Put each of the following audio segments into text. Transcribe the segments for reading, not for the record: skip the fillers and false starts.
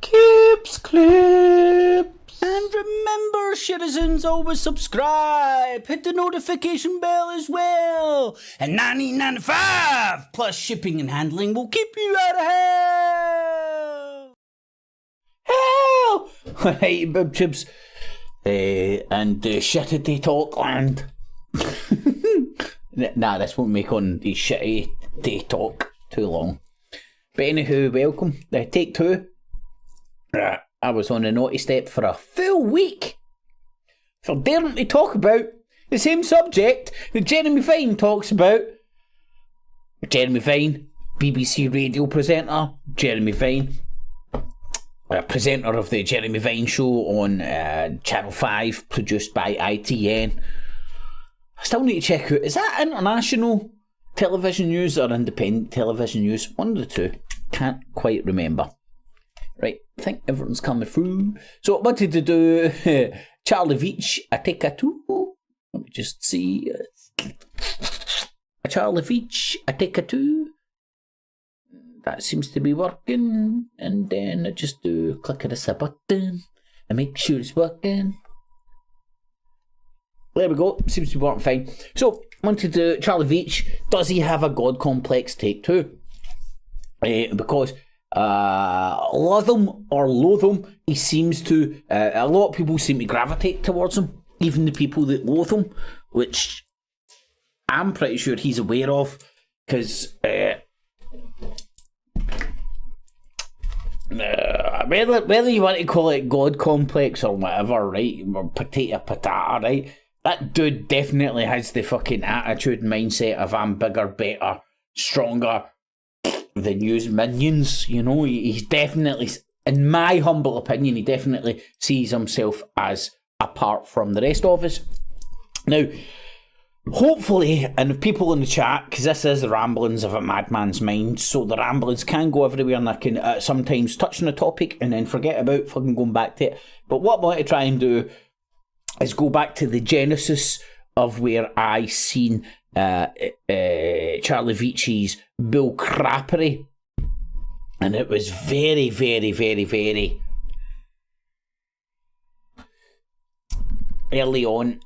Clips, clips. And remember, citizens, always subscribe. Hit the notification bell as well. And $19.95 plus shipping and handling will keep you out of hell. Hell! Hey, boob chips. And shittity talk land. Nah, this won't make on the shitty day talk too long. But anywho, welcome. Take two. I was on a naughty step for a full week for daring to talk about the same subject that Jeremy Vine talks about. Jeremy Vine, BBC radio presenter. Jeremy Vine, presenter of the Jeremy Vine Show on Channel 5, produced by ITN. I still need to check out, is that international television news or independent television news? One of the two. Can't quite remember. Right, I think everyone's coming through. So I wanted to do Charliue Veitch, I take a two. Let me just see. Charliue Veitch, I take a two. That seems to be working. And then I just do click of this button and make sure it's working. There we go, seems to be working fine. So, I wanted to do Charliue Veitch, does he have a God complex, take two? Because love him or loathe him, he seems to, a lot of people seem to gravitate towards him, even the people that loathe him, which I'm pretty sure he's aware of, because whether you want to call it God complex or whatever, right, or potato patata, right, that dude definitely has the fucking attitude and mindset of I'm bigger, better, stronger than you minions, you know. He's definitely, in my humble opinion, he definitely sees himself as apart from the rest of us. Now, hopefully, and people in the chat, because this is the ramblings of a madman's mind, so the ramblings can go everywhere and I can sometimes touch on a topic and then forget about fucking going back to it. But what I want to try and do is go back to the genesis of where I seen Charliue Veitch's bull crappery, and it was very, very, very, very early on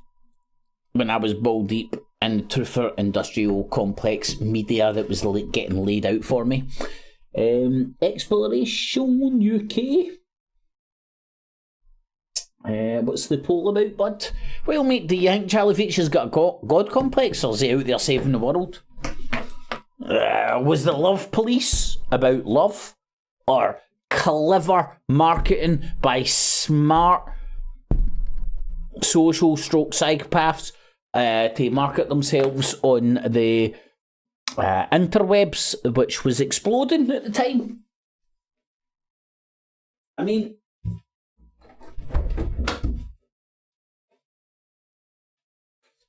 when I was ball deep in the truther industrial complex media that was getting laid out for me. Exploration UK. What's the poll about, bud? Well, mate, do you think Charliue Veitch has got a God complex, or is he out there saving the world? Was the Love Police about love, or clever marketing by smart social stroke psychopaths to market themselves on the interwebs, which was exploding at the time? I mean,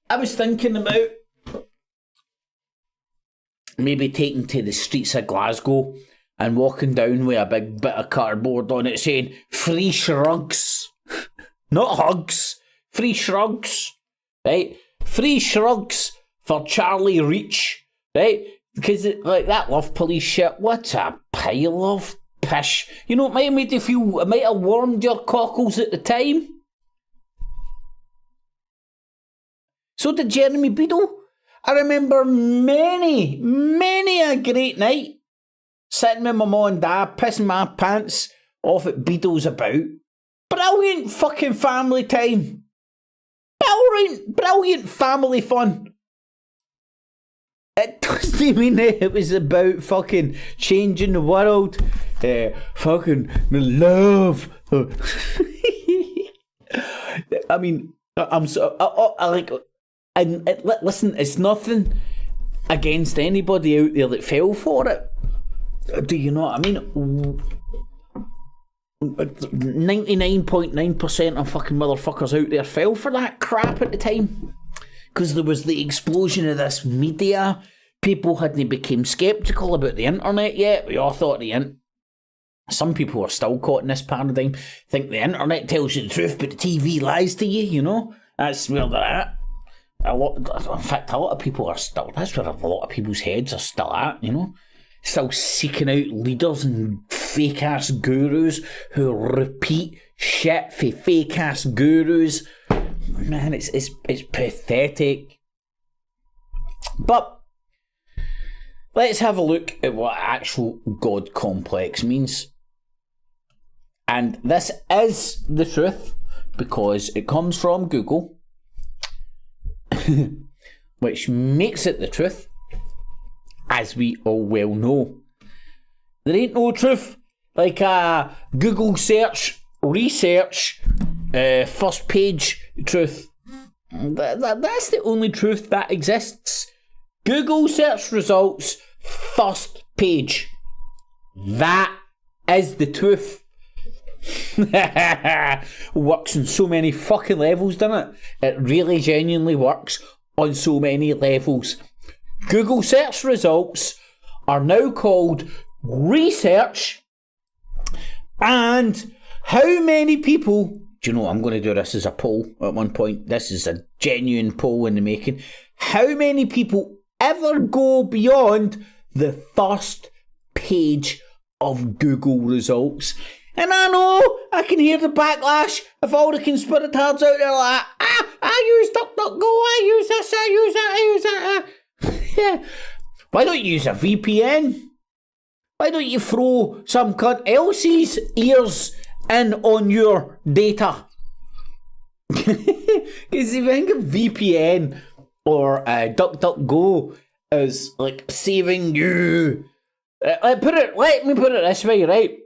I was thinking about maybe taking to the streets of Glasgow and walking down with a big bit of cardboard on it saying free shrugs. Not hugs, free shrugs, right? Free shrugs for Charliue Veitch, right? Because like that Love Police shit, what a pile of pish. You know, it might have made you feel, it might have warmed your cockles at the time. So did Jeremy Beadle. I remember many a great night sitting with my mum and dad, pissing my pants off at Beadle's about. Brilliant fucking family time. Brilliant family fun. It doesn't mean that it was about fucking changing the world. Fucking love. I mean, I'm so, I like... And listen, it's nothing against anybody out there that fell for it. Do you know what I mean? 99.9% of fucking motherfuckers out there fell for that crap at the time. Because there was the explosion of this media. People hadn't become sceptical about the internet yet. We all thought some people are still caught in this paradigm. Think the internet tells you the truth, but the TV lies to you, you know? That's where they're at. In fact, a lot of people are still, that's where a lot of people's heads are still at, you know? Still seeking out leaders and fake ass gurus who repeat shit for fake ass gurus. Man, it's pathetic. But let's have a look at what actual God complex means. And this is the truth because it comes from Google, which makes it the truth, as we all well know. There ain't no truth like a Google search, research, first page truth. That's the only truth that exists. Google search results, first page. That is the truth. Works on so many fucking levels, doesn't it? It really genuinely works on so many levels. Google search results are now called research, and how many people, do you know, I'm going to do this as a poll at one point. This is a genuine poll in the making. How many people ever go beyond the first page of Google results? And I know I can hear the backlash of all the conspirators out there like, I use DuckDuckGo, I use this, I use that, I use that. Yeah. Why don't you use a VPN? Why don't you throw some cunt else's ears in on your data? Because if you think of VPN or DuckDuckGo as like saving you, let me put it this way, right?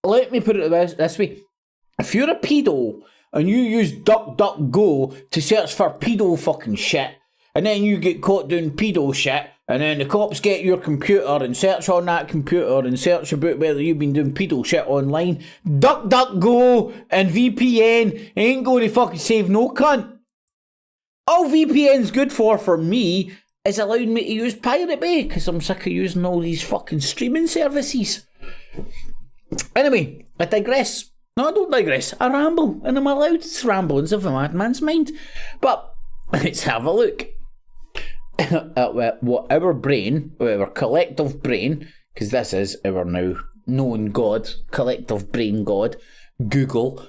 Let me put it this way. If you're a pedo and you use DuckDuckGo to search for pedo fucking shit, and then you get caught doing pedo shit, and then the cops get your computer and search on that computer and search about whether you've been doing pedo shit online, DuckDuckGo and VPN ain't going to fucking save no cunt. All VPN's good for me is allowing me to use Pirate Bay, because I'm sick of using all these fucking streaming services. Anyway, I digress. No, I don't digress. I ramble, and I'm allowed to ramblings of a madman's mind. But let's have a look at what our brain, our collective brain, because this is our now known God, collective brain God, Google,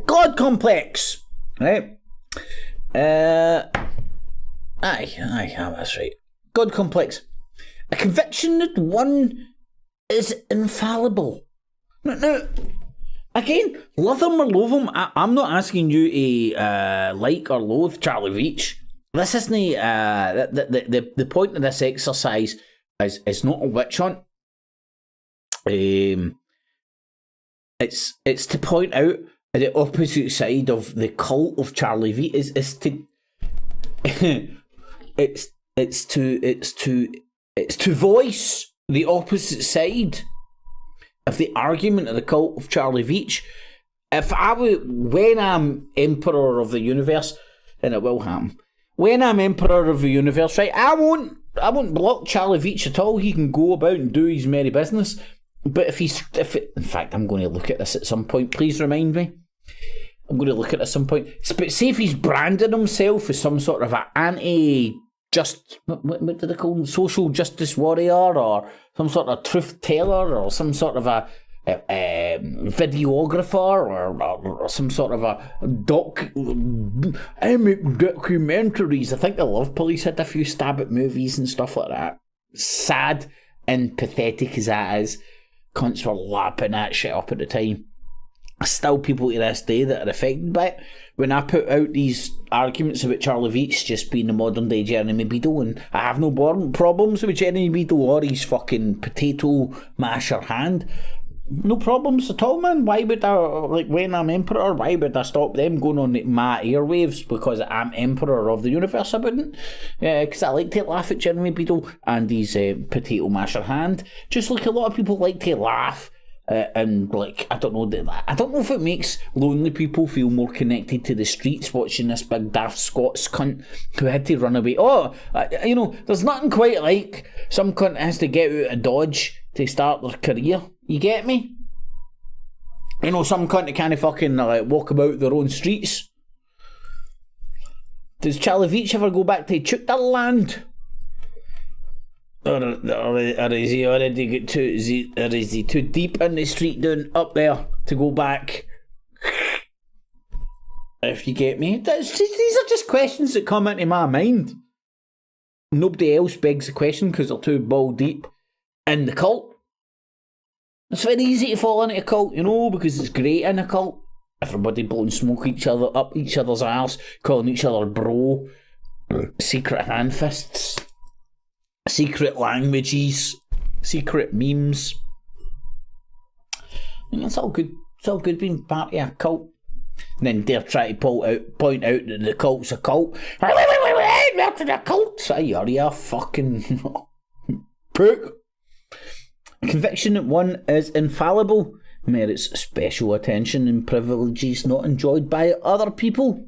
God complex, right? Aye, that's right. God complex. A conviction that one is infallible. Now, again, love him or loathe him, I'm not asking you to like or loathe Charliue Veitch. This isn't the point of this exercise is not a witch hunt. It's to point out the opposite side of the cult of Charliue Veitch. It's to voice the opposite side of the argument of the cult of Charliue Veitch. When I'm Emperor of the Universe, and it will happen, when I'm Emperor of the Universe, right, I won't block Charliue Veitch at all. He can go about and do his merry business. But in fact, I'm going to look at this at some point. Please remind me. I'm going to look at it at some point. But say if he's branded himself as some sort of an what do they call him? Social justice warrior, or some sort of truth teller, or some sort of a videographer, or some sort of a I make documentaries. I think the Love Police had a few stab at movies and stuff like that. Sad and pathetic as that is, cunts were lapping that shit up at the time. Still people to this day that are affected by it. When I put out these arguments about Charliue Veitch just being the modern day Jeremy Beadle, and I have no problems with Jeremy Beadle or his fucking potato masher hand. No problems at all, man. Why would I, like, when I'm Emperor, why would I stop them going on my airwaves because I'm Emperor of the Universe? I wouldn't. Because I like to laugh at Jeremy Beadle and his potato masher hand. Just like a lot of people like to laugh and, like, I don't know if it makes lonely people feel more connected to the streets watching this big daft Scots cunt who had to run away. There's nothing quite like some cunt has to get out of Dodge to start their career. You get me? Some cunt that can't fucking walk about their own streets. Does Charliue Veitch ever go back to Chukdaland? Or is he already got too? Is he too deep in the street down up there to go back? If you get me, these are just questions that come into my mind. Nobody else begs the question because they're too ball deep in the cult. It's very easy to fall into a cult, you know, because it's great in a cult. Everybody blowing smoke each other up each other's arse, calling each other bro, secret hand fists, secret languages, secret memes. I mean, it's all good. It's all good being part of a cult. And then they're trying to point out that the cult's a cult. After the cult, you're a fucking prick. Conviction that one is infallible merits special attention and privileges not enjoyed by other people.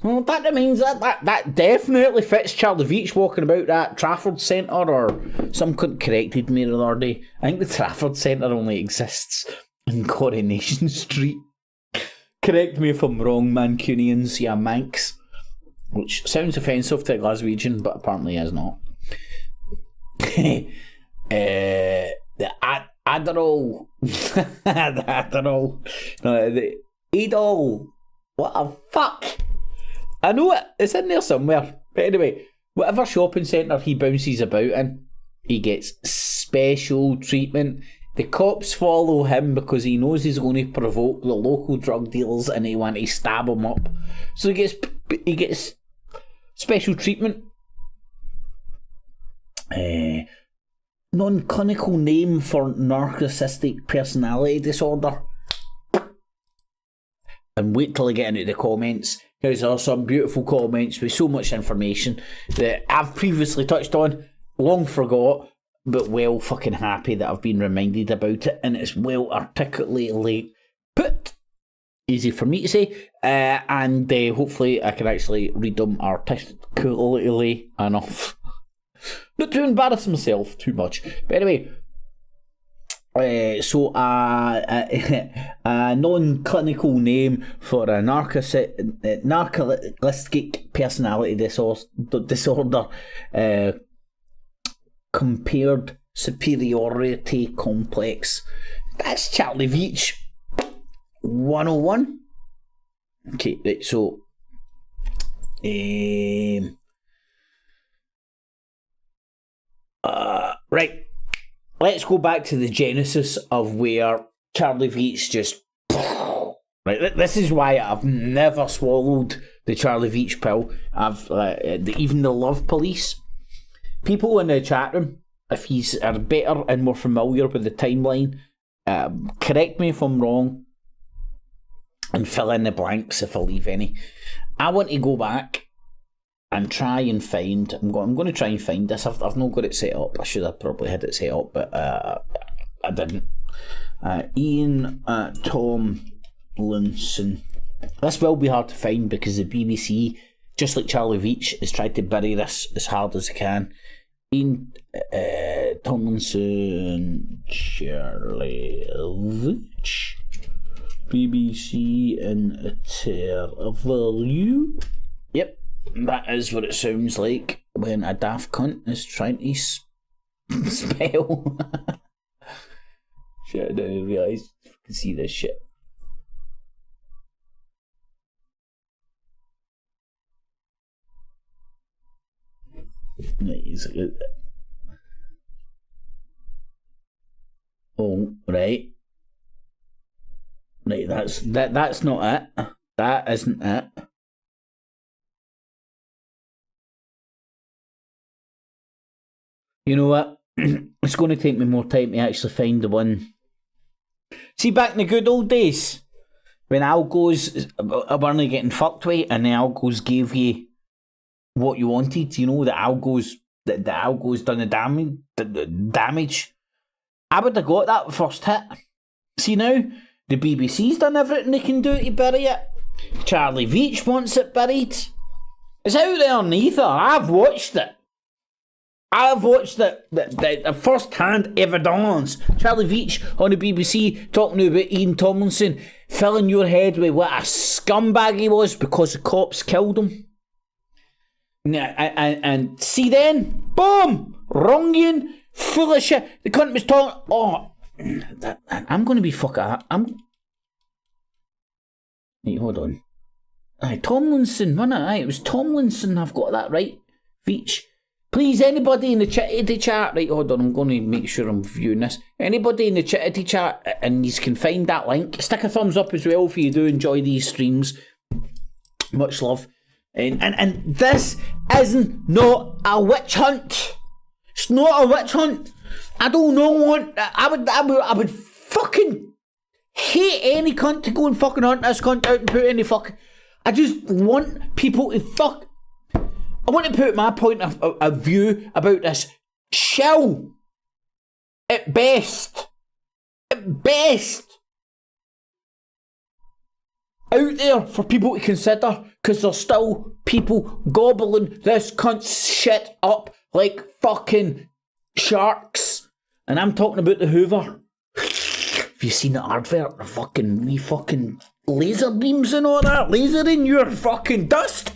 Well, that means that definitely fits Charliue Veitch walking about that Trafford Centre, or some cunt corrected me the other day. I think the Trafford Centre only exists in Coronation Street. Correct me if I'm wrong, Mancunians, yeah, Manx. Which sounds offensive to a Glaswegian, but apparently is not. The Adderall. The Adderall. No, the Adol. What the fuck? I know it. It's in there somewhere. But anyway, whatever shopping centre he bounces about in, he gets special treatment. The cops follow him because he knows he's going to provoke the local drug dealers and they want to stab him up. So he gets special treatment. Non-clinical name for narcissistic personality disorder. And wait till I get into the comments, because there are some beautiful comments with so much information that I've previously touched on, long forgot, but well fucking happy that I've been reminded about it, and it's well articulately put. Easy for me to say, and hopefully I can actually read them articulately enough. Not to embarrass myself too much. But anyway, so a non-clinical name for a narcissistic personality disorder, compared superiority complex. That's Charliue Veitch 101. Okay, right, so right, let's go back to the genesis of where Charliue Veitch just right. This is why I've never swallowed the Charliue Veitch pill. I've even the Love Police people in the chat room, if he's are better and more familiar with the timeline, correct me if I'm wrong and fill in the blanks if I leave any. I want to go back and try and find. I'm going to try and find this. I've not got it set up. I should have probably had it set up, but I didn't. Ian Tomlinson. This will be hard to find because the BBC, just like Charliue Veitch, has tried to bury this as hard as they can. Ian Tomlinson, Charliue Veitch, BBC interview. Yep. That is what it sounds like when a daft cunt is trying to spell. Shit, I didn't realise you can see this shit. Oh, right. Right, that's not it. That isn't it. You know what? It's going to take me more time to actually find the one. See, back in the good old days, when algos weren't getting fucked with, and the algos gave you what you wanted. You know, the algos done the damage. I would have got that first hit. See now, the BBC's done everything they can do to bury it. Charliue Veitch wants it buried. It's out there on ether. I've watched it. The first-hand evidence. Charliue Veitch on the BBC talking about Ian Tomlinson, filling your head with what a scumbag he was because the cops killed him. And see then, boom! Wrongian, full of shit. The cunt was talking. Oh, I'm going to be fucking. Wait, hold on. Aye, Tomlinson, wasn't it? Aye, it was Tomlinson. I've got that right. Veitch. Please, anybody in the chittity chat. Right, hold on. I'm going to make sure I'm viewing this. Anybody in the chittity chat, and you can find that link. Stick a thumbs up as well if you do enjoy these streams. Much love. And this isn't not a witch hunt. It's not a witch hunt. I don't know what I would fucking hate any cunt to go and fucking hunt this cunt out and put any fucking. I just want people to fuck. I want to put my point of view about this. Chill. At best. At best. Out there for people to consider, because there's still people gobbling this cunt's shit up like fucking sharks. And I'm talking about the Hoover. Have you seen the advert? The fucking wee fucking laser beams and all that? Lasering your fucking dust?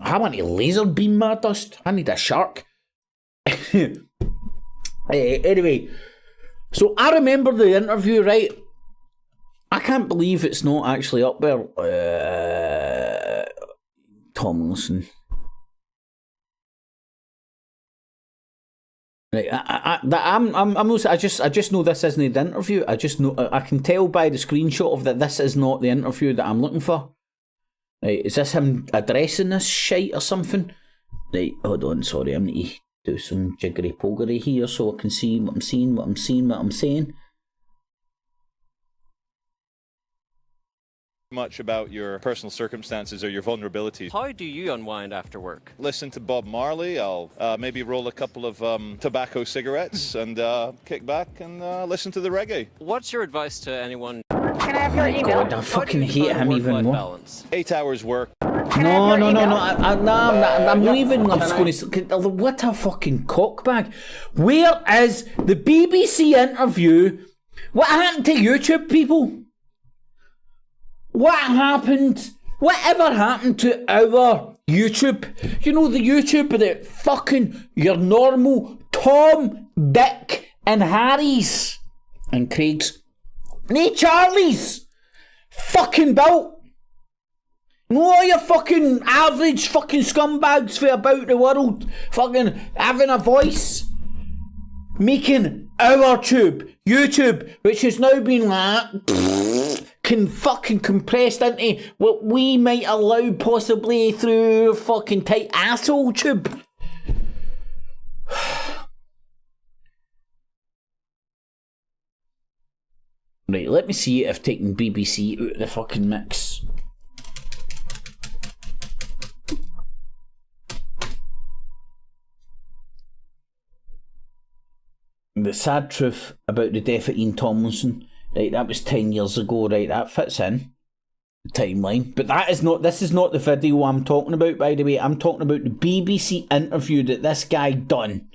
I want to laser beam my dust. I need a shark. Anyway, so I remember the interview, right? I can't believe it's not actually up there. Tomlinson. Right, I just know this isn't the interview. I just know, I can tell by the screenshot of that this is not the interview that I'm looking for. Right, is this him addressing this shite or something? Right, hold on, sorry, I need to do some jiggery pogery here so I can see what I'm seeing, what I'm saying. Much about your personal circumstances or your vulnerabilities. How do you unwind after work? Listen to Bob Marley. I'll maybe roll a couple of tobacco cigarettes and kick back and listen to the reggae. What's your advice to anyone? Can I have your email? God, I fucking hate him even more. Balance? 8 hours work. No, I'm leaving. I'm just going to. What a fucking cockbag. Where is the BBC interview? What happened to YouTube, people? What happened? Whatever happened to our YouTube? You know, the YouTube that fucking your normal Tom, Dick, and Harry's and Craig's. Nay, Charlie's fucking built. No, all your fucking average fucking scumbags for about the world fucking having a voice. Making our YouTube, which has now been like fucking compressed into what we might allow possibly through fucking tight asshole tube. Right, let me see if taking BBC out of the fucking mix. The sad truth about the death of Ian Tomlinson, right, that was 10 years ago, right, that fits in the timeline. But this is not the video I'm talking about, by the way. I'm talking about the BBC interview that this guy done.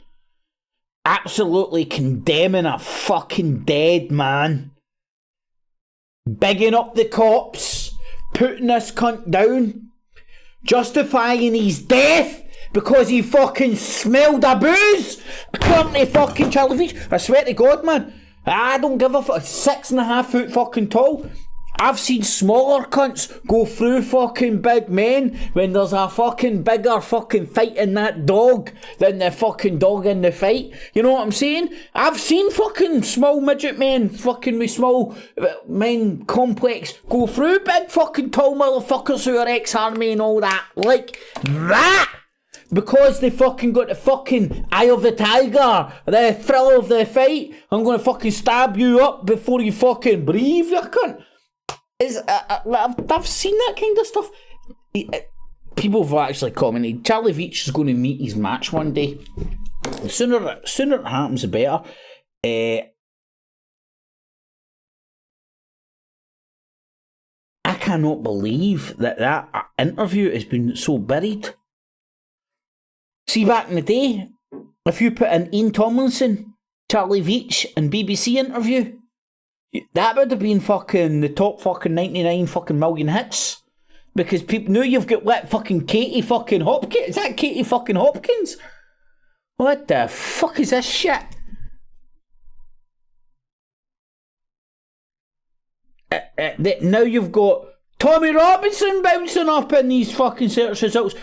Absolutely condemning a fucking dead man. Bigging up the cops, putting this cunt down, justifying his death because he fucking smelled a booze. Currently fucking Charliue Veitch. I swear to God, man. I don't give a fuck. 6.5 foot fucking tall. I've seen smaller cunts go through fucking big men when there's a fucking bigger fucking fight in that dog than the fucking dog in the fight. You know what I'm saying? I've seen fucking small midget men, fucking with small men complex, go through big fucking tall motherfuckers who are ex-army and all that. Like that! Because they fucking got the fucking eye of the tiger, the thrill of the fight. I'm gonna fucking stab you up before you fucking breathe, you cunt. I've seen that kind of stuff. People have actually commented, Charliue Veitch is going to meet his match one day. The sooner it happens, the better. I cannot believe that interview has been so buried. See, back in the day, if you put in Ian Tomlinson, Charliue Veitch, and BBC interview, that would have been fucking the top fucking 99 fucking million hits. Because people know you've got what fucking Katie fucking Hopkins. Is that Katie fucking Hopkins? What the fuck is this shit? Now you've got Tommy Robinson bouncing up in these fucking search results.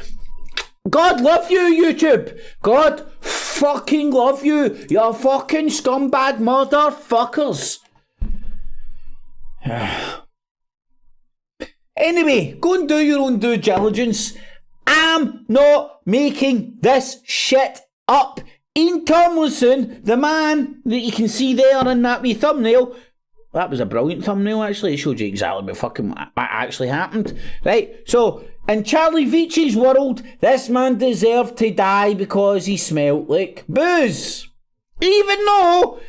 God love you, YouTube. God fucking love you. You fucking scumbag motherfuckers. Anyway, go and do your own due diligence. I'm not making this shit up. Ian Tomlinson, the man that you can see there in that wee thumbnail. That was a brilliant thumbnail, actually. It showed you exactly what fucking actually happened. Right, so, in Charliue Veitch's world, this man deserved to die because he smelt like booze. Even though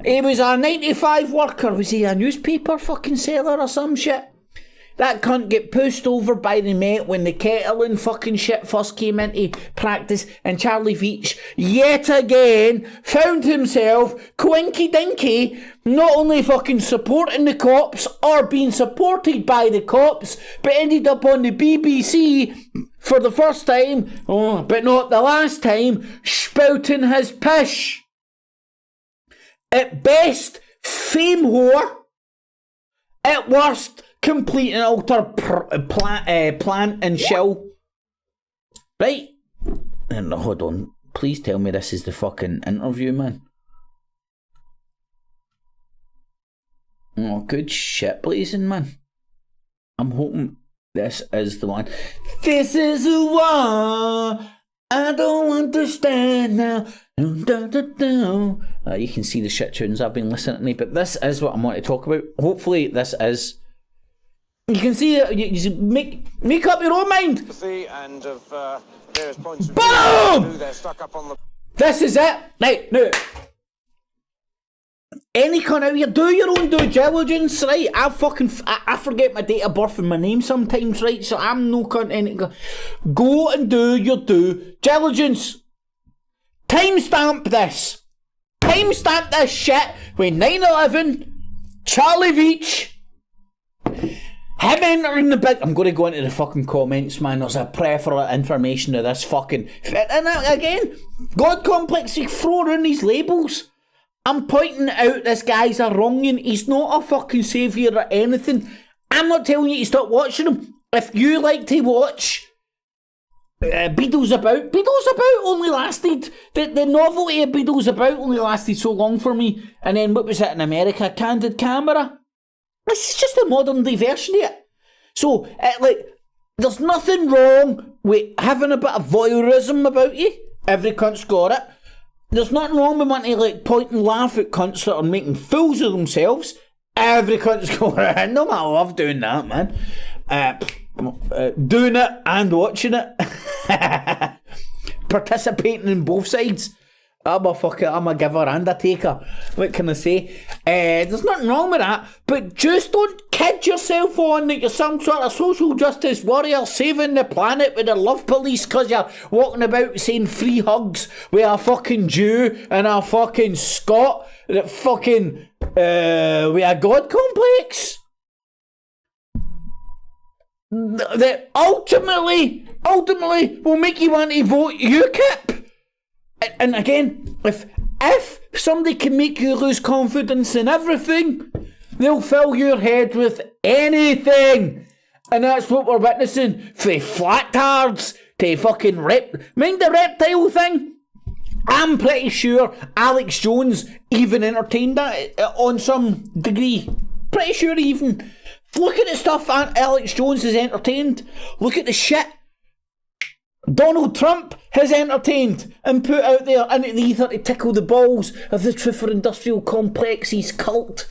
he was a 9-to-5 worker. Was he a newspaper fucking seller or some shit? That cunt get pushed over by the Met when the kettle and fucking shit first came into practice, and Charliue Veitch yet again found himself quinky dinky, not only fucking supporting the cops or being supported by the cops, but ended up on the BBC for the first time, but not the last time, spouting his pish. At best, fame whore. At worst, complete and utter plant and shell. Right? And hold on. Please tell me this is the fucking interview, man. Oh, good shit blazing, man. I'm hoping this is the one. This is the one. I don't understand now. You can see the shit tunes I've been listening to, but this is what I want to talk about. Hopefully this is. You can see it. You make up your own mind. And of various points of Boom! view, they're stuck up on the. This is it. Right, now. Any cunt out here, do your own due diligence, right? I forget my date of birth and my name sometimes, right? So I'm no cunt any. Go and do your due diligence. Timestamp this. Timestamp this shit with 9/11, Charliue Veitch. Him entering the big. I'm going to go into the fucking comments, man. There's a plethora of information of this fucking. And again, God complex, you throw around these labels. I'm pointing out this guy's a wrongin'. He's not a fucking saviour or anything. I'm not telling you to stop watching him. If you like to watch Beatles About only lasted. The novelty of Beatles About only lasted so long for me. And then what was it in America? Candid Camera. This is just a modern day version of it. So, there's nothing wrong with having a bit of voyeurism about you. Every cunt's got it. There's nothing wrong with wanting to point and laugh at cunts that are making fools of themselves. Every cunt's got it. No matter, I love doing that, man. Doing it and watching it. Participating in both sides. I'm a giver and a taker. What can I say? There's nothing wrong with that, but just don't kid yourself on that you're some sort of social justice warrior saving the planet with the love police because you're walking about saying free hugs with a fucking Jew and a fucking Scot that fucking with a God complex. That ultimately will make you want to vote UKIP. And again, if somebody can make you lose confidence in everything, they'll fill your head with anything. And that's what we're witnessing. From flatards to fucking mind the reptile thing? I'm pretty sure Alex Jones even entertained that on some degree. Pretty sure even. Look at the stuff Alex Jones has entertained. Look at the shit Donald Trump has entertained and put out there into the ether to tickle the balls of the Truther Industrial Complex's cult.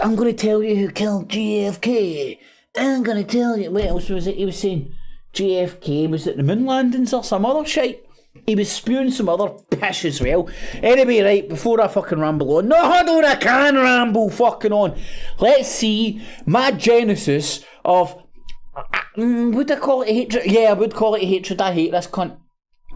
I'm going to tell you who killed JFK. I'm going to tell you. What else was it he was saying? JFK, was it the moon landings or some other shite? He was spewing some other pish as well. Anyway, right, before I fucking ramble on. No, hold on, I can ramble fucking on. Let's see my genesis of... would I call it hatred? Yeah, I would call it hatred. I hate this cunt.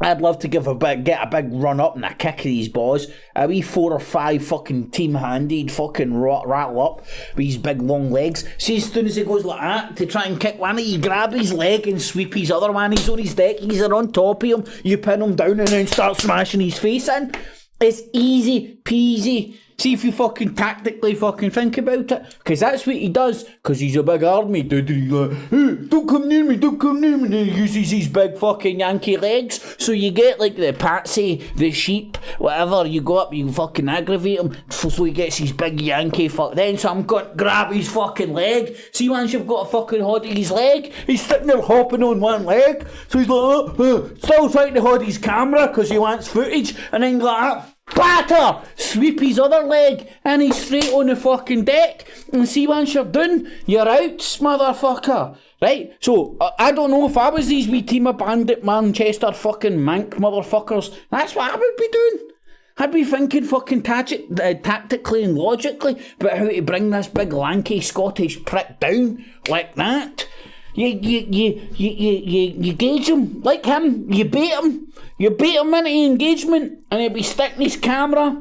I'd love to get a big run up and a kick of these boys. A wee 4 or 5 fucking team-handed fucking rattle up with his big long legs. See, as soon as he goes like that to try and kick one, you grab his leg and sweep his other one. He's on his deck, he's on top of him. You pin him down and then start smashing his face in. It's easy peasy. See if you fucking tactically fucking think about it. Because that's what he does. Because he's a big army dude. He's like, hey, don't come near me. And he uses his big fucking Yankee legs. So you get like the patsy, the sheep, whatever. You go up, you fucking aggravate him. So he gets his big Yankee fuck. Then some cunt grab his fucking leg. See, once you've got a fucking hold of his leg, he's sitting there hopping on one leg. So he's like, still trying to hold his camera because he wants footage. And then like that. Batter! Sweep his other leg and he's straight on the fucking deck. And see, once you're done, you're out, motherfucker. Right? So, I don't know if I was these wee team of bandit Manchester fucking mank motherfuckers. That's what I would be doing. I'd be thinking fucking tactically and logically about how to bring this big lanky Scottish prick down like that. You gauge him like him. You bait him. You bait him into engagement, and he'll be sticking his camera.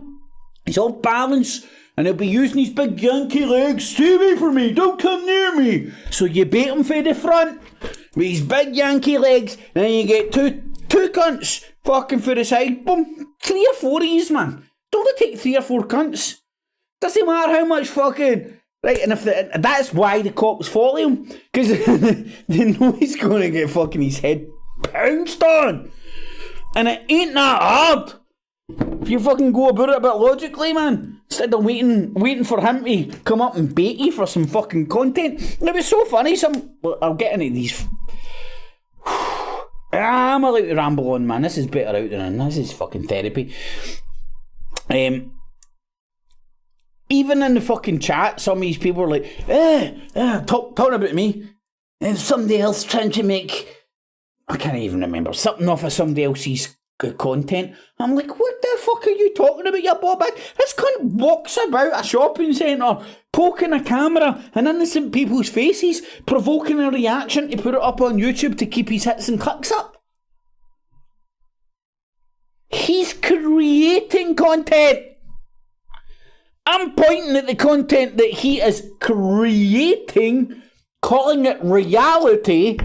He's off balance, and he'll be using his big Yankee legs. Stay away from me! Don't come near me! So you bait him for the front with his big Yankee legs, and then you get two cunts fucking for the side. Boom! 3 or 4 of these, man. Don't they take 3 or 4 cunts? Doesn't matter how much fucking. Right, and if that's why the cops follow him, because they know he's going to get fucking his head pounced on. And it ain't that hard. If you fucking go about it a bit logically, man, instead of waiting for him to come up and bait you for some fucking content. It was so funny. I'll get into these. I'm allowed to ramble on, man. This is better out than in. This is fucking therapy. Even in the fucking chat, some of these people are like, talking about me. And somebody else trying to make, I can't even remember, something off of somebody else's content. I'm like, what the fuck are you talking about, you bobag? This cunt walks about a shopping centre, poking a camera in innocent people's faces, provoking a reaction to put it up on YouTube to keep his hits and clicks up. He's creating content. I'm pointing at the content that he is creating, calling it reality.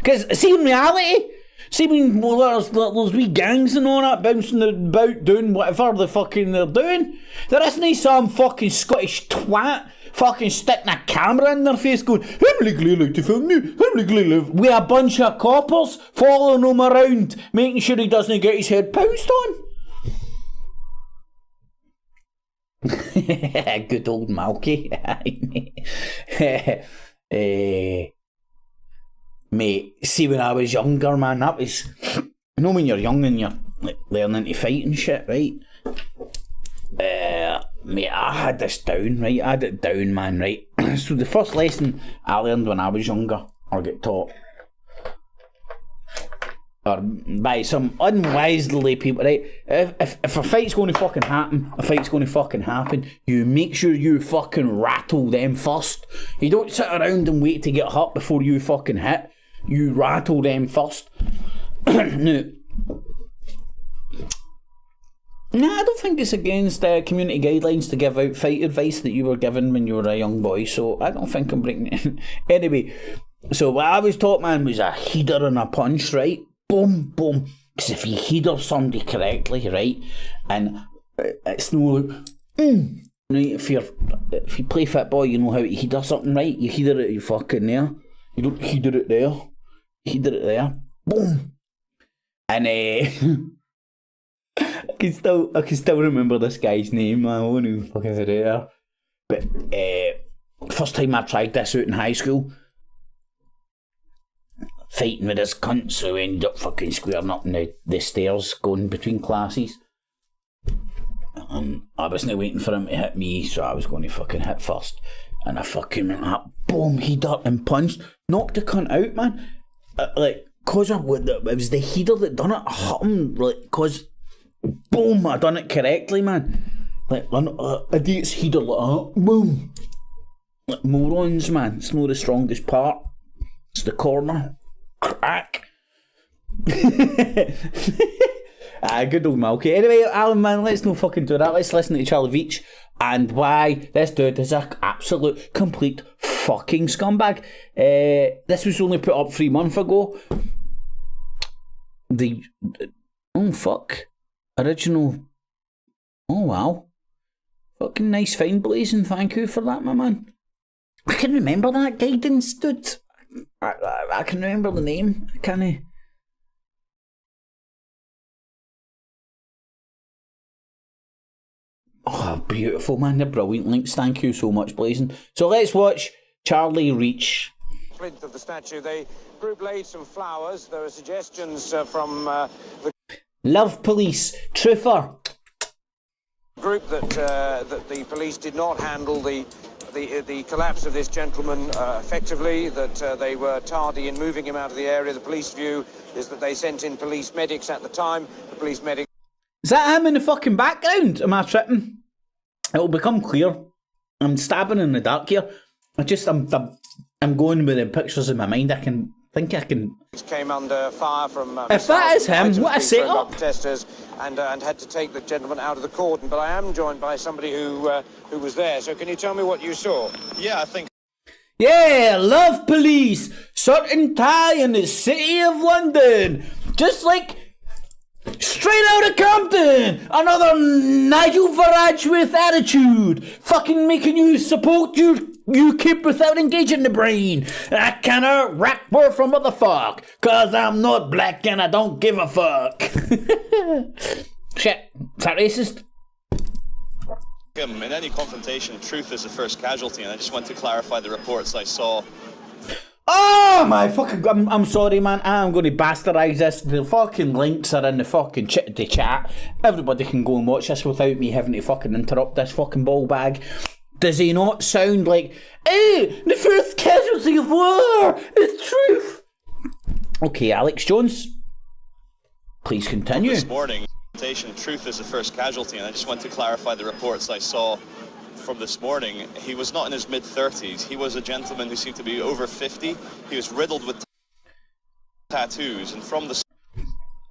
Because, see, in reality, when there's wee gangs and all that bouncing about doing whatever the fucking they're doing, there isn't some fucking Scottish twat fucking sticking a camera in their face going, I'm legally allowed to film you, I'm legally allowed, with a bunch of coppers following him around, making sure he doesn't get his head pounced on. Good old Malky. Mate, see, when I was younger, man, that was, you know, when you're young and you're like learning to fight and shit, right? Mate, I had this down, right? I had it down, man, right? So the first lesson I learned when I was younger, or get taught, or by some unwisely people, right? If a fight's going to fucking happen, you make sure you fucking rattle them first. You don't sit around and wait to get hurt before you fucking hit. You rattle them first. Now, I don't think it's against community guidelines to give out fight advice that you were given when you were a young boy, so I don't think I'm breaking it. Anyway, so what I was taught, man, was a header and a punch, right? Boom, boom. Because if you header somebody correctly, right, and it's no like, right, if you play football, you know how to header something, right? You header it, you fucking there. You don't header it there. You header it there. Boom. And I can still remember this guy's name, man. I won't even fucking say it there. But first time I tried this out in high school, fighting with this cunt, so we ended up fucking squaring up in the stairs going between classes. And I wasn't waiting for him to hit me, so I was going to fucking hit first. And I fucking went up, boom, header and punched, knocked the cunt out, man. Cause it was the header that done it, I hit him, cause boom, I done it correctly, man. Idiots header like that, boom. Like morons, man. It's not the strongest part. It's the corner. Crack. Good old Malky. Anyway, Alan, man, let's no fucking do that. Let's listen to Charliue Veitch and why this dude is an absolute, complete fucking scumbag. This was only put up 3 months ago. Oh, fuck. Original. Oh, wow. Fucking nice find, Blazing. Thank you for that, my man. I can remember that guidance, dude. I can remember the name. Can I? Oh, beautiful, man. They're brilliant links. Thank you so much, Blazing. So let's watch Charliue Veitch. Plinth of the statue. The group laid some flowers. There were suggestions from the Love Police. Truther. group that the police did not handle the collapse of this gentleman effectively, that they were tardy in moving him out of the area. The police view is that they sent in police medics at the time. The police medics... Is that him in the fucking background? Am I tripping? It'll become clear. I'm stabbing in the dark here. I'm going with the pictures in my mind. I can... came under fire from... if that is him, what a setup! Protesters and had to take the gentleman out of the cordon. But I am joined by somebody who was there. So can you tell me what you saw? Yeah, I think. Yeah, Love Police! Certain tie in the city of London! Just like... straight out of Compton! Another Nigel Farage with attitude! Fucking making you support your UKIP without engaging the brain! I cannot rap more from motherfuck! Cause I'm not black and I don't give a fuck! Shit, is that racist? In any confrontation, truth is the first casualty, and I just want to clarify the reports I saw. Oh my fucking... I'm sorry, man. I'm going to bastardize this. The fucking links are in the fucking chat. Everybody can go and watch this without me having to fucking interrupt this fucking ball bag. Does he not sound like, hey, the first casualty of war is truth? Okay, Alex Jones. Please continue. This morning, truth is the first casualty, and I just want to clarify the reports I saw from this morning. He was not in his mid-30s. He was a gentleman who seemed to be over 50. He was riddled with tattoos, and from the...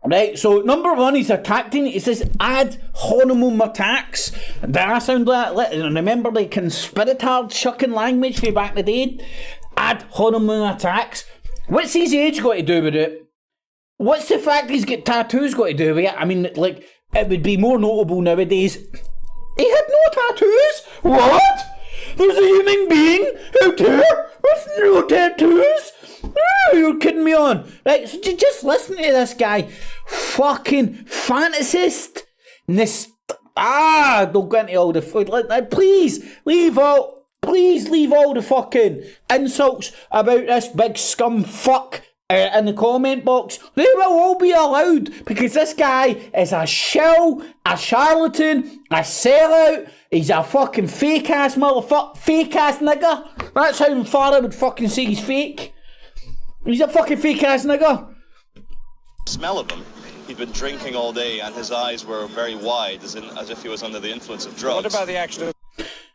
Right, so number one, he's attacking. It says ad hominem attacks. Did I sound like that? Remember the conspirator shucking language from back in the day? Ad hominem attacks. What's his age got to do with it? What's the fact he's got tattoos got to do with it? I mean, like, it would be more notable nowadays. He had no tattoos? What? There's a human being out there with no tattoos? Oh, you're kidding me on. Right, so just listen to this guy. Fucking fantasist. Don't go into all the... Please leave all the fucking insults about this big scum fuck in the comment box. They will all be allowed, because this guy is a shill, a charlatan, a sellout. He's a fucking fake ass motherfucker, fake ass nigger. That's how far I would fucking say he's fake. He's a fucking fake ass nigger. Smell of him. He'd been drinking all day, and his eyes were very wide, as if he was under the influence of drugs. What about the action of...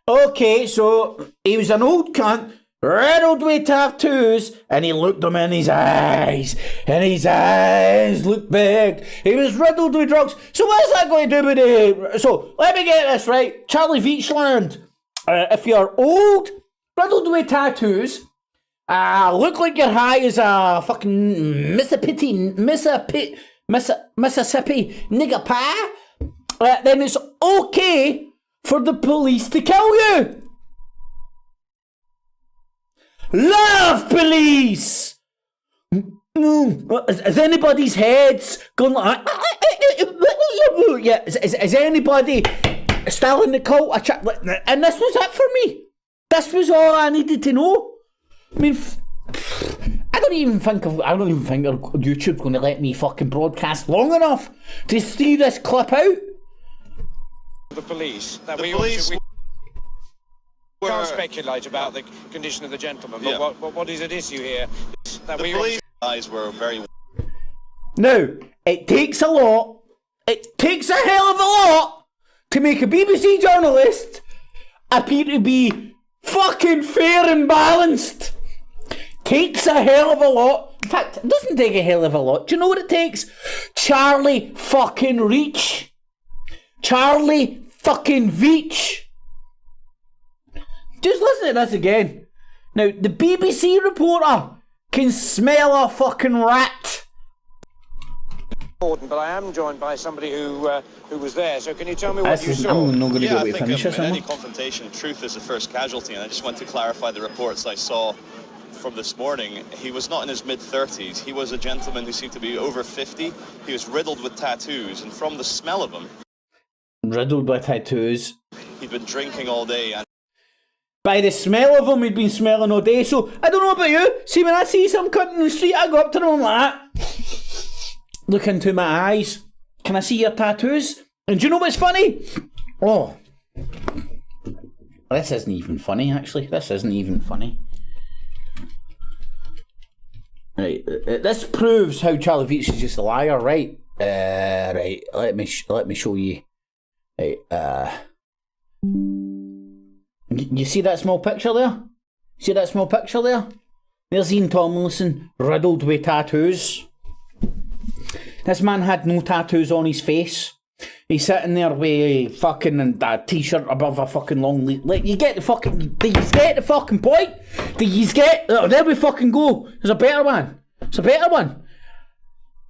Okay, so he was an old cunt, riddled with tattoos, and he looked them in his eyes, and his eyes looked big. He was riddled with drugs. So what's that going to do with it? So let me get this right. Charliue Veitch land. If you're old, riddled with tattoos, look like you're high as a fucking Mississippi nigger pie, then it's okay for the police to kill you. Love Police! Is anybody's heads going like... Yeah, is anybody still in the cult? And this was it for me. This was all I needed to know. I mean... I don't even think YouTube's going to let me fucking broadcast long enough to see this clip out. The police. That The we police can't speculate about the condition of the gentleman, but Yeah. what is at issue here? That The police eyes were very... Now, it takes a lot. It takes a hell of a lot to make a BBC journalist appear to be fucking fair and balanced. Takes a hell of a lot In fact, it doesn't take a hell of a lot. Do you know what it takes? Charlie fucking Veitch. Charliue fucking Veitch. Just listen to this again. Now, the BBC reporter can smell a fucking rat. But I am joined by somebody who was there. So can you tell me what you saw? I'm not going to Yeah, be I able to think finish this. in am I? any confrontation, truth is the first casualty, and I just want to clarify the reports I saw from this morning. He was not in his mid-30s. He was a gentleman who seemed to be over 50. He was riddled with tattoos, and from the smell of him... Riddled by tattoos. He'd been drinking all day, and By the smell of him, he'd been smelling all day. So, I don't know about you. See, when I see some cunt in the street, I go up to them like that. Look into my eyes. Can I see your tattoos? And do you know what's funny? Oh. This isn't even funny, actually. This isn't even funny. Right. This proves how Charliue Veitch is just a liar, right? Right. Let me show you. Right. You see that small picture there? See that small picture there? There's Ian Tomlinson, riddled with tattoos. This man had no tattoos on his face. He's sitting there with fucking a t-shirt above a fucking long leaf. Like, you get the fucking... Do you get the fucking point? Do you get... Oh, there we fucking go. There's a better one. There's a better one.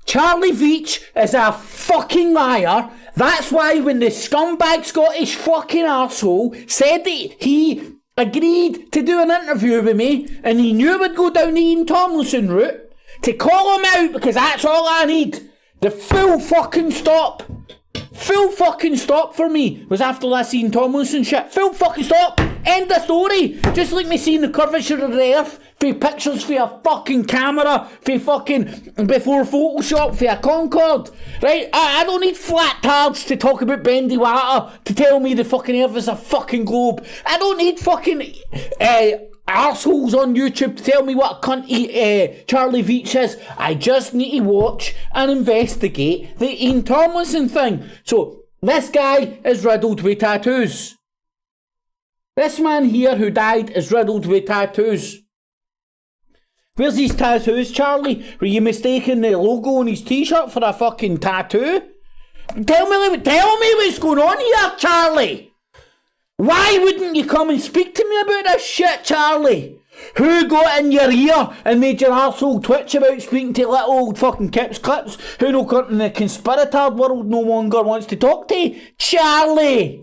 Charliue Veitch is a fucking liar. That's why when the scumbag Scottish fucking arsehole said that he agreed to do an interview with me and he knew it would go down the Ian Tomlinson route, to call him out, because that's all I need. The full fucking stop for me was after that Ian Tomlinson shit. Full fucking stop. End of story. Just like me seeing the curvature of the earth for pictures for a fucking camera, for fucking before Photoshop, for a Concorde. Right? I don't need flat tards to talk about bendy water to tell me the fucking earth is a fucking globe. I don't need fucking arseholes on YouTube to tell me what a cunt Charliue Veitch is. I just need to watch and investigate the Ian Tomlinson thing. So, this guy is riddled with tattoos. This man here who died is riddled with tattoos. Where's his tattoos, Charlie? Were you mistaking the logo on his t-shirt for a fucking tattoo? Tell me what's going on here, Charlie. Why wouldn't you come and speak to me about this shit, Charlie? Who got in your ear and made your arsehole twitch about speaking to little old fucking kips clips who no cunt in the conspirator world no longer wants to talk to? Charlie!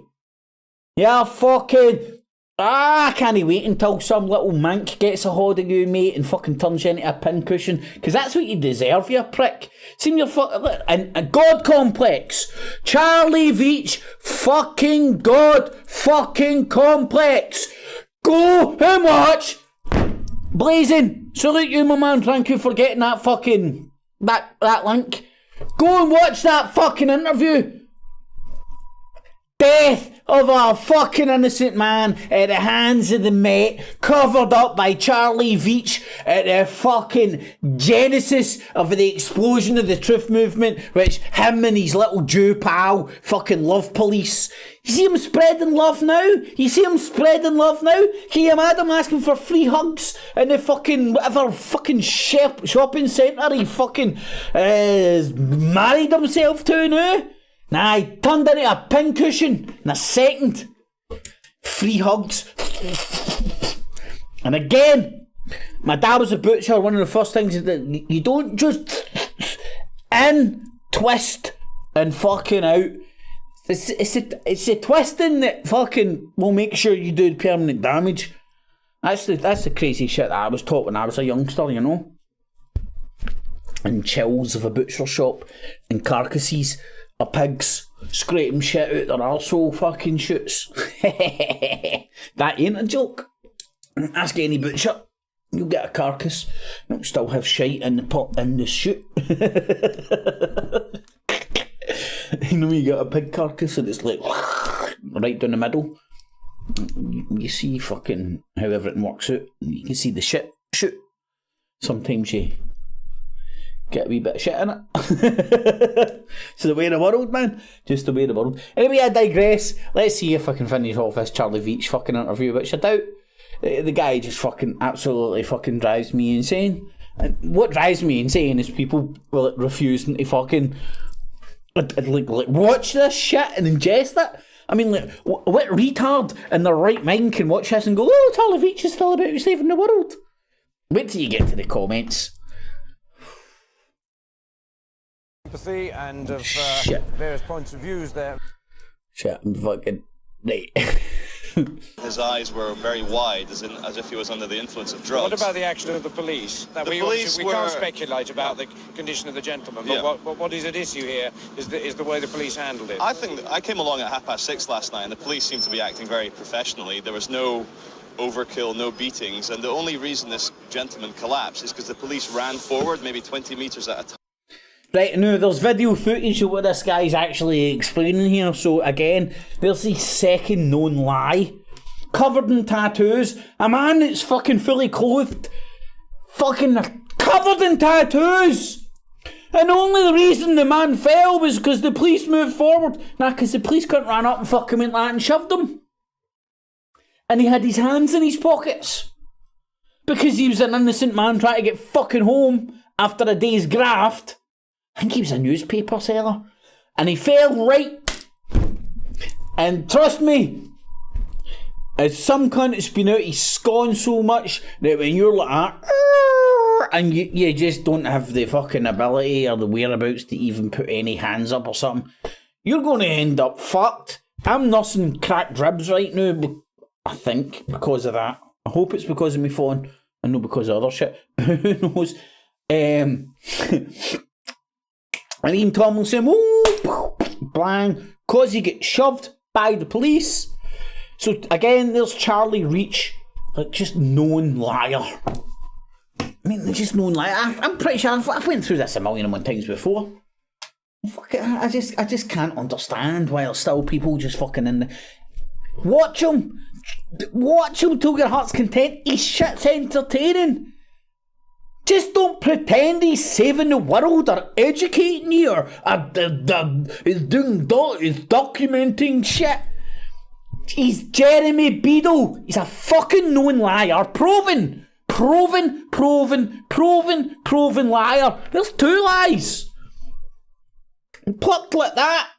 Yeah, fucking... I can't wait until some little mank gets a hold of you, mate, and fucking turns you into a pincushion, because that's what you deserve, you prick. Seem your and a God complex. Charliue Veitch fucking God fucking complex. Go and watch Blazing. Salute you, my man. Thank you for getting that fucking that link. Go and watch that fucking interview. Death of a fucking innocent man at the hands of the Met, covered up by Charliue Veitch at the fucking genesis of the explosion of the truth movement, which him and his little Jew pal fucking love police. You see him spreading love now? Can you imagine him asking for free hugs in the fucking whatever fucking shopping centre he fucking married himself to now? Nah, he turned into a pincushion in a second. Free hugs. And again, my dad was a butcher. One of the first things is that you don't just in, twist, and fucking out. It's the twisting that fucking will make sure you do permanent damage. That's the crazy shit that I was taught when I was a youngster, you know. In chills of a butcher shop, and carcasses of pigs scraping shit out their arsehole fucking shoots. That ain't a joke. Ask any butcher. You'll get a carcass. You'll still have shite in the pot in the shoot. You know, you get a pig carcass and it's like right down the middle. You see fucking how everything works out. You can see the shit shoot. Sometimes you get a wee bit of shit in it. It's the way of the world, man. Just the way of the world. Anyway, I digress. Let's see if I can finish off this Charliue Veitch fucking interview, which I doubt. The guy just fucking absolutely fucking drives me insane. And what drives me insane is people refusing to fucking like watch this shit and ingest it. I mean, like, what retard in their right mind can watch this and go, oh, Charliue Veitch is still about saving the world? Wait till you get to the comments. Empathy and of various points of views there. Shit, I'm fucking... Right. His eyes were very wide, as if he was under the influence of drugs. What about the action of the police? Now, we can't speculate about the condition of the gentleman, but what is at issue here is the way the police handled it. I think I came along at 6:30 last night, and the police seemed to be acting very professionally. There was no overkill, no beatings, and the only reason this gentleman collapsed is because the police ran forward maybe 20 metres at a time. Right, now there's video footage of what this guy's actually explaining here. So again, there's the second known lie. Covered in tattoos. A man that's fucking fully clothed. Fucking covered in tattoos. And only the reason the man fell was because the police moved forward. Nah, because the police couldn't run up and fucking went like that and shoved him. And he had his hands in his pockets. Because he was an innocent man trying to get fucking home after a day's graft. I think he was a newspaper seller. And he fell right. And trust me, as some cunt has been out his scone so much that when you're like that, and you just don't have the fucking ability or the whereabouts to even put any hands up or something, you're going to end up fucked. I'm nursing cracked ribs right now, I think, because of that. I hope it's because of my phone and not because of other shit. Who knows? And Ian Tomlinson, blang, cause he gets shoved by the police. So again, there's Charlie Veitch, like just known liar. I mean, just known liar. I'm pretty sure I've went through this a million and one times before. Fuck it, I just can't understand why there's still people just fucking in the... Watch him till your heart's content. His shit's entertaining. Just don't pretend he's saving the world or educating you or he's documenting shit. He's Jeremy Beadle. He's a fucking known liar. Proven liar. There's two lies. And plucked like that.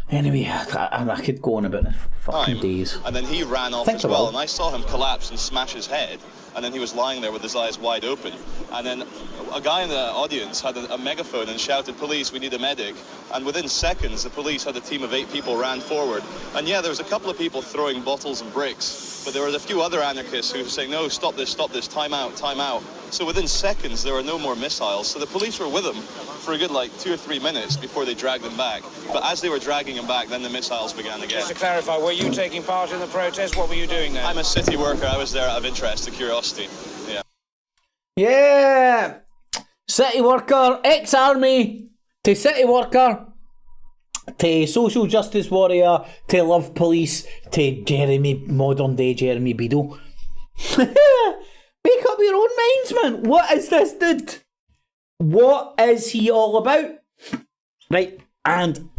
Anyway, I could go on about this for fucking days. And then he ran off as well, and I saw him collapse and smash his head, and then he was lying there with his eyes wide open. And then a guy in the audience had a megaphone and shouted, "Police, we need a medic." And within seconds, the police had a team of 8 people ran forward. And yeah, there was a couple of people throwing bottles and bricks, but there were a few other anarchists who were saying, "No, stop this, time out, time out." So within seconds, there were no more missiles. So the police were with him for a good 2 or 3 minutes before they dragged him back. But as they were dragging him back, then the missiles began again. Just to clarify, were you taking part in the protest? What were you doing there? I'm a city worker. I was there out of interest, to curiosity. Yeah. Yeah! City worker, ex-army, to city worker, to social justice warrior, to love police, to modern day Jeremy Beadle. Make up your own minds, man. What is this dude? What is he all about? Right, and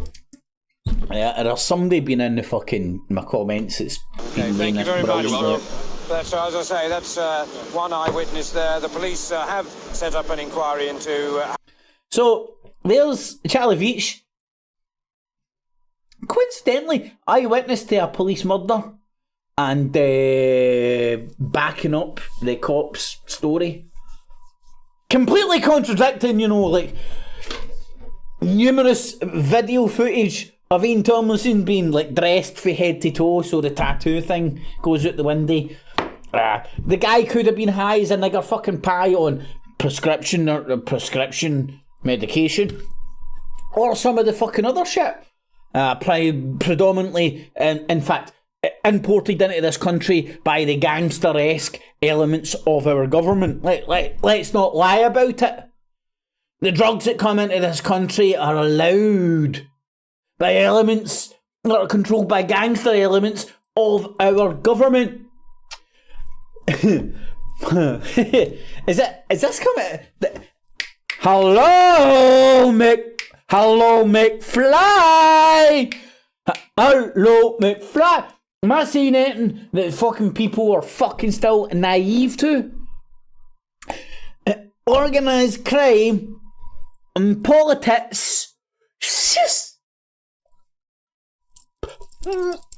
there's somebody been in my comments. It's been thank you very much. That's, as I say, that's one eyewitness there. The police have set up an inquiry into... So, there's Charliue Veitch. Coincidentally, eyewitness to a police murder and backing up the cop's story. Completely contradicting, numerous video footage of Ian Tomlinson being dressed from head to toe, so the tattoo thing goes out the window. The guy could have been high as a nigger fucking pie on prescription medication, or some of the fucking other shit. Predominantly, in fact, imported into this country by the gangster-esque elements of our government. Let's not lie about it. The drugs that come into this country are allowed by elements that are controlled by gangster elements of our government. Is this coming? Hello, McFly! Hello, McFly! Am I saying anything that fucking people are fucking still naive to? organised crime and politics.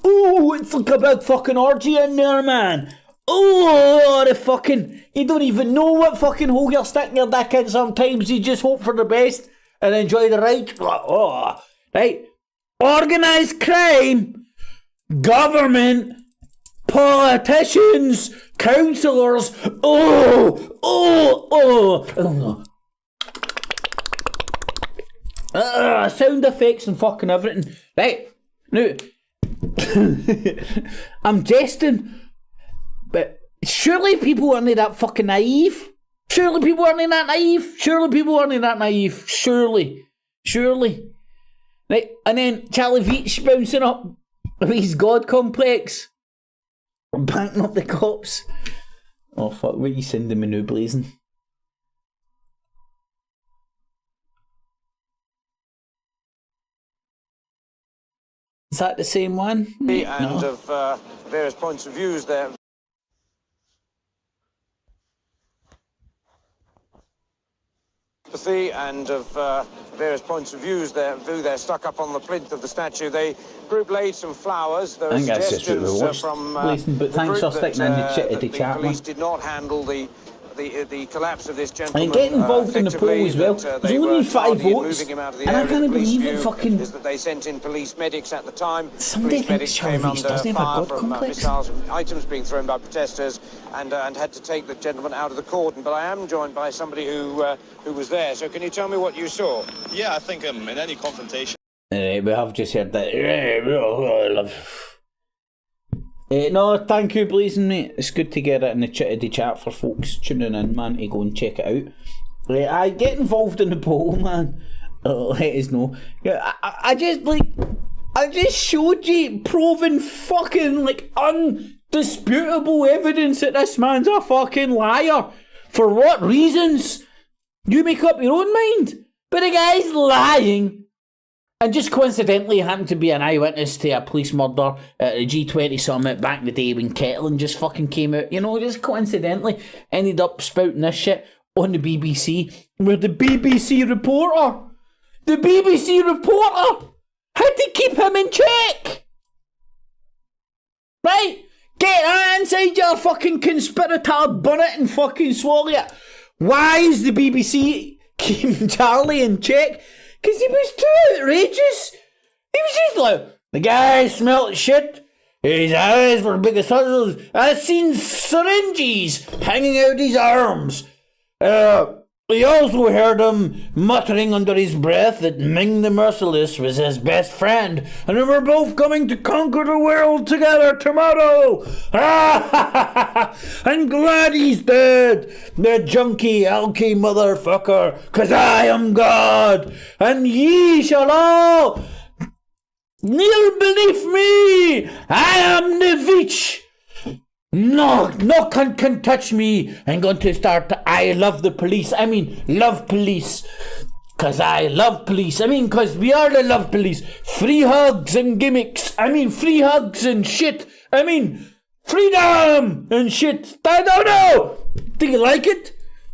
Oh, it's like a big fucking orgy in there, man. Oh, the fucking... You don't even know what fucking hole you're sticking your dick in sometimes. You just hope for the best and enjoy the ride. Oh, right. Organised crime, government, politicians, councillors. Sound effects and fucking everything. Right. Now, I'm jesting, but surely people aren't that fucking naive. Surely people aren't that naive. Surely. Right, and then Charliue Veitch bouncing up with his God complex, banking up the cops. Oh fuck, what are you sending me now, blazing? Is that the same one? And no. Of various points of views there. And of various points of views there, they're stuck up on the plinth of the statue. The group laid some flowers. There were suggestions from but thanks for sticking in the chat. The police did not handle the collapse of this gentleman. And get involved in the poll as well. There's only 5 votes, and I can't believe it. Fucking is that they sent in police medics at the time. Somebody thinks Charliue Veitch doesn't have a God complex. Missiles and items being thrown by protesters, and had to take the gentleman out of the cordon. But I am joined by somebody who was there. So can you tell me what you saw? Yeah, I think in any confrontation. We have just heard that. No, thank you, Blazing, mate. It's good to get it in the chat for folks tuning in, man, to go and check it out. I get involved in the poll, man. Let us know. Yeah, I just showed you proven fucking undisputable evidence that this man's a fucking liar. For what reasons? You make up your own mind. But the guy's lying. And just coincidentally happened to be an eyewitness to a police murder at the G20 summit back in the day when Kettling just fucking came out. You know, just coincidentally ended up spouting this shit on the BBC, where the BBC reporter had to keep him in check. Right? Get that inside your fucking conspirator, bun it and fucking swallow it. Why is the BBC keeping Charlie in check? Because he was too outrageous. He was just like, the guy smelt shit. His eyes were big as hustles. I seen syringes hanging out his arms. He also heard him muttering under his breath that Ming the Merciless was his best friend, and they were both coming to conquer the world together tomorrow. I'm glad he's dead, the junkie, alky motherfucker, 'cause I am God, and ye shall all kneel beneath me. I am the Veitch. No cunt can touch me. I'm going to start I love the police. I mean, love police. 'Cause I love police. I mean, 'cause we are the love police. Free hugs and gimmicks. I mean, free hugs and shit. I mean, freedom and shit. I don't know. Do you like it?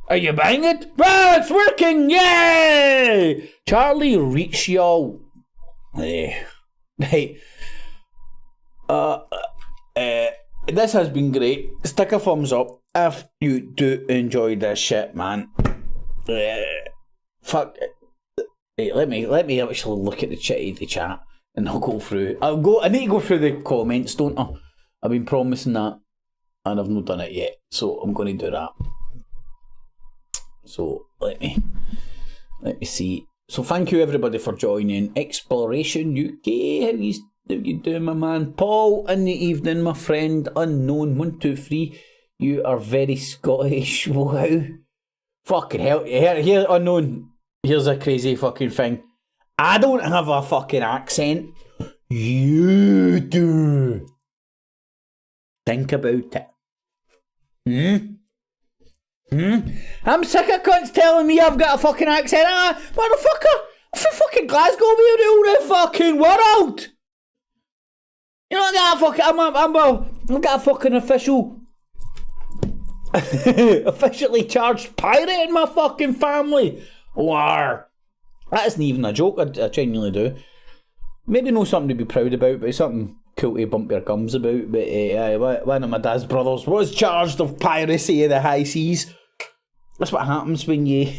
Are you buying it? Well, it's working. Yay! Charlie Veitch, y'all. Hey. This has been great. Stick a thumbs up if you do enjoy this shit, man. Fuck. Hey, let me actually look at the chat and I'll go through. I need to go through the comments, don't I? I've been promising that and I've not done it yet, so I'm going to do that. So let me see. So thank you everybody for joining Exploration UK. How you doing, my man? Paul, in the evening, my friend. Unknown 123. You are very Scottish. Wow. Fucking hell. Here, Unknown. Here's a crazy fucking thing. I don't have a fucking accent. You do. Think about it. I'm sick of cunts telling me I've got a fucking accent. Motherfucker. I'm from fucking Glasgow. We're the whole fucking world. You know, I got a fucking, I've got a fucking official Officially charged pirating my fucking family. War. That isn't even a joke, I genuinely do. Maybe not something to be proud about, but it's something cool to bump your gums about. But one of my dad's brothers was charged of piracy of the high seas. That's what happens when you...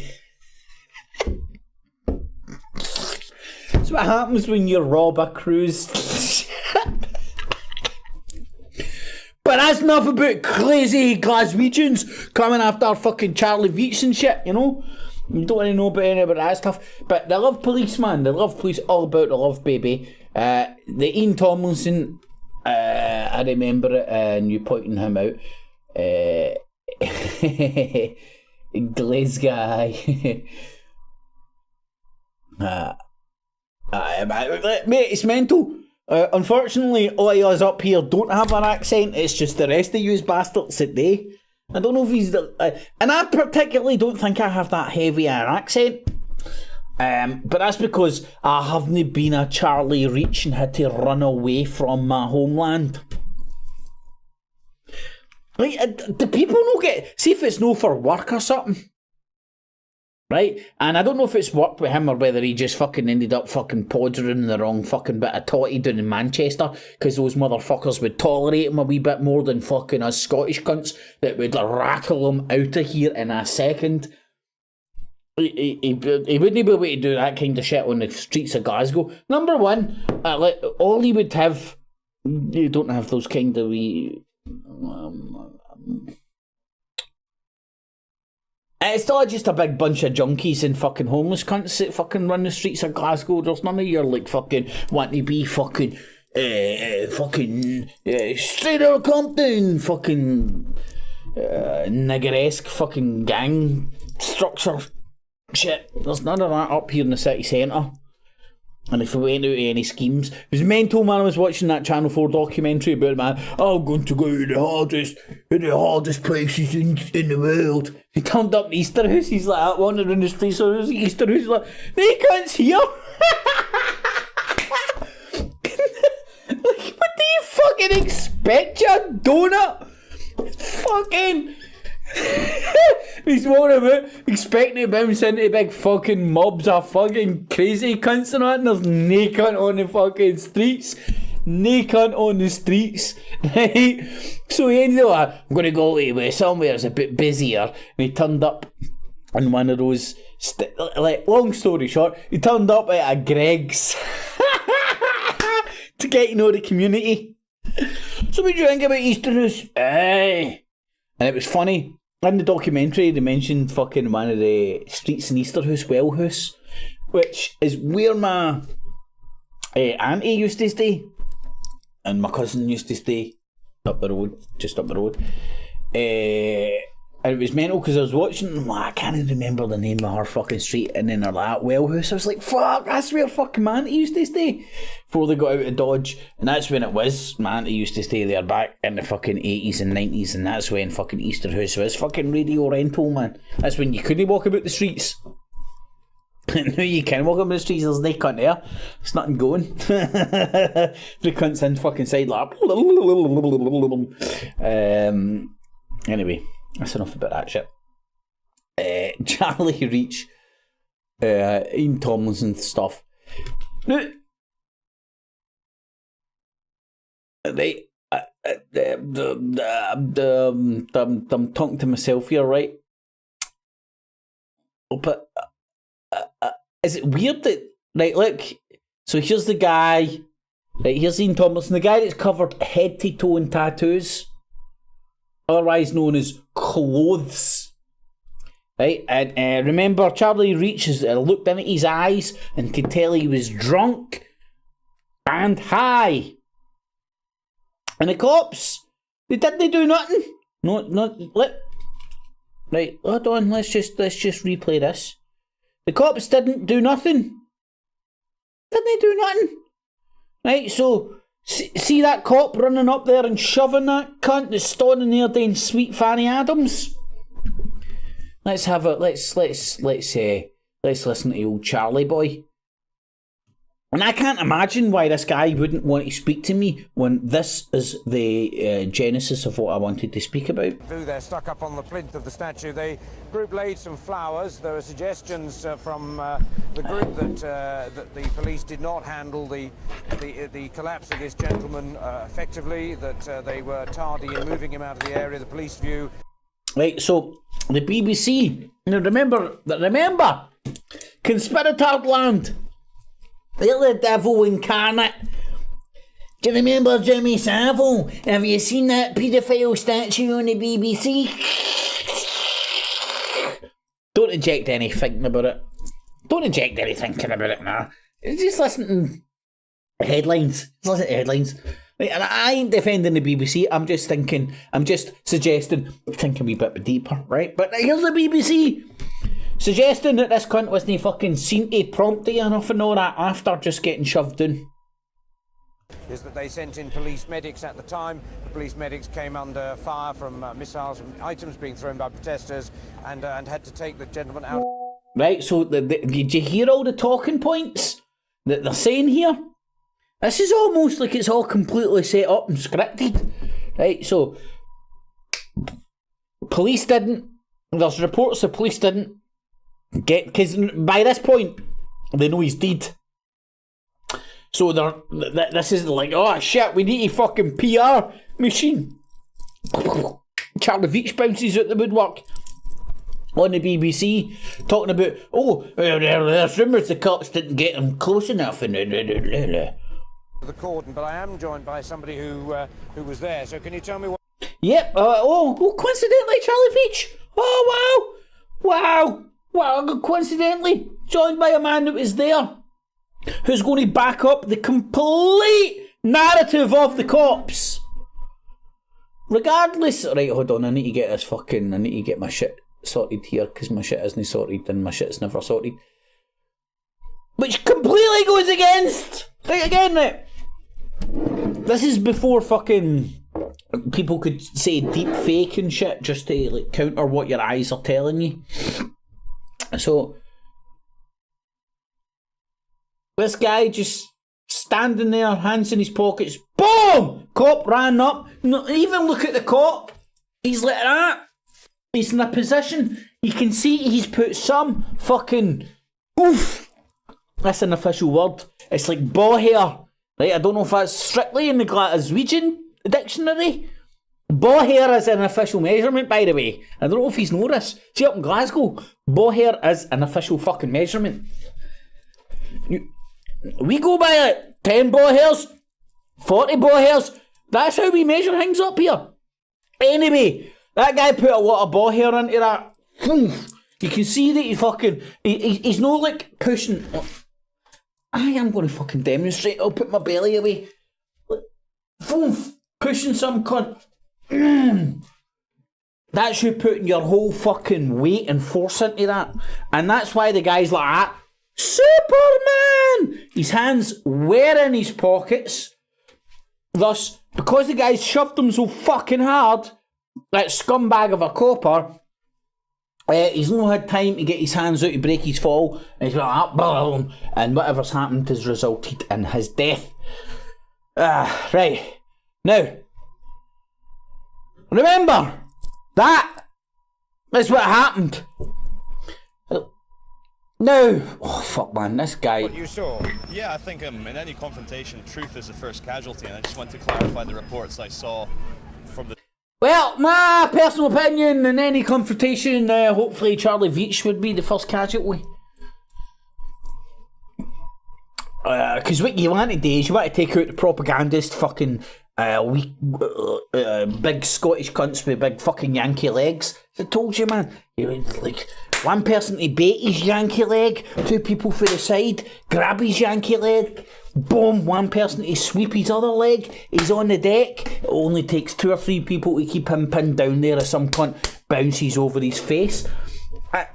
That's what happens when you rob a cruise ship. But that's enough about crazy Glaswegians coming after fucking Charliue Veitch and shit, you know? You don't want to know about any about that stuff. But they love police, man. They love police, all about the love, baby. The Ian Tomlinson, I remember it, and you pointing him out. Glaze guy. Mate, it's mental. Unfortunately, all of us up here don't have an accent. It's just the rest of you bastards that they. I don't know if he's the... and I particularly don't think I have that heavy an accent. But that's because I haven't been a Charlie Veitch and had to run away from my homeland. Like, do people not get... See if it's no for work or something. Right? And I don't know if it's worked with him or whether he just fucking ended up fucking podgering the wrong fucking bit of totty down in Manchester because those motherfuckers would tolerate him a wee bit more than fucking us Scottish cunts that would rattle him out of here in a second. He wouldn't be able to do that kind of shit on the streets of Glasgow. Number one, all he would have... You don't have those kind of wee... It's still just a big bunch of junkies and fucking homeless cunts that fucking run the streets of Glasgow. There's none of your like fucking want to be fucking straight out of Compton fucking nigger-esque fucking gang structure shit. There's none of that up here in the city centre. And if we went out to any schemes, it was mental, man. I was watching that Channel 4 documentary about, man, I'm going to go to the hardest places in the world. He turned up in Easterhouse, he's like wandering the streets of Easterhouse, he's like, they can't here. Like, what do you fucking expect, you donut? Fucking... He's walking about expecting to bounce into big fucking mobs of fucking crazy cunts and that, and there's nae cunt on the fucking streets. Nae cunt on the streets, right? So he ended up, I'm going to go away somewhere that's a bit busier, and he turned up on one of those, like, long story short, he turned up at a Greg's to get to know the community. So what do you think about Easterhouse? Aye. And it was funny. In the documentary, they mentioned fucking one of the streets in Easterhouse, Wellhouse, which is where my auntie used to stay, and my cousin used to stay up the road, just up the road. And it was mental because I was watching, I can't even remember the name of her fucking street, and then they're like, Wellhouse. I was like, fuck, that's where fucking my auntie used to stay before they got out of Dodge. And that's when it was. My auntie used to stay there back in the fucking 80s and 90s, and that's when fucking Easterhouse was fucking radio rental, man. That's when you couldn't walk about the streets. Now you can walk about the streets, there's no cunt there. There's nothing going. The cunt's in fucking side like... Anyway. That's enough about that shit. Charlie Veitch, Ian Tomlinson stuff. Now, right, I'm talking to myself here, right? But is it weird that, right, look, so here's the guy, right, here's Ian Tomlinson, the guy that's covered head to toe in tattoos, otherwise known as clothes, right? And remember, Charlie Veitch has looked into his eyes and could tell he was drunk and high. And the cops, they do nothing. Right, hold on. Let's just replay this. The cops didn't do nothing. Didn't they do nothing? Right, so. See that cop running up there and shoving that cunt that's standing there doing Sweet Fanny Adams? Let's have a let's listen to old Charlie boy. And I can't imagine why this guy wouldn't want to speak to me when this is the genesis of what I wanted to speak about. Through there, stuck up on the plinth of the statue. The group laid some flowers. There were suggestions from the group that the police did not handle the collapse of this gentleman effectively, that they were tardy in moving him out of the area, the police view. Right, so the BBC, now remember, conspirator land, they're the devil incarnate. Do you remember Jimmy Savile? Have you seen that paedophile statue on the BBC? Don't inject any thinking about it. Don't inject any thinking about it now. Just listen to headlines. Just listen to headlines. Right, and I ain't defending the BBC. I'm just suggesting, think a wee bit deeper, right? But here's the BBC suggesting that this cunt wasn't fucking seen to promptly enough and all that after just getting shoved in. Is that they sent in police medics at the time. The police medics came under fire from missiles and items being thrown by protesters, and had to take the gentleman out. Right, so did you hear all the talking points that they're saying here? This is almost like it's all completely set up and scripted. Right, so police didn't, there's reports the police didn't get, because by this point they know he's dead. So this is like, oh shit, we need a fucking PR machine. Charliue Veitch bounces out the woodwork on the BBC, talking about, there's rumours the cops didn't get him close enough, and the cordon, but I am joined by somebody who was there. So can you tell me what? Yep. Coincidentally, Charliue Veitch. Oh wow. Coincidentally, joined by a man that was there, who's going to back up the complete narrative of the cops. Regardless, right? Hold on. I need to get my shit sorted here, because my shit isn't sorted and my shit's never sorted. Which completely goes against. Right again, right? This is before fucking people could say deep fake and shit just to like counter what your eyes are telling you. So this guy just standing there, hands in his pockets, boom! Cop ran up. Not even look at the cop. He's like that. He's in a position. You can see he's put some fucking oof. That's an official word. It's like ball hair. Right, I don't know if that's strictly in the Glaswegian dictionary. Ball hair is an official measurement, by the way. I don't know if he's noticed. See, up in Glasgow, ball hair is an official fucking measurement. We go by it. 10 ball hairs, 40 ball hairs. That's how we measure things up here. Anyway, that guy put a lot of ball hair into that. You can see that he's not like pushing. I am going to fucking demonstrate. I'll put my belly away. Pushing some cunt. That's you putting your whole fucking weight and force into that. And that's why the guy's like that. Superman! His hands were in his pockets. Thus, because the guy shoved him so fucking hard, that scumbag of a copper, he's not had time to get his hands out to break his fall, and he's like, boom, and whatever's happened has resulted in his death. Right. Now, remember, that is what happened. No. Oh, fuck, man, this guy. What you saw? Yeah, I think in any confrontation, truth is the first casualty, and I just want to clarify the reports I saw from the... Well, my personal opinion, in any confrontation, hopefully Charliue Veitch would be the first casualty. Because what you want to do is you want to take out the propagandist fucking big Scottish cunts with big fucking Yankee legs. I told you, man. You like one person to bait his Yankee leg, two people for the side, grab his Yankee leg, boom, one person to sweep his other leg, he's on the deck. It only takes 2 or 3 people to keep him pinned down there as some cunt bounces over his face.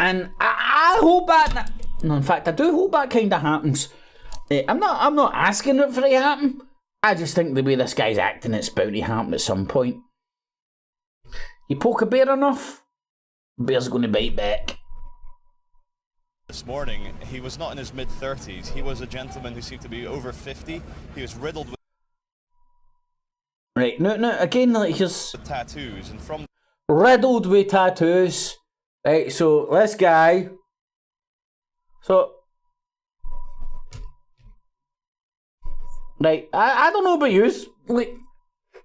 And I hope that... No, in fact, I do hope that kind of happens. I'm not asking it for it to happen. I just think the way this guy's acting, it's bound to happen at some point. You poke a bear enough, bear's going to bite back. This morning, he was not in his mid-30s. He was a gentleman who seemed to be over 50. He was riddled with Right, no, again, like, here's... tattoos, and from... Riddled with tattoos. Right, so, this guy... So... Right, I don't know about you, like,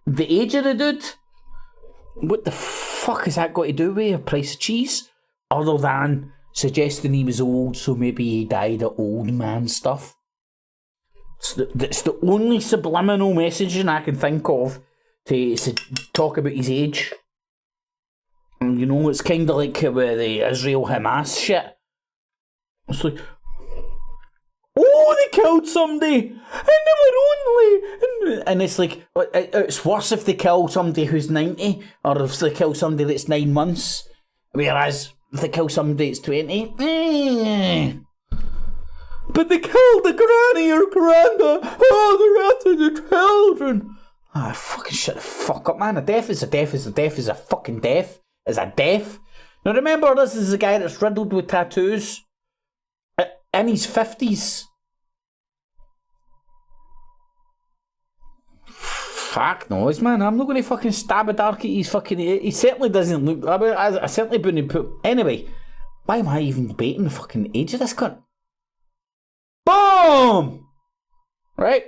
the age of the dude, what the fuck has that got to do with a price of cheese? Other than suggesting he was old, so maybe he died of old man stuff. It's the only subliminal messaging I can think of to talk about his age. And you know, it's kind of like with the Israel-Hamas shit. It's like, oh, they killed somebody, and they were only... And it's like, it's worse if they kill somebody who's 90, or if they kill somebody that's 9 months. Whereas, if they kill somebody that's 20, but they killed the granny or granda, oh, the rest of the children. Ah, fucking shut the fuck up, man. A death is a death is a death is a fucking death. Is a death. Now remember, this is a guy that's riddled with tattoos. In his 50s. Fuck knows, man. I'm not going to fucking stab a dark at his fucking... He certainly doesn't look... I certainly wouldn't put... Anyway, why am I even debating the fucking age of this cunt? Boom! Right?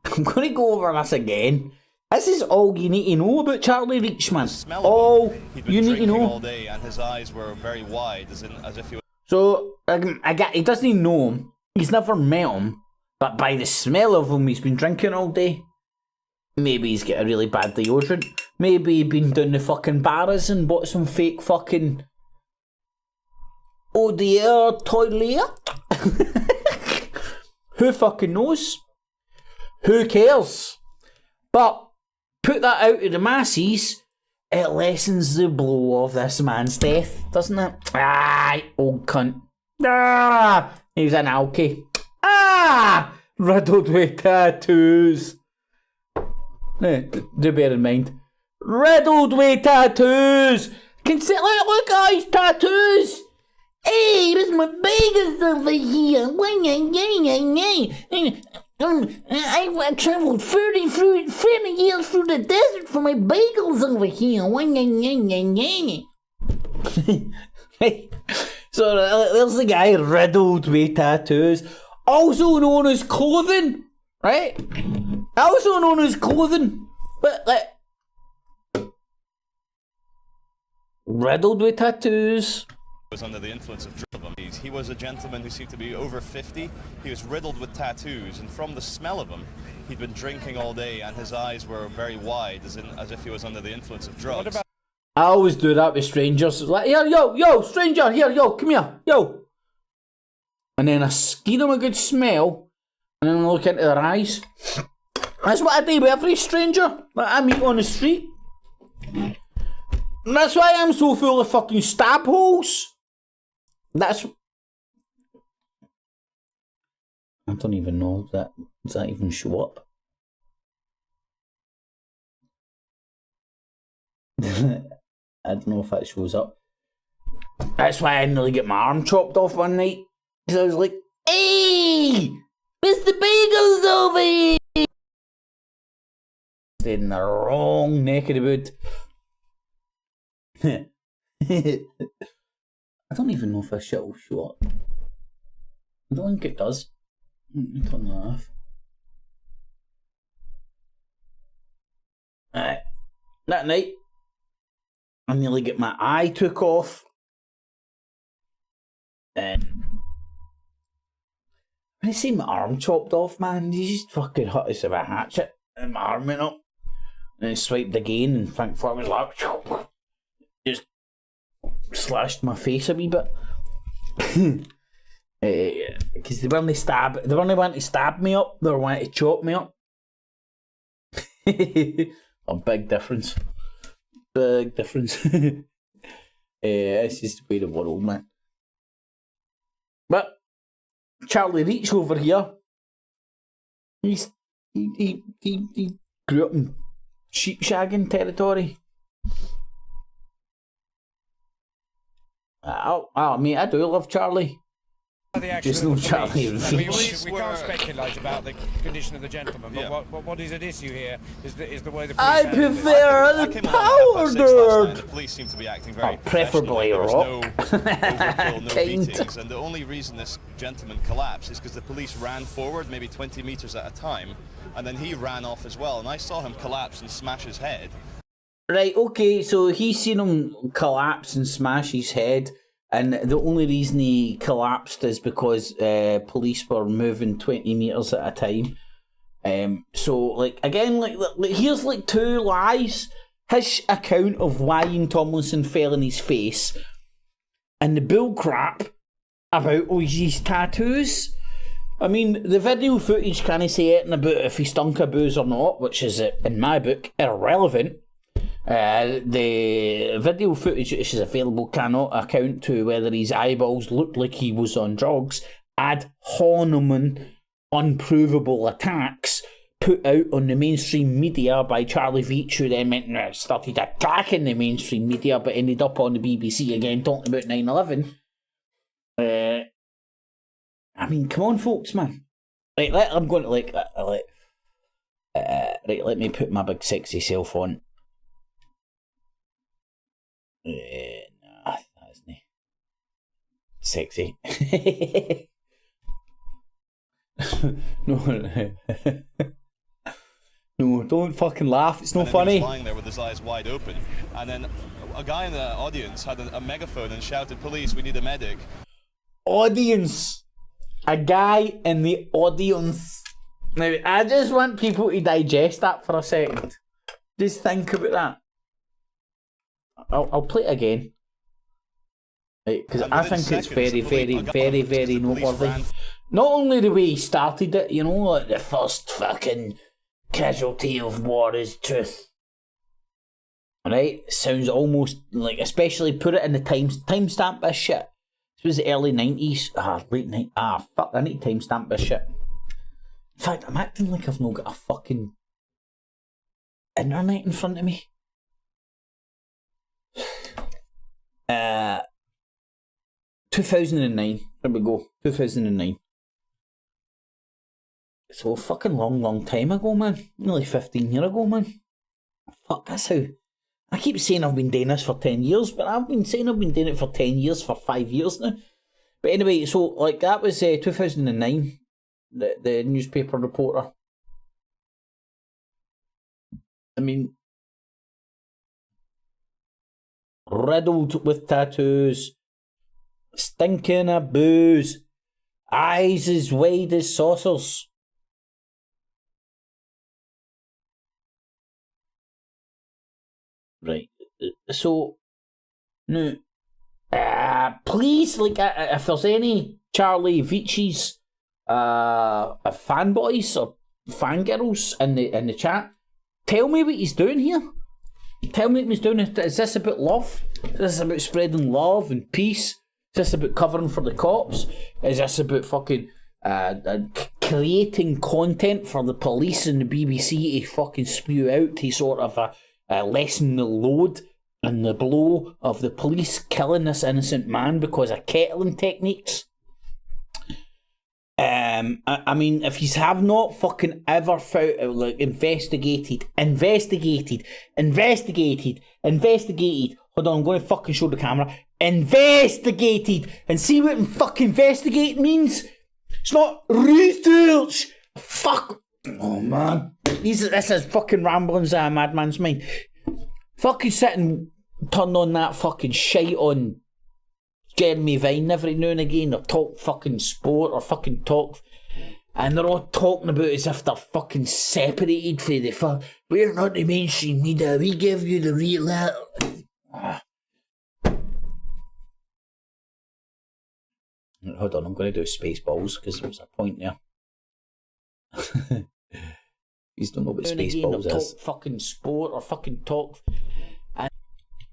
I'm going to go over this again. This is all you need to know about Charliue Veitch, man. All you need to know. All day, and his eyes were very wide, as if he was... So, he doesn't even know him. He's never met him. But by the smell of him, he's been drinking all day. Maybe he's got a really bad deodorant. Maybe he's been down the fucking bars and bought some fake fucking... eau de toilette? Who fucking knows? Who cares? But, put that out to the masses, it lessens the blow of this man's death, doesn't it? Ah, old cunt. Ah, he was an alky. Ah, riddled with tattoos. Do bear in mind. Riddled with tattoos. Look at his tattoos. Hey, there's my bagels over here. I travelled 30 years through the desert for my bagels over here. So there's the guy riddled with tattoos, also known as clothing, right? Also known as clothing, but like riddled with tattoos. Was under the influence of drugs. He was a gentleman who seemed to be over 50. He was riddled with tattoos, and from the smell of him, he'd been drinking all day, and his eyes were very wide, as if he was under the influence of drugs. I always do that with strangers. Like, here, yo, stranger, here, yo, come here, yo. And then I give them a good smell, and then I look into their eyes. That's what I do with every stranger that I meet on the street. And that's why I'm so full of fucking stab holes. That's... I don't even know if that... Does that even show up? I don't know if that shows up. That's why I nearly get my arm chopped off one night. Because I was like, hey! Mr. Bagel's over here! Stayed in the wrong neck of the wood. I don't even know if this shit will show up. I don't think it does. Let me turn that off. Alright. That night, I nearly get my eye took off. And when I see my arm chopped off, man, you just fucking hit us with a hatchet. And my arm went up. And I swiped again, and thankfully I was like, just slashed my face a wee bit. Because they weren't wanting to stab me up, they were wanting to chop me up. A big difference. Big difference. It's just the way the world, man. But Charliue Veitch over here, he grew up in sheep shagging territory. I mean, I do love Charlie. Just no Charlie Veitch. We can't speculate about the condition of the gentleman, but Yeah. what is at issue here is the way the police I handled it. prefer I the came along at 6:30 last night, and power the police seem to be acting very preferably professionally. There was no overkill, no Kind. beatings, and the only reason this gentleman collapsed is because the police ran forward, maybe 20 meters at a time, and then he ran off as well, and I saw him collapse and smash his head. Right, okay, so he's seen him collapse and smash his head, and the only reason he collapsed is because police were moving 20 metres at a time. So, like, again, like here's, like, two lies. His account of why Ian Tomlinson fell in his face, and the bull crap about his tattoos. I mean, the video footage can't say anything about if he stunk a booze or not, which is, in my book, irrelevant. The video footage which is available cannot account to whether his eyeballs looked like he was on drugs. Ad hominem unprovable attacks put out on the mainstream media by Charliue Veitch, who then went and started attacking the mainstream media but ended up on the BBC again talking about 9/11. I mean, come on, folks, man. Right, I'm going to right, let me put my big sexy self on. Nah, that's not sexy. No, no, don't fucking laugh. It's not And then funny. he was lying there with his eyes wide open, and then a guy in the audience had a megaphone and shouted, "Police, we need a medic." Audience. A guy in the audience. Now, I just want people to digest that for a second. Just think about that. I'll play it again. Because And I within think it's seconds, very, the very, police- very, because very the police noteworthy. ran- Not only the way he started it, you know, like the first fucking casualty of war is truth. Right? Sounds almost like, especially put it in the timestamp this shit. This was the early 90s. Late 90s. Fuck, I need to timestamp this shit. In fact, I'm acting like I've not got a fucking internet in front of me. 2009. There we go. 2009. So a fucking long time ago, man. Nearly 15 years ago, man. Fuck, that's how... I keep saying I've been doing this for 10 years, but I've been saying I've been doing it for 10 years, for 5 years now. But anyway, so, like, that was 2009, the newspaper reporter. I mean... riddled with tattoos, stinking of booze, eyes as wide as saucers. Right, so, now, please, like, if there's any Charliue Veitch's fanboys or fangirls in the chat, tell me what he's doing here. Tell me what he's doing. Is this about love? Is this about spreading love and peace? Is this about covering for the cops? Is this about fucking creating content for the police and the BBC to fucking spew out to sort of lessen the load and the blow of the police killing this innocent man because of kettling techniques? I mean, if you have not fucking ever found, like, investigated, hold on, I'm going to fucking show the camera, investigated, and see what fucking investigate means? It's not research! Fuck! Oh man, this is fucking ramblings out of a madman's mind. Fucking sit and turn on that fucking shite on Jeremy Vine every now and again, or talk fucking sport, or fucking talk, and they're all talking about it as if they're fucking separated from the we're not the mainstream media, we give you the real Hold on, I'm going to do Spaceballs, because there was a point there. You don't know what Spaceballs is. Talk fucking sport, or fucking talk...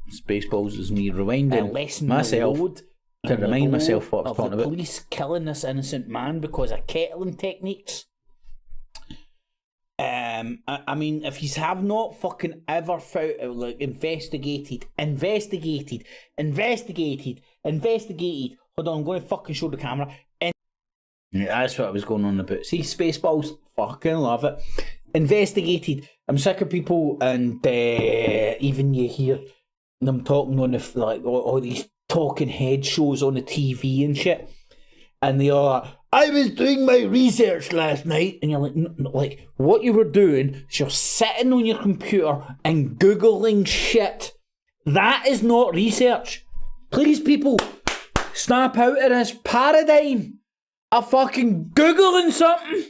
Spaceballs is me rewinding myself to remind myself what I was talking about. Police killing this innocent man because of kettling techniques. I mean, if you have not fucking ever found, like, investigated. Hold on, I'm going to fucking show the camera. Yeah, that's what I was going on about. See, Spaceballs, fucking love it. Investigated. I'm sick of people, and even you hear them talking on the, like, all these talking head shows on the TV and shit. And they are, I was doing my research last night, and you're like, like, what you were doing is you're sitting on your computer and Googling shit. That is not research. Please, people, snap out of this paradigm of fucking Googling something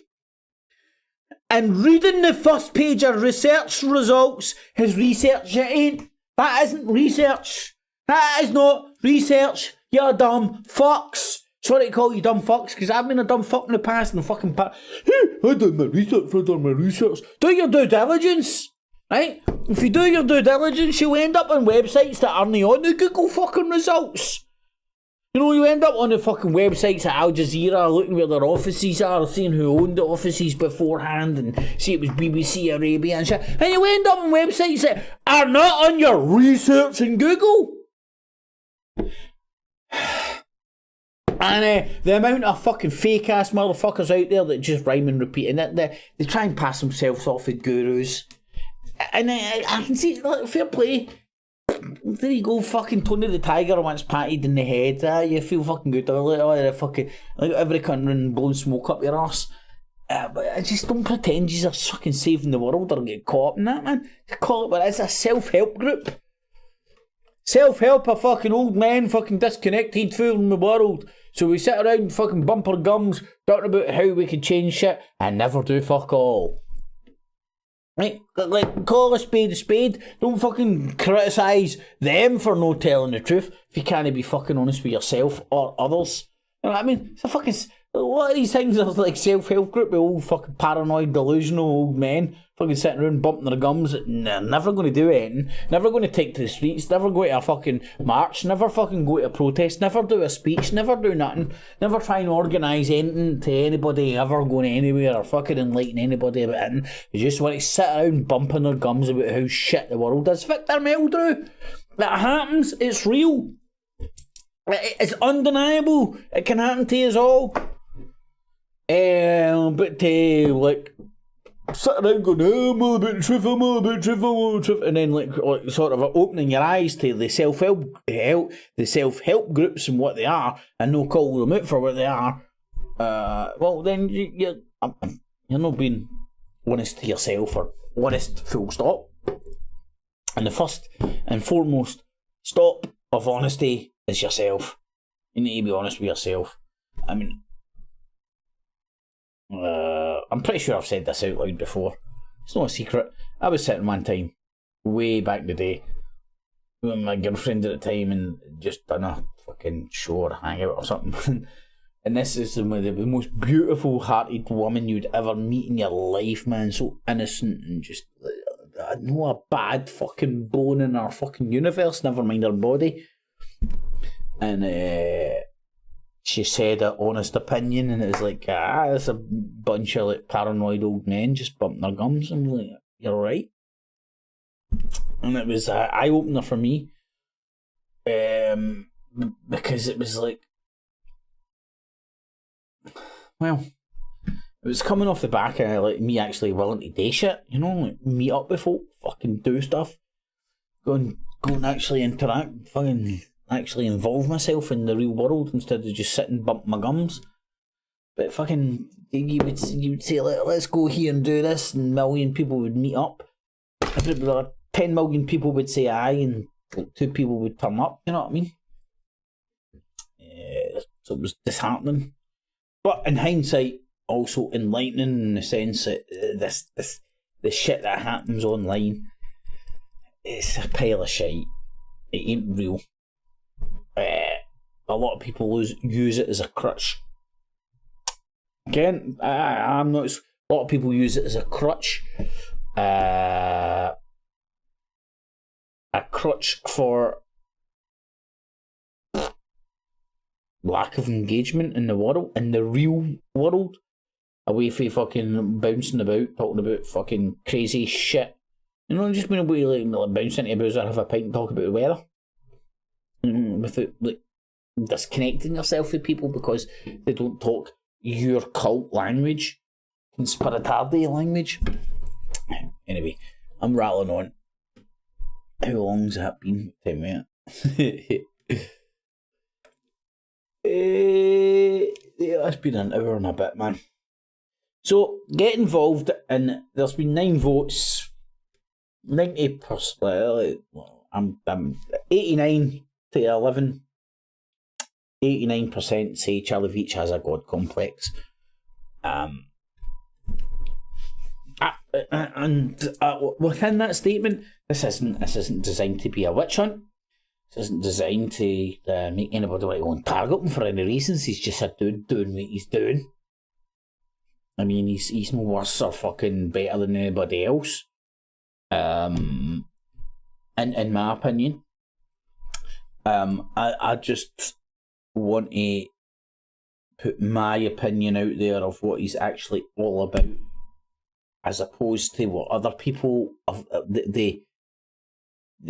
and reading the first page of research results as research. It ain't. That isn't research. That is not research, you dumb fucks. Sorry to call you dumb fucks, because I've been a dumb fuck in the past, and fucking I've done my research. Do your due diligence, right? If you do your due diligence, you'll end up on websites that aren't on the Google fucking results. You know, you end up on the fucking websites at Al Jazeera, looking where their offices are, seeing who owned the offices beforehand, and see it was BBC Arabia and shit. And you end up on websites that are not on your research in Google. And the amount of fucking fake ass motherfuckers out there that just rhyme and repeat, and they try and pass themselves off as gurus. And I can see, like, fair play. There you go, fucking Tony the Tiger once patted in the head. You feel fucking good. Like every country blowing smoke up your arse. But I just don't pretend you're fucking saving the world or get caught up in that, man. Call it what it is, a self-help group. Self-help, a fucking old man fucking disconnected from the world. So we sit around and fucking bump our gums talking about how we can change shit and never do fuck all. Right? Like, call a spade a spade. Don't fucking criticise them for no telling the truth if you can't be fucking honest with yourself or others. You know what I mean? It's a fucking... A lot of these things are like self-help group with old fucking paranoid, delusional old men fucking sitting around bumping their gums. They're never going to do anything. Never going to take to the streets. Never go to a fucking march. Never fucking go to a protest. Never do a speech. Never do nothing. Never try and organise anything to anybody ever going anywhere or fucking enlighten anybody about anything. They just want to sit around bumping their gums about how shit the world is. Victor Meldrew. That happens. It's real. It's undeniable. It can happen to us all. But like sitting around going, oh, I'm all about the truth, I'm all about the truth, I'm all about the truth, and then like sort of opening your eyes to the self-help groups and what they are, and no call them out for what they are. Well, then you're not being honest to yourself, or honest full stop. And the first and foremost stop of honesty is yourself. You need to be honest with yourself. I mean, I'm pretty sure I've said this out loud before. It's not a secret. I was sitting one time, way back in the day, with my girlfriend at the time, and just done a fucking show or hangout or something. And this is the most beautiful hearted woman you'd ever meet in your life, man. So innocent and just, no a bad fucking bone in her fucking universe, never mind her body. And she said an honest opinion, and it was like, it's a bunch of like paranoid old men just bumping their gums. I'm like, you're right. And it was an eye-opener for me, because it was like, well, it was coming off the back of like me actually willing to day shit, you know, like meet up with folk, fucking do stuff, go and actually interact, fucking actually involve myself in the real world instead of just sitting bump my gums. But fucking, you would say, let's go here and do this, and a million people would meet up. 10 million people would say aye, and 2 people would turn up, you know what I mean? So it was disheartening. But in hindsight, also enlightening in the sense that the shit that happens online, it's a pile of shite. It ain't real. A lot of people use it as a crutch. Again, I'm not. A lot of people use it as a crutch. A crutch for lack of engagement in the world, in the real world. away from fucking bouncing about, talking about fucking crazy shit. You know, just being away like bounce into a boozer, have a pint and talk about the weather. Without like disconnecting yourself with people because they don't talk your cult language, conspiratardy language. Anyway, I'm rattling on. How long's that been? 10 minutes. Yeah, that's been an hour and a bit, man. So, get involved, and there's been 9 votes. 90%. I'm 89 to 11. 89% say Charliue Veitch has a god complex. And within that statement, this isn't designed to be a witch hunt. This isn't designed to make anybody want to go and target him for any reasons. He's just a dude doing what he's doing. I mean, he's no worse or fucking better than anybody else. In my opinion. I just want to put my opinion out there of what he's actually all about, as opposed to what other people of the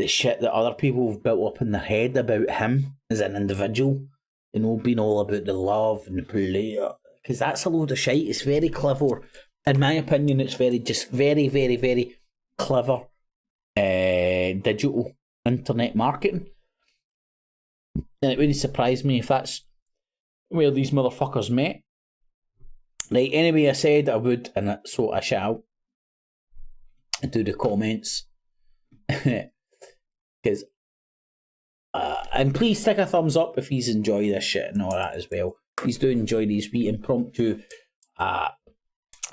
shit that other people have built up in their head about him as an individual. You know, being all about the love and the play, because that's a load of shit. It's very clever, in my opinion. It's very very very clever digital internet marketing, and it wouldn't surprise me if that's where these motherfuckers met. Right, anyway, I said I would, and so I shall do the comments. Because and please stick a thumbs up if he's enjoyed this shit and all that as well. Please do enjoy these wee impromptu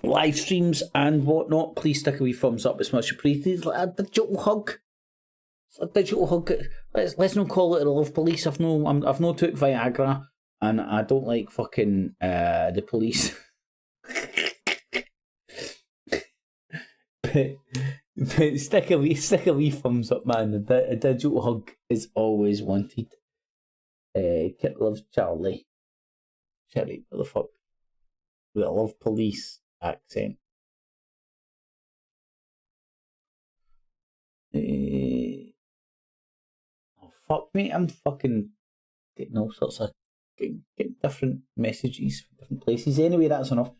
live streams and whatnot. Please stick a wee thumbs up, it's much appreciated. Like a digital hug. It's a digital hug. Let's not call it a love police. I've no took Viagra, and I don't like fucking the police. but stick a wee thumbs up, man. A digital hug is always wanted. Kit loves Charlie. Charlie, what the fuck? With a love police accent. Oh fuck me, I'm fucking getting all sorts of getting different messages from different places. Anyway, that's enough.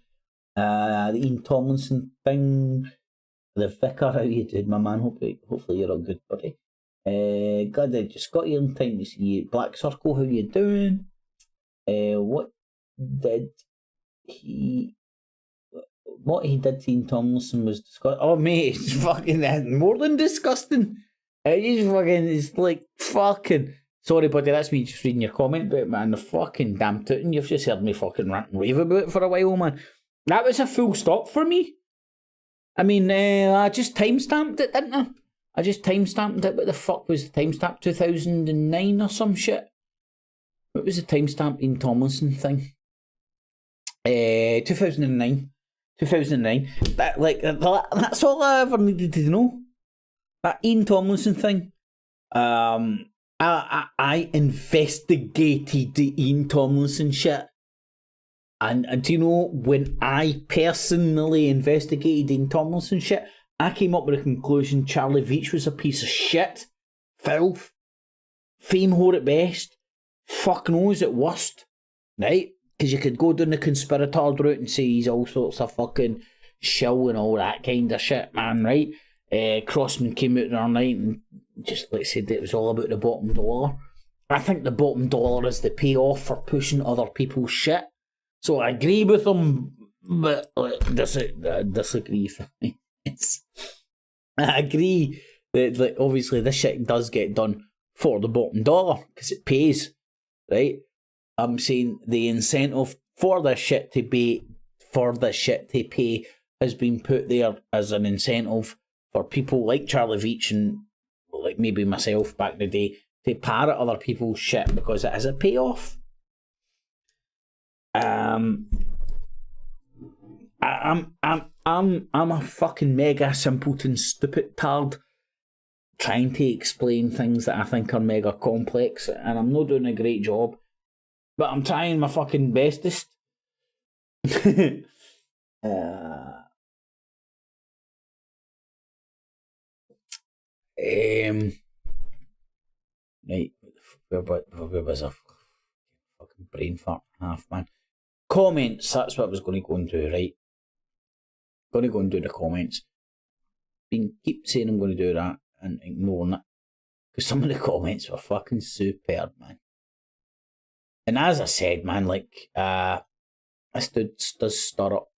The Ian Tomlinson thing. The Vicar, how you doing, my man? Hopefully you're all good, buddy. God, I just got here in time to see you. Black Circle, how you doing? What he did to Ian Tomlinson was disgusting. Oh mate, it's fucking more than disgusting. It's like fucking. Sorry, buddy, that's me just reading your comment, but man, the fucking damn tootin', you've just heard me fucking rant and rave about it for a while, man. That was a full stop for me. I mean, I just timestamped it, didn't I? I just timestamped it. What the fuck was the timestamp? 2009 or some shit? What was the timestamp in Tomlinson thing? 2009. 2009. That's all I ever needed to know. That Ian Tomlinson thing. I investigated the Ian Tomlinson shit. And do you know, when I personally investigated Ian Tomlinson shit, I came up with a conclusion: Charliue Veitch was a piece of shit, filth, fame whore at best, fuck knows at worst, right? Because you could go down the conspirator route and say he's all sorts of fucking shill and all that kind of shit, man, right? Crossman came out the other night and just like said that it was all about the bottom dollar. I think the bottom dollar is the payoff for pushing other people's shit. So I agree with them, but disagree. I agree that obviously this shit does get done for the bottom dollar because it pays, right? I'm saying the incentive for this shit to pay has been put there as an incentive for people like Charliue Veitch and like maybe myself back in the day to parrot other people's shit because it has a payoff. I'm a fucking mega simpleton stupid tard trying to explain things that I think are mega complex, and I'm not doing a great job, but I'm trying my fucking bestest. Right, where was I? Fucking brain fart half, man. Comments, that's what I was going to go and do, right? Going to go and do the comments. Keep saying I'm going to do that and ignoring it. Because some of the comments were fucking superb, man. And as I said, man, like, this does stir up.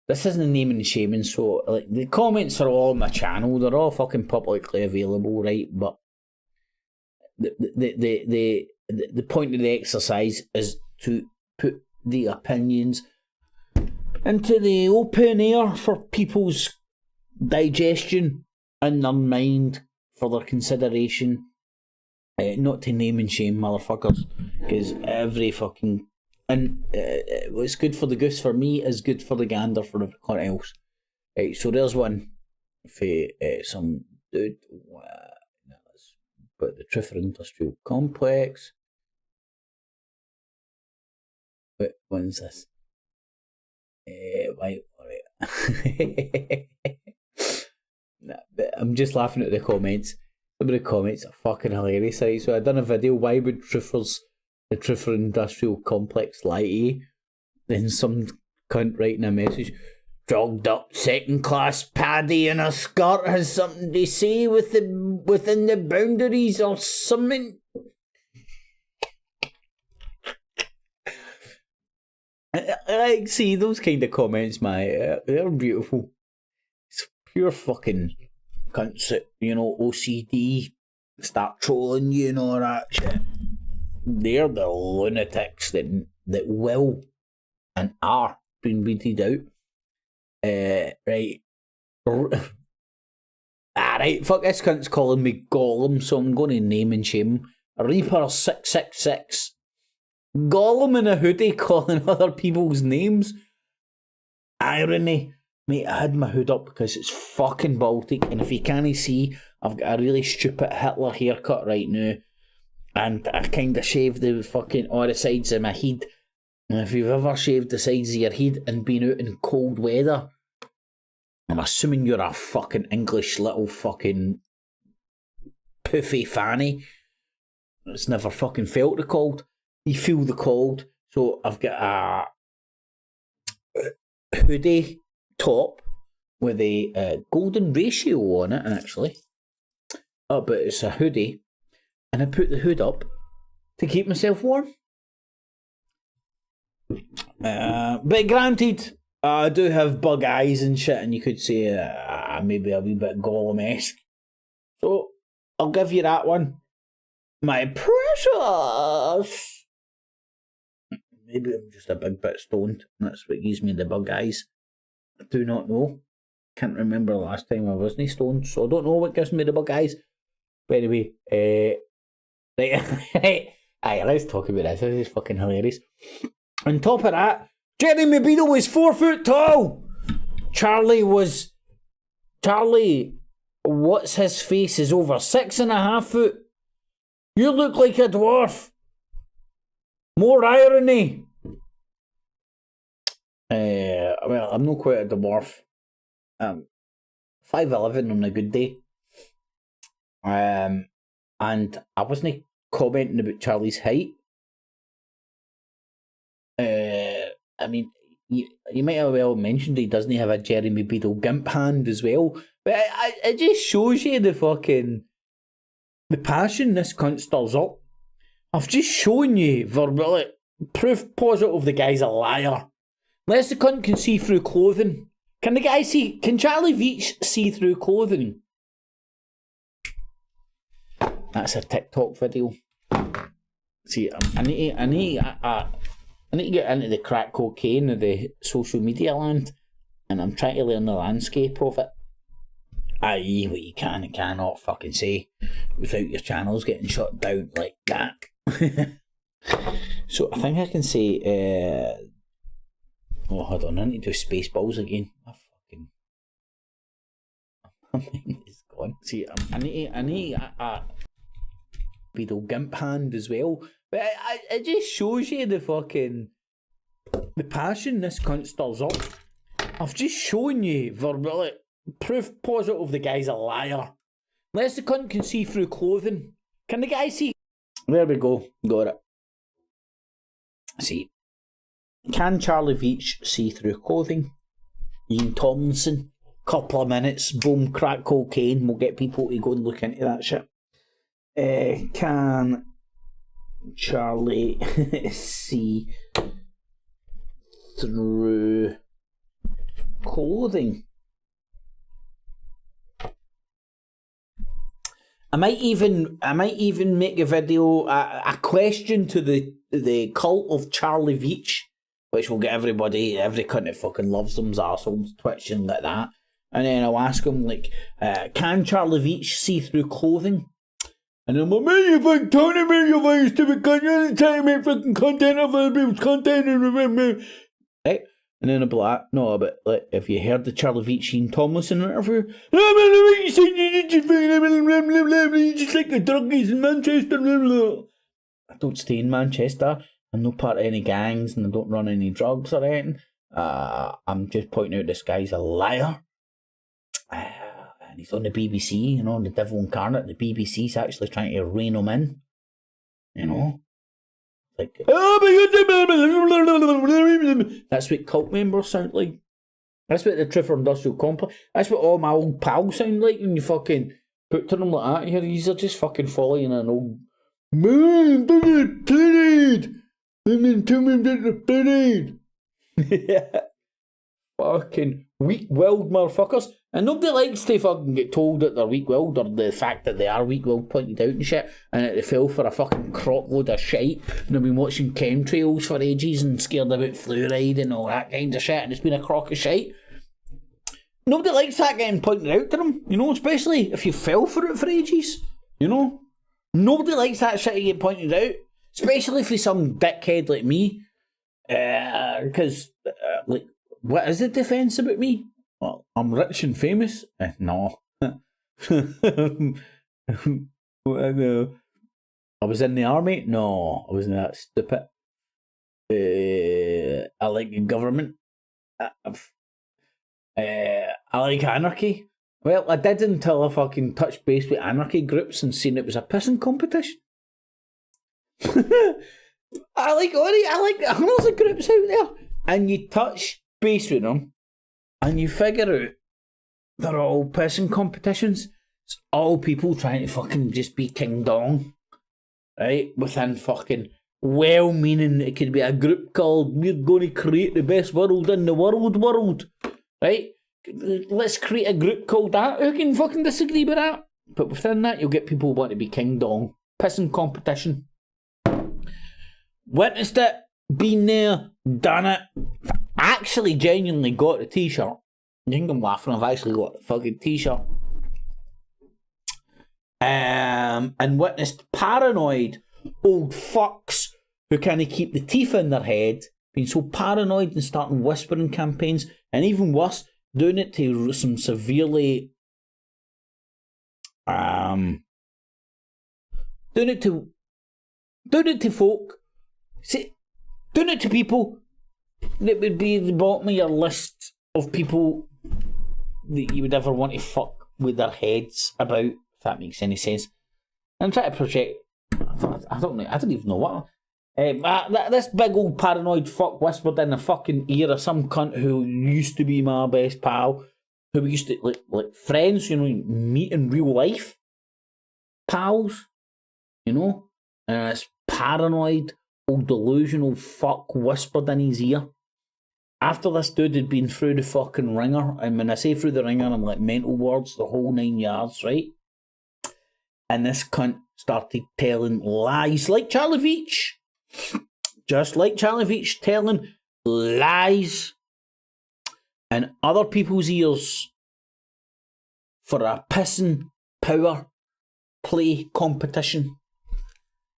This isn't naming and shaming, so, like, the comments are all on my channel. They're all fucking publicly available, right? But the point of the exercise is to put the opinions into the open air for people's digestion and their mind for their consideration. Not to name and shame motherfuckers, because every fucking... And what's good for the goose for me is good for the gander for everyone else. Right, so there's one for some dude. But the Triffer Industrial Complex. What one's this? Right. Nah, but I'm just laughing at the comments. Some of the comments are fucking hilarious. Right? So I done a video. Why would the Triffer Industrial Complex lie to you? Then some cunt writing a message. Drugged up second class paddy in a skirt has something to say within the boundaries or something. I see those kind of comments, they're beautiful. It's pure fucking cunts that, OCD start trolling you and all that shit. They're the lunatics that will and are being weeded out. Right. Right, fuck, this cunt's calling me Gollum, so I'm going to name and shame him. Reaper 666. Gollum in a hoodie calling other people's names. Irony. Mate, I had my hood up because it's fucking Baltic, and if you can't see, I've got a really stupid Hitler haircut right now, and I kind of shaved the fucking all the sides of my head. And if you've ever shaved the sides of your head and been out in cold weather, I'm assuming you're a fucking English little fucking puffy fanny. It's never fucking felt the cold. You feel the cold. So I've got a hoodie top with a golden ratio on it, actually. Oh, but it's a hoodie. And I put the hood up to keep myself warm. But granted, I do have bug eyes and shit, and you could say maybe a wee bit Gollum-esque. So I'll give you that one. My precious. Maybe I'm just a big bit stoned. That's what gives me the bug eyes. I do not know. Can't remember the last time I wasn't stoned, so I don't know what gives me the bug eyes. But anyway, right, aye, let's talk about this. This is fucking hilarious. On top of that, Jeremy Beadle was 4 foot tall. Charlie, what's his face, is over 6.5 foot. You look like a dwarf. More irony. Well, I'm not quite a dwarf. 5'11" on a good day. And I wasn't commenting about Charlie's height. I mean, you might have well mentioned he doesn't have a Jeremy Beadle gimp hand as well. But it just shows you the passion this cunt stirs up. I've just shown you verbally proof positive the guy's a liar. Unless the cunt can see through clothing. Can Charliue Veitch see through clothing? That's a TikTok video. See, I need to get into the crack cocaine of the social media land, and I'm trying to learn the landscape of it. I.e. what you can and cannot fucking say without your channels getting shut down like that. So I think I can say hold on, I need to do Spaceballs again. My mind is gone. See, I need a Beadle gimp hand as well. But it just shows you the passion this cunt stirs up. I've just shown you verbally proof positive the guy's a liar. Unless the cunt can see through clothing. Can the guy see? There we go. Got it. See. Can Charliue Veitch see through clothing? Ian Tomlinson. Couple of minutes. Boom. Crack cocaine. We'll get people to go and look into that shit. Can Charlie see through clothing? I might even make a video, a question to the cult of Charliue Veitch, which will get every cunt that fucking loves them's arseholes twitching like that. And then I'll ask them, like, can Charliue Veitch see through clothing? And I'm like, man, you fucking telling me you fucking stupid cunt, you're telling me fucking content of other people's content, right? And then I'll be like, no, but like, if you heard the Charliue Veitch Ian Tomlinson interview, you just like the druggies in Manchester. I don't stay in Manchester. I'm not part of any gangs and I don't run any drugs or anything. I'm just pointing out this guy's a liar. And he's on the BBC, you know, the devil incarnate. The BBC's actually trying to rein him in. You know? Like, that's what cult members sound like. That's what the Triffer Industrial Complex. That's what all my old pals sound like when you fucking put to them like that. Here, these are just fucking following an old man. Yeah. Fucking weak-willed motherfuckers. And nobody likes to fucking get told that they're weak-willed, or the fact that they are weak-willed pointed out and shit, and that they fell for a fucking crop load of shite, and they've been watching chemtrails for ages and scared about fluoride and all that kind of shit, and it's been a crock of shite. Nobody likes that getting pointed out to them, you know, especially if you fell for it for ages, you know. Nobody likes that shit getting pointed out, especially if you're some dickhead like me, because, like, what is the defence about me? Well, I'm rich and famous? No. I was in the army? No, I wasn't that stupid. I like the government. I like anarchy. Well, I did until I fucking touched base with anarchy groups and seen it was a pissing competition. I like lots of groups out there. And you touch base with them and you figure out they're all pissing competitions. It's all people trying to fucking just be King Dong, right? Within fucking well-meaning, it could be a group called "We're going to create the best world in the world," right? Let's create a group called that. Who can fucking disagree with that? But within that, you'll get people who want to be King Dong. Pissing competition. Witnessed it, been there, done it. Actually genuinely got the t-shirt. You think I'm laughing, I've actually got the fucking t-shirt. And witnessed paranoid old fucks who can't keep the teeth in their head, being so paranoid and starting whispering campaigns, and even worse, doing it to some severely doing it to folk, doing it to people that would be at the bottom of your list of people that you would ever want to fuck with their heads about, if that makes any sense. I'm trying to project. I don't know. I don't even know what. This big old paranoid fuck whispered in the fucking ear of some cunt who used to be my best pal, who we used to like friends, you know, meet in real life, pals, you know, and this paranoid old delusional fuck whispered in his ear. After this dude had been through the fucking ringer, and when I say through the ringer, I'm like mental wards, the whole 9 yards, right? And this cunt started telling lies like Charliue Veitch. Just like Charliue Veitch telling lies in other people's ears for a pissing power play competition.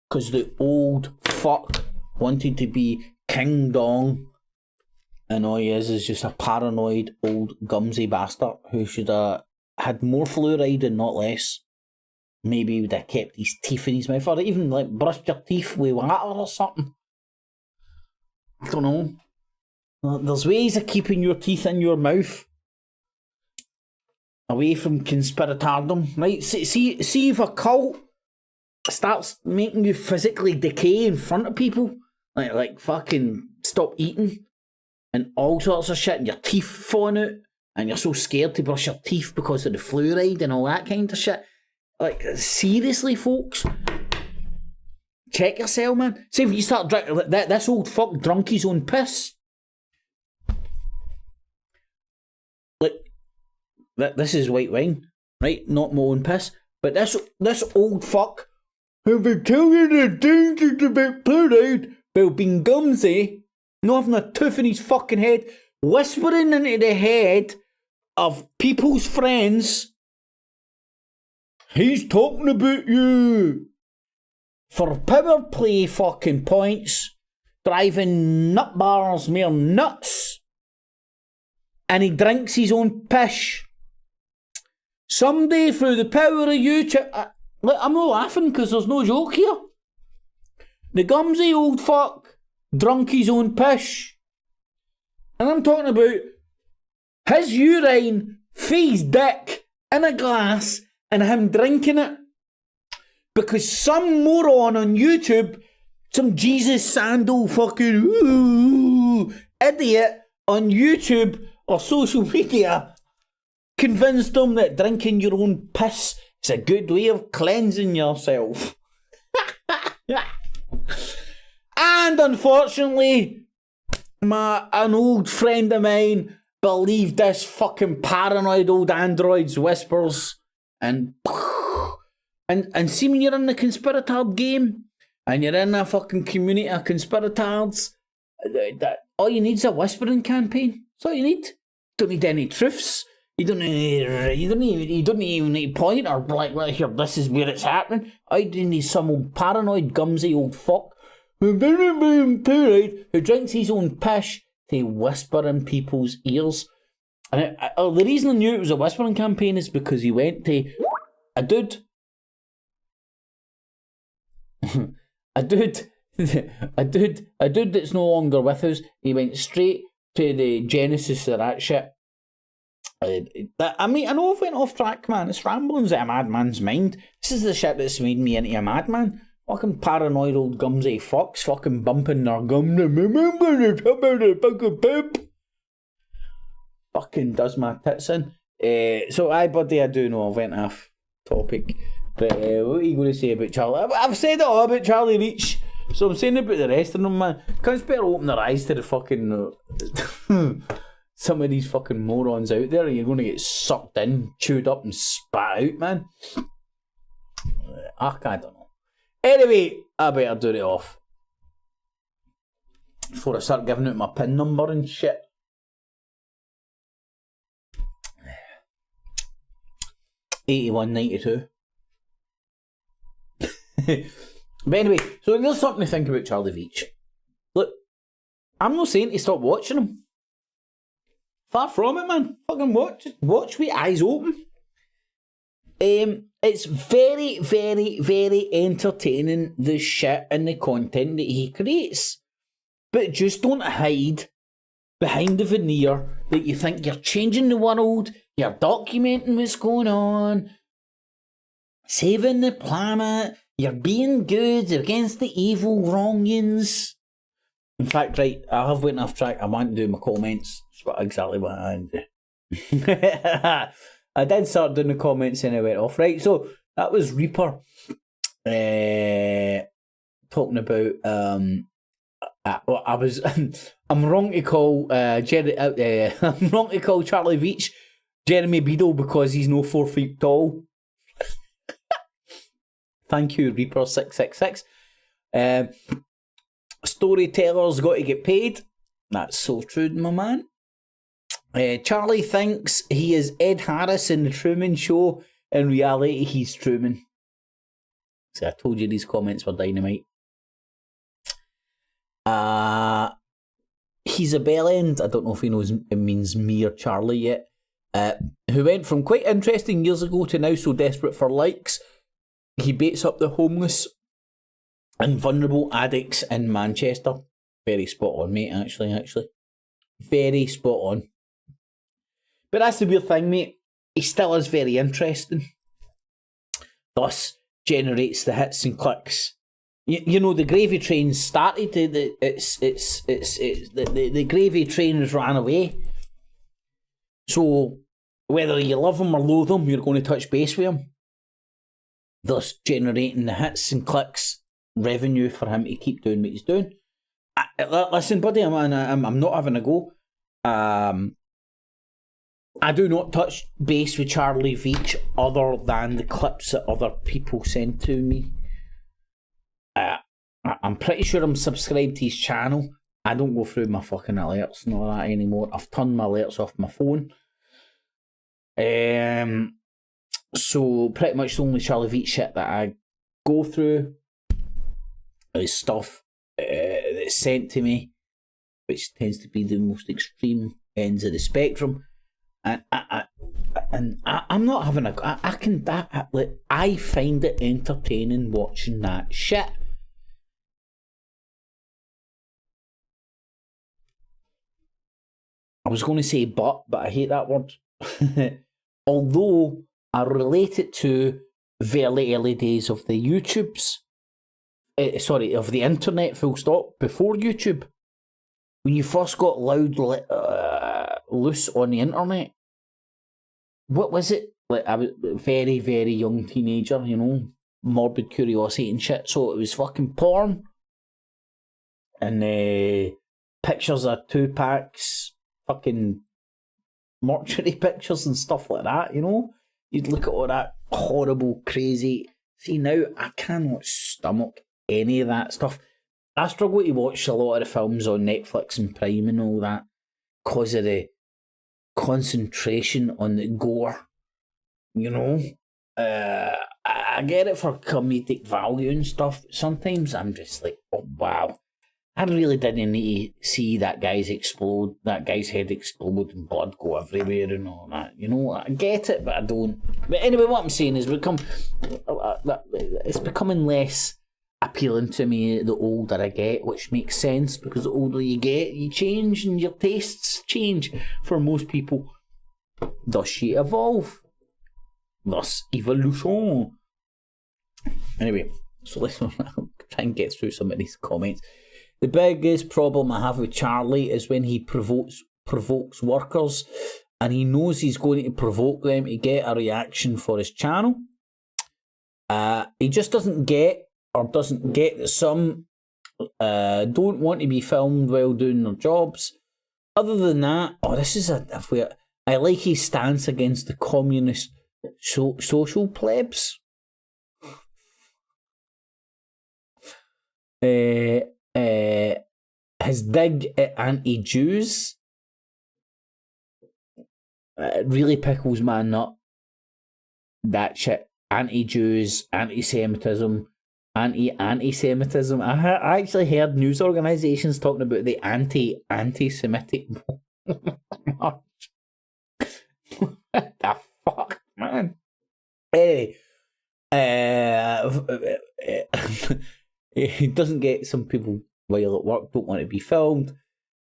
Because the old fuck wanted to be King Dong. And all he is just a paranoid old gumsy bastard who should have had more fluoride and not less. Maybe he would have kept his teeth in his mouth, or even like brushed your teeth with water or something. I don't know. There's ways of keeping your teeth in your mouth. Away from conspiratardom, right? See if a cult starts making you physically decay in front of people, like fucking stop eating and all sorts of shit, and your teeth falling out, and you're so scared to brush your teeth because of the fluoride and all that kind of shit. Like, seriously, folks, check yourself, man. See if you start drinking, this old fuck drunk his own piss. This is white wine, right? Not my own piss. But this old fuck, who been telling you the dangers about fluoride, about being gumsy, not having a tooth in his fucking head, whispering into the head of people's friends, he's talking about you for power play fucking points, driving nut bars mere nuts, and he drinks his own piss. Someday, through the power of YouTube, I'm not laughing because there's no joke here. The gumsy old fuck drunk his own piss. And I'm talking about his urine, his dick, in a glass, and him drinking it. Because some moron on YouTube, some Jesus Sandal fucking idiot on YouTube or social media, convinced them that drinking your own piss is a good way of cleansing yourself. And unfortunately, an old friend of mine believed this fucking paranoid old android's whispers, and see, when you're in the conspiratard game and you're in a fucking community of conspiratards, all you need is a whispering campaign. That's all you need. Don't need any truths. You don't even need to point or like, well, here, this is where it's happening. I didn't need some old paranoid, gumsy old fuck who drinks his own piss to whisper in people's ears. And the reason I knew it was a whispering campaign is because he went to a dude that's no longer with us. He went straight to the genesis of that shit. I know I've went off track, man. It's ramblings of a madman's mind. This is the shit that's made me into a madman. Fucking paranoid old gumsy fucks, fucking bumping their gum. Remember the fucking poop. Fucking does my tits in. So aye, buddy, I do know I went off topic. But what are you going to say about Charlie? I've said it all about Charliue Veitch. So I'm saying about the rest of them, man. Can't better open their eyes to the fucking some of these fucking morons out there, and you're going to get sucked in, chewed up and spat out, man. I don't know. Anyway, I better do it off before I start giving out my PIN number and shit. $81.92. But anyway, so there's something to think about Charliue Veitch. Look, I'm not saying to stop watching him. Far from it, man. Fucking watch with eyes open. It's very, very, very entertaining, the shit and the content that he creates. But just don't hide behind the veneer that you think you're changing the world, you're documenting what's going on, saving the planet, you're being good against the evil wrongins. In fact, right, I have went off track. I want to do my comments. That's exactly what I want to do. I did start doing the comments and I went off. Right, so that was Reaper talking about I'm wrong to call I'm wrong to call Charliue Veitch Jeremy Beadle because he's no 4 feet tall. Thank you, Reaper 666. Storytellers got to get paid. That's so true, my man. Charlie thinks he is Ed Harris in the Truman Show. In reality, he's Truman. See, I told you these comments were dynamite. He's a bellend. I don't know if he knows it means me or Charlie yet. Who went from quite interesting years ago to now so desperate for likes. He baits up the homeless and vulnerable addicts in Manchester. Very spot on, mate, actually. Very spot on. But that's the weird thing, mate. He still is very interesting. Thus generates the hits and clicks. You know, the gravy train started. The gravy train has ran away. So whether you love him or loathe him, you're going to touch base with him. Thus generating the hits and clicks revenue for him to keep doing what he's doing. Listen, buddy, I'm not having a go. I do not touch base with Charliue Veitch other than the clips that other people send to me. I'm pretty sure I'm subscribed to his channel. I don't go through my fucking alerts and all that anymore. I've turned my alerts off my phone. So pretty much the only Charliue Veitch shit that I go through is stuff that's sent to me, which tends to be the most extreme ends of the spectrum. And I'm not having a. I find it entertaining watching that shit. I was going to say but I hate that word. Although I relate it to very early days of the YouTubes. Of the internet, full stop, before YouTube. When you first got loose on the internet. What was it? Like, I was a very, very young teenager, you know, morbid curiosity and shit. So it was fucking porn. And pictures of 2-packs, fucking mortuary pictures and stuff like that, you know. You'd look at all that horrible, crazy. See, now I cannot stomach any of that stuff. I struggle to watch a lot of the films on Netflix and Prime and all that because of the concentration on the gore, you know. I get it for comedic value and stuff, but sometimes I'm just like, oh wow, I really didn't need to see that guy's head explode and blood go everywhere and all that, you know. I get it, but I don't. But anyway, what I'm saying is it's becoming less appealing to me the older I get, which makes sense because the older you get, you change and your tastes change for most people. Thus you evolve. Thus evolution. Anyway, so let's try and get through some of these comments. The biggest problem I have with Charlie is when he provokes workers and he knows he's going to provoke them to get a reaction for his channel. He just doesn't get that some don't want to be filmed while doing their jobs. Other than that, I like his stance against the communist social plebs. His dig at anti-Jews really pickles my nut. That shit. Anti-Jews, anti-Semitism, anti-Semitism. I actually heard news organisations talking about the anti-Semitic. What the fuck, man? Anyway, he doesn't get some people while at work don't want to be filmed.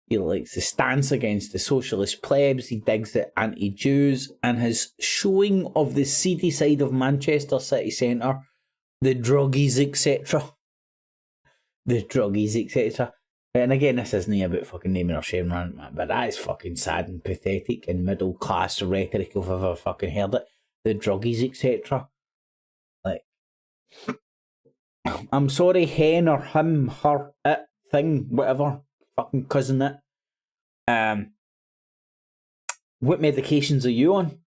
He likes the stance against the socialist plebs. He digs at anti-Jews and his showing of the seedy side of Manchester city centre, the druggies, etc. The druggies, etc. And again, this isn't about fucking naming or shaming, man, but that is fucking sad and pathetic and middle class rhetoric if I've ever fucking heard it. The druggies, etc. Like, I'm sorry, hen or him, her, it, thing, whatever, fucking cousin it. What medications are you on?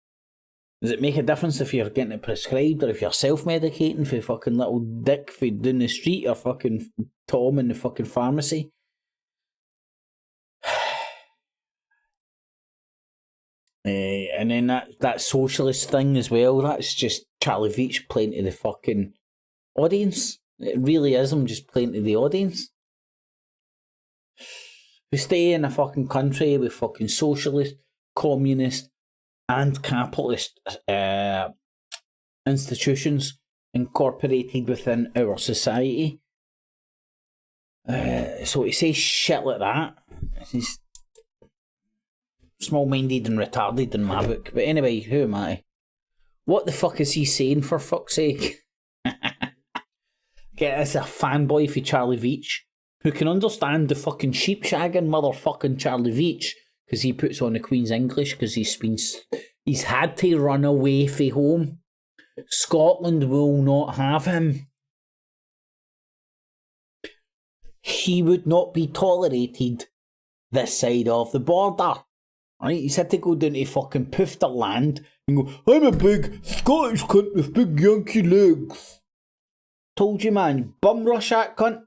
Does it make a difference if you're getting it prescribed or if you're self-medicating for fucking little dick for down the street or fucking Tom in the fucking pharmacy? And then that socialist thing as well, that's just Charliue Veitch playing to the fucking audience. It really is him just playing to the audience. We stay in a fucking country with fucking socialist, communist and capitalist institutions incorporated within our society. So to say shit like that, small-minded and retarded in my book. But anyway, who am I? What the fuck is he saying, for fuck's sake? Get this, a fanboy for Charliue Veitch, who can understand the fucking sheep-shagging motherfucking Charliue Veitch, because he puts on the Queen's English, because he's had to run away from home. Scotland will not have him. He would not be tolerated this side of the border. Right? He's had to go down to fucking Pooftherland and go, I'm a big Scottish cunt with big Yankee legs. Told you, man, you bum rush that cunt.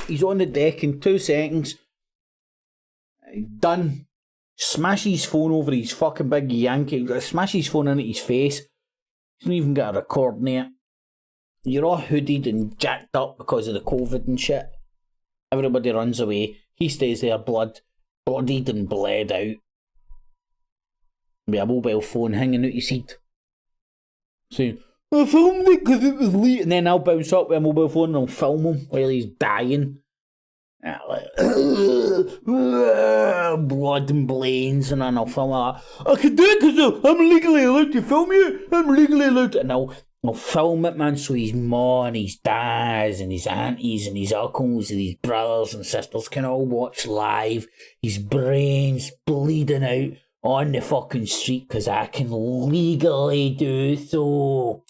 He's on the deck in 2 seconds. Done. Smash his phone over his fucking big Yankee. Smash his phone into his face. He doesn't even get a record in it. You're all hooded and jacked up because of the COVID and shit. Everybody runs away. He stays there bloodied and bled out. With a mobile phone hanging out his seat. Saying, I filmed it because it was late. And then I'll bounce up with a mobile phone and I'll film him while he's dying. Blood and brains, and then I'll film that. I can do it because I'm legally allowed to film you. I'm legally allowed to. And I'll film it, man, so his ma and his dads and his aunties and his uncles and his brothers and sisters can all watch live. His brains bleeding out on the fucking street because I can legally do so.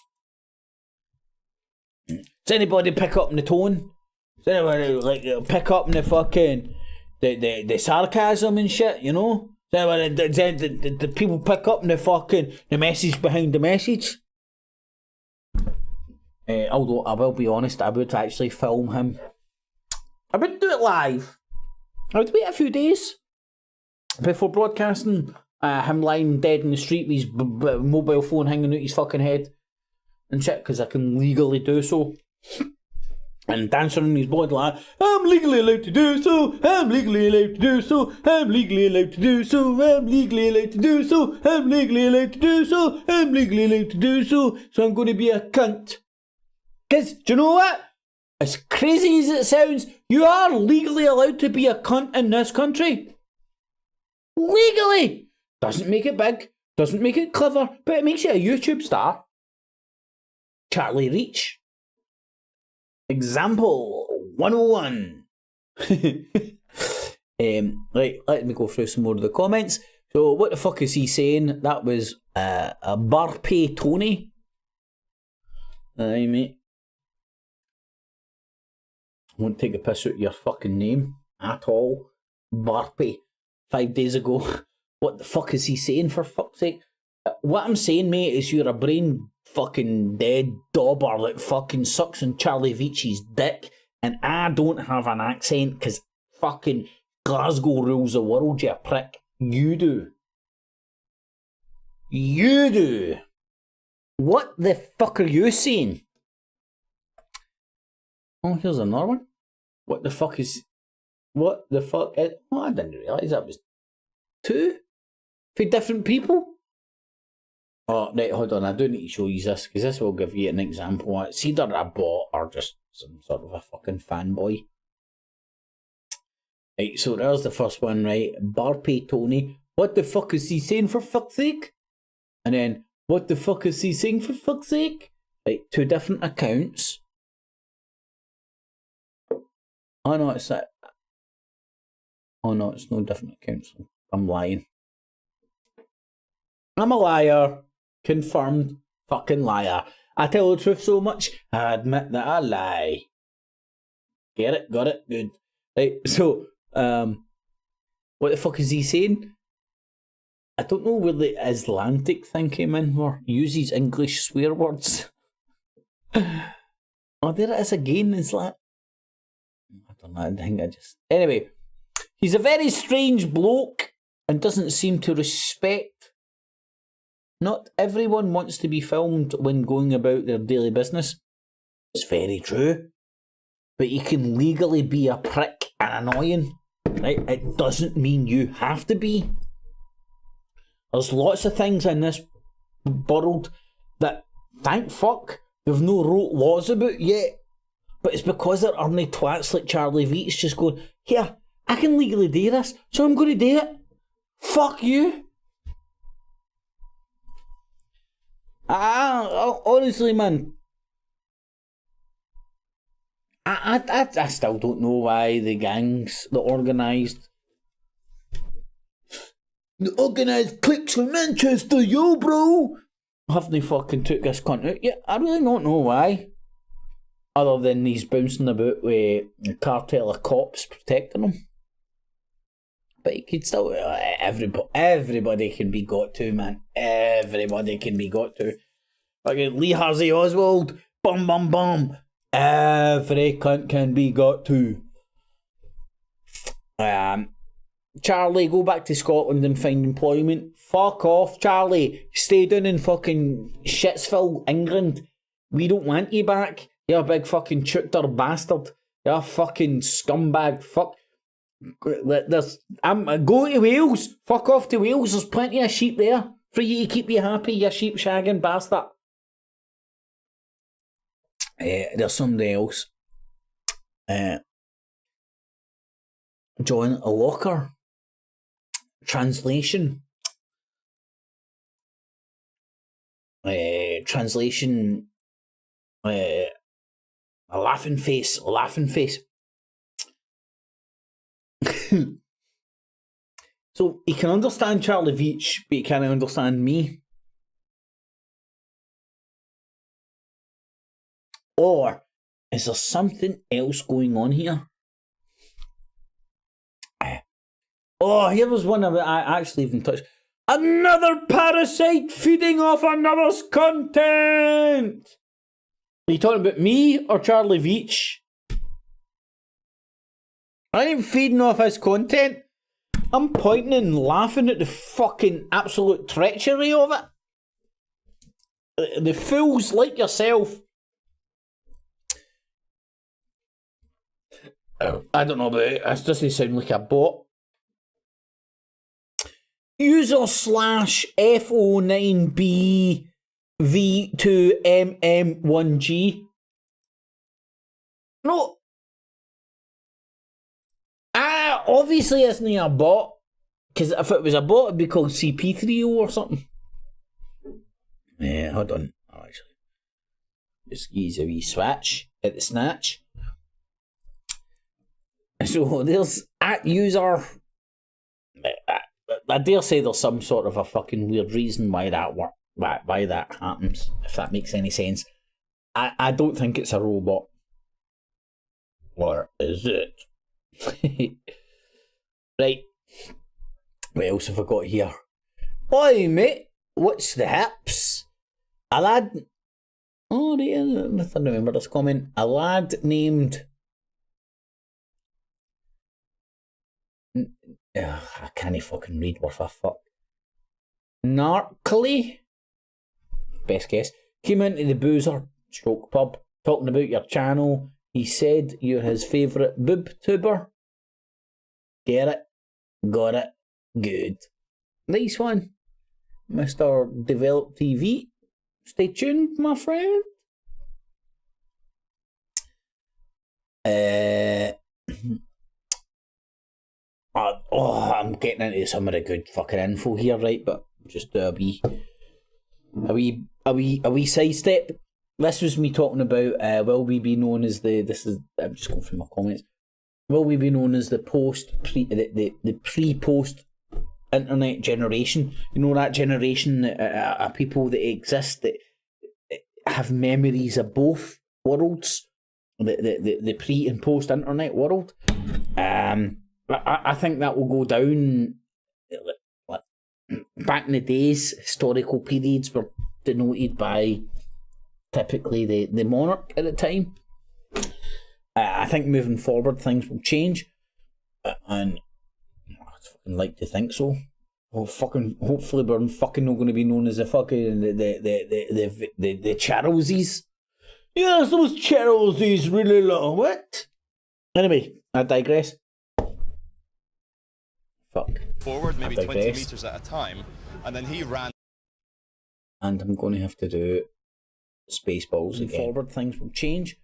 Does anybody pick up on the tone? Does anybody like pick up on the fucking the sarcasm and shit? You know? Does the people pick up on the fucking the message behind the message? Although I will be honest, I would actually film him. I wouldn't do it live. I would wait a few days before broadcasting him lying dead in the street with his mobile phone hanging out his fucking head and shit, because I can legally do so. And dancing on his body like, I'm legally allowed to do so, I'm legally allowed to do so, I'm legally allowed to do so, I'm legally allowed to do so, I'm legally allowed to do so, I'm legally allowed to do so, so I'm going to be a cunt. Because, do you know what? As crazy as it sounds, you are legally allowed to be a cunt in this country. Legally! Doesn't make it big, doesn't make it clever, but it makes you a YouTube star. Charliue Veitch. Example 101. Right, let me go through some more of the comments. So, what the fuck is he saying? That was a Barpay Tony. Aye, mate. I won't take a piss out of your fucking name at all. Barpay. 5 days ago. What the fuck is he saying, for fuck's sake? What I'm saying, mate, is you're a brain fucking dead dauber that fucking sucks on Charliue Veitch's dick, and I don't have an accent because fucking Glasgow rules the world, you prick. You do. You do. What the fuck are you saying? Oh, here's another one. What the fuck is... What the fuck is... Oh, I didn't realise that was 2 for different people. Oh, right, hold on, I do need to show you this, because this will give you an example. It's either a bot or just some sort of a fucking fanboy. Right, so there's the first one, right? Barpay Tony. What the fuck is he saying, for fuck's sake? And then, what the fuck is he saying, for fuck's sake? Right, 2 different accounts. Oh no, it's that. Oh no, it's no different accounts. I'm lying. I'm a liar. Confirmed fucking liar. I tell the truth so much, I admit that I lie. Get it? Got it? Good. Right, so, what the fuck is he saying? I don't know where the Icelandic thing came in for. Uses English swear words. Oh, there it is again. It's like... I don't know, I think I just... Anyway, he's a very strange bloke and doesn't seem to respect... Not everyone wants to be filmed when going about their daily business. It's very true. But you can legally be a prick and annoying. Right? It doesn't mean you have to be. There's lots of things in this world that, thank fuck, they've no wrote laws about yet. But it's because there are no twats like Charliue Veitch just going, here, I can legally do this, so I'm going to do it. Fuck you. Honestly, man, I still don't know why the gangs, the organised cliques from Manchester, yo, bro, haven't fucking took this cunt out yet. I really don't know why. Other than he's bouncing about with a cartel of cops protecting him. But he could still, everybody can be got to, man. Everybody can be got to. Fucking Lee Harvey Oswald, bum bum bum. Every cunt can be got to. Charlie, go back to Scotland and find employment. Fuck off, Charlie. Stay down in fucking Shitsville, England. We don't want you back. You're a big fucking chuter bastard. You're a fucking scumbag. Fuck. Go to Wales. Fuck off to Wales. There's plenty of sheep there for you to keep you happy, you sheep shagging bastard. There's somebody else. John Locker. Translation. A laughing face. So he can understand Charliue Veitch, but he can't understand me. Or is there something else going on here? Oh, here was one I actually even touched. Another parasite feeding off another's content! Are you talking about me or Charliue Veitch? I ain't feeding off his content. I'm pointing and laughing at the fucking absolute treachery of it. The fools like yourself. I don't know about it. This doesn't sound like a bot. User / F09B V2MM1G. No. Obviously it's not a bot. Because if it was a bot, it'd be called CP3O or something. Yeah, hold on. Oh, actually. Just use a wee switch at the snatch. So there's at user. I dare say there's some sort of a fucking weird reason why that why that happens, if that makes any sense. I don't think it's a robot. Or is it? Right. What else have I got here? Oi, mate. What's the hips? A lad. Oh, dear. I remember this comment. A lad named. I can't fucking read worth a fuck. Narkly? Best guess. Came into the boozer / pub talking about your channel. He said you're his favourite boob tuber. Get it? Got it? Good. Nice one, Mr. Develop TV. Stay tuned, my friend. I'm getting into some of the good fucking info here, right? But just a wee sidestep. This was me talking about. Will we be known as the? This is. I'm just going through my comments. Will we be known as the pre-post internet generation? You know, that generation of people that exist that have memories of both worlds, the pre and post internet world. I think that will go down. Back in the days, historical periods were denoted by typically the monarch at the time. I think moving forward things will change, and I'd fucking like to think so. Well, hopefully we're fucking not going to be known as the fucking the Charlesies. Yes, those Charlesies really long. What? Anyway, I digress. Fuck. Forward, maybe 20 meters at a time, and then he ran. And I'm going to have to do Spaceballs again. Forward things will change.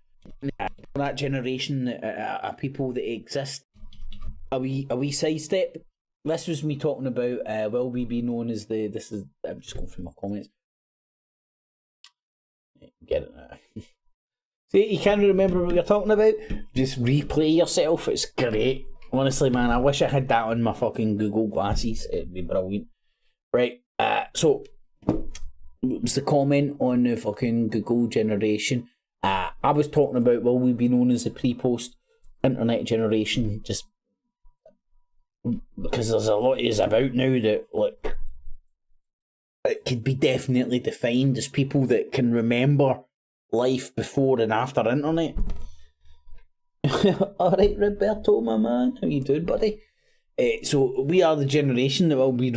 That generation of people that exist. A wee sidestep. This was me talking about. Will we be known as the? This is. I'm just going through my comments. Get it now. See, you can't remember what you're talking about? Just replay yourself. It's great. Honestly, man, I wish I had that on my fucking Google glasses. It'd be brilliant. Right, so it was the comment on the fucking Google generation. I was talking about, will we be known as the pre-post internet generation? Just because there's a lot is about now that, like, it could be definitely defined as people that can remember life before and after internet. Alright, Roberto, my man, how you doing, buddy? So we are the generation that will be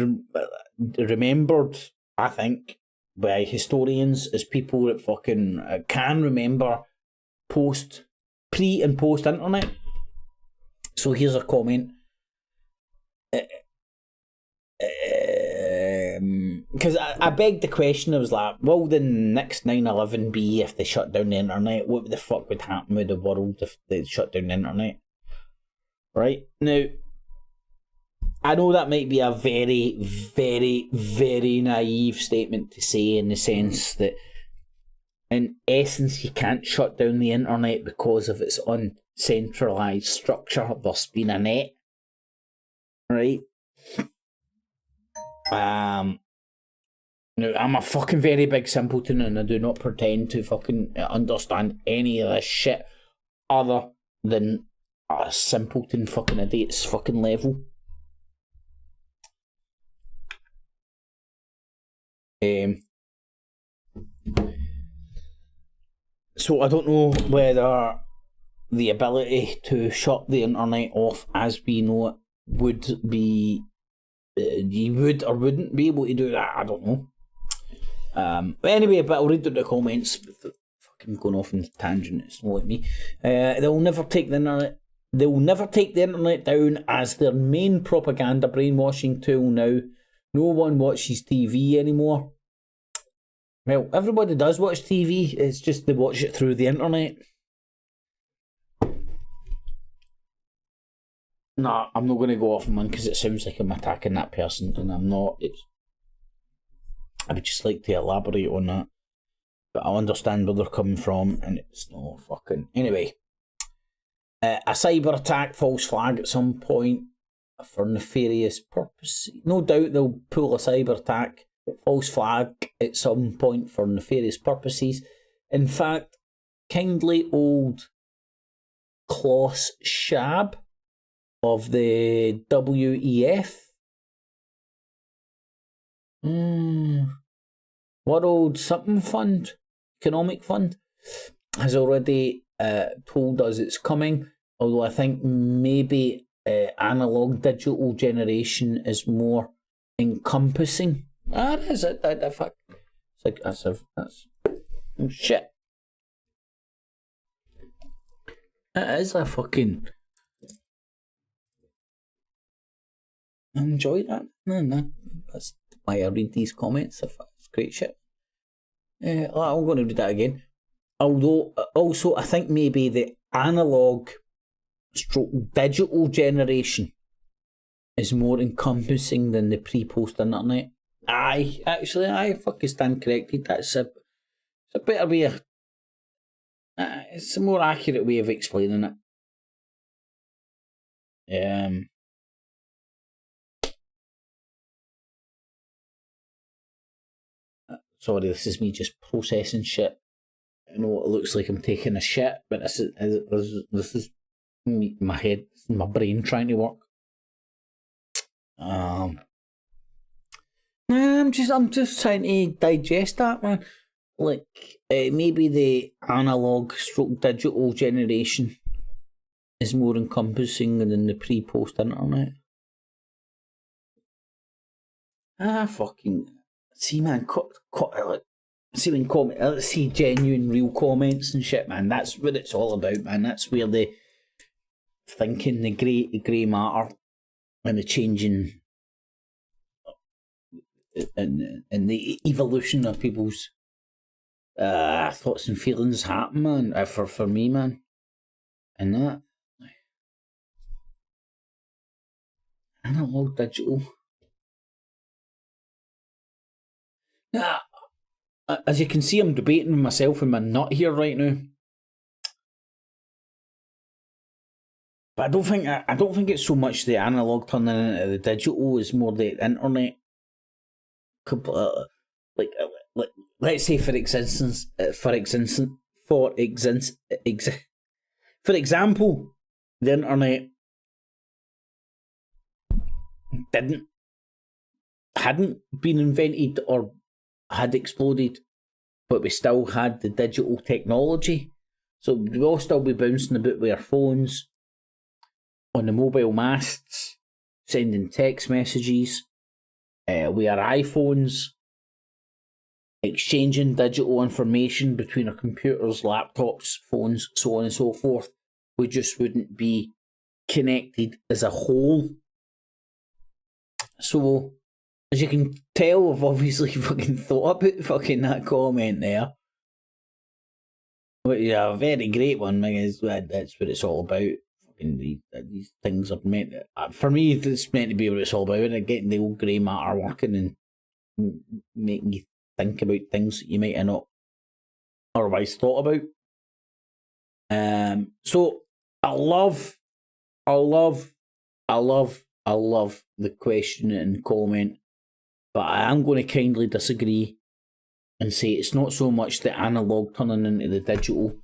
remembered, I think, by historians as people that fucking can remember pre and post internet. So here's a comment. Because I begged the question. I was like, will the next 9/11 be if they shut down the internet? What the fuck would happen with the world if they shut down the internet? Right? Now, I know that might be a very, very, very naive statement to say, in the sense that in essence you can't shut down the internet because of its uncentralised structure. There's been a net. Right? Now, I'm a fucking very big simpleton and I do not pretend to fucking understand any of this shit other than a simpleton fucking idiot's fucking level. So I don't know whether the ability to shut the internet off as we know it would be you would or wouldn't be able to do that. I don't know. But anyway, but I'll read out the comments. Fucking going off on a tangent. It's not like me. They'll never take the internet. They'll never take the internet down as their main propaganda brainwashing tool now. No one watches TV anymore. Well, everybody does watch TV. It's just they watch it through the internet. Nah, I'm not going to go off on one because it sounds like I'm attacking that person, and I'm not. I would just like to elaborate on that, but I understand where they're coming from, and it's no fucking... Anyway, a cyber attack, false flag at some point for nefarious purposes. No doubt they'll pull a cyber attack, false flag at some point for nefarious purposes. In fact, kindly old Klaus Schwab of the WEF, World something fund, economic fund, has already told us it's coming. Although I think maybe analog digital generation is more encompassing. That is it. That fact. It's like that's shit. That is a fucking. I enjoy that. No, that's why I read these comments. It's great shit. I'm going to read that again. Although, also, I think maybe the analog stroke digital generation is more encompassing than the pre-post internet. I fucking stand corrected. It's a better way of... it's a more accurate way of explaining it. Sorry, this is me just processing shit. I know it looks like I'm taking a shit, but this is my head, my brain trying to work. I'm just trying to digest that, man. Like maybe the analog stroke digital generation is more encompassing than the pre-post internet. Fucking. See, man, see genuine, real comments and shit, man. That's what it's all about, man. That's where the thinking, the grey matter, and the changing, and the evolution of people's thoughts and feelings happen, man. For me, man, and that analog digital. as you can see, I'm debating with myself and my nut here right now. But I don't think it's so much the analog turning into the digital. It's more the internet. Like let's say for example, the internet hadn't been invented or had exploded, but we still had the digital technology. So we'll all still be bouncing about with our phones, on the mobile masts, sending text messages, with our iPhones, exchanging digital information between our computers, laptops, phones, so on and so forth. We just wouldn't be connected as a whole. So, as you can tell, I've obviously fucking thought about fucking that comment there. Which is a very great one, because that's what it's all about. Fucking these things are meant to, for me, it's meant to be what it's all about, and getting the old grey matter working and making you think about things that you might have not otherwise thought about. So I love the question and comment, but I am going to kindly disagree and say it's not so much the analog turning into the digital.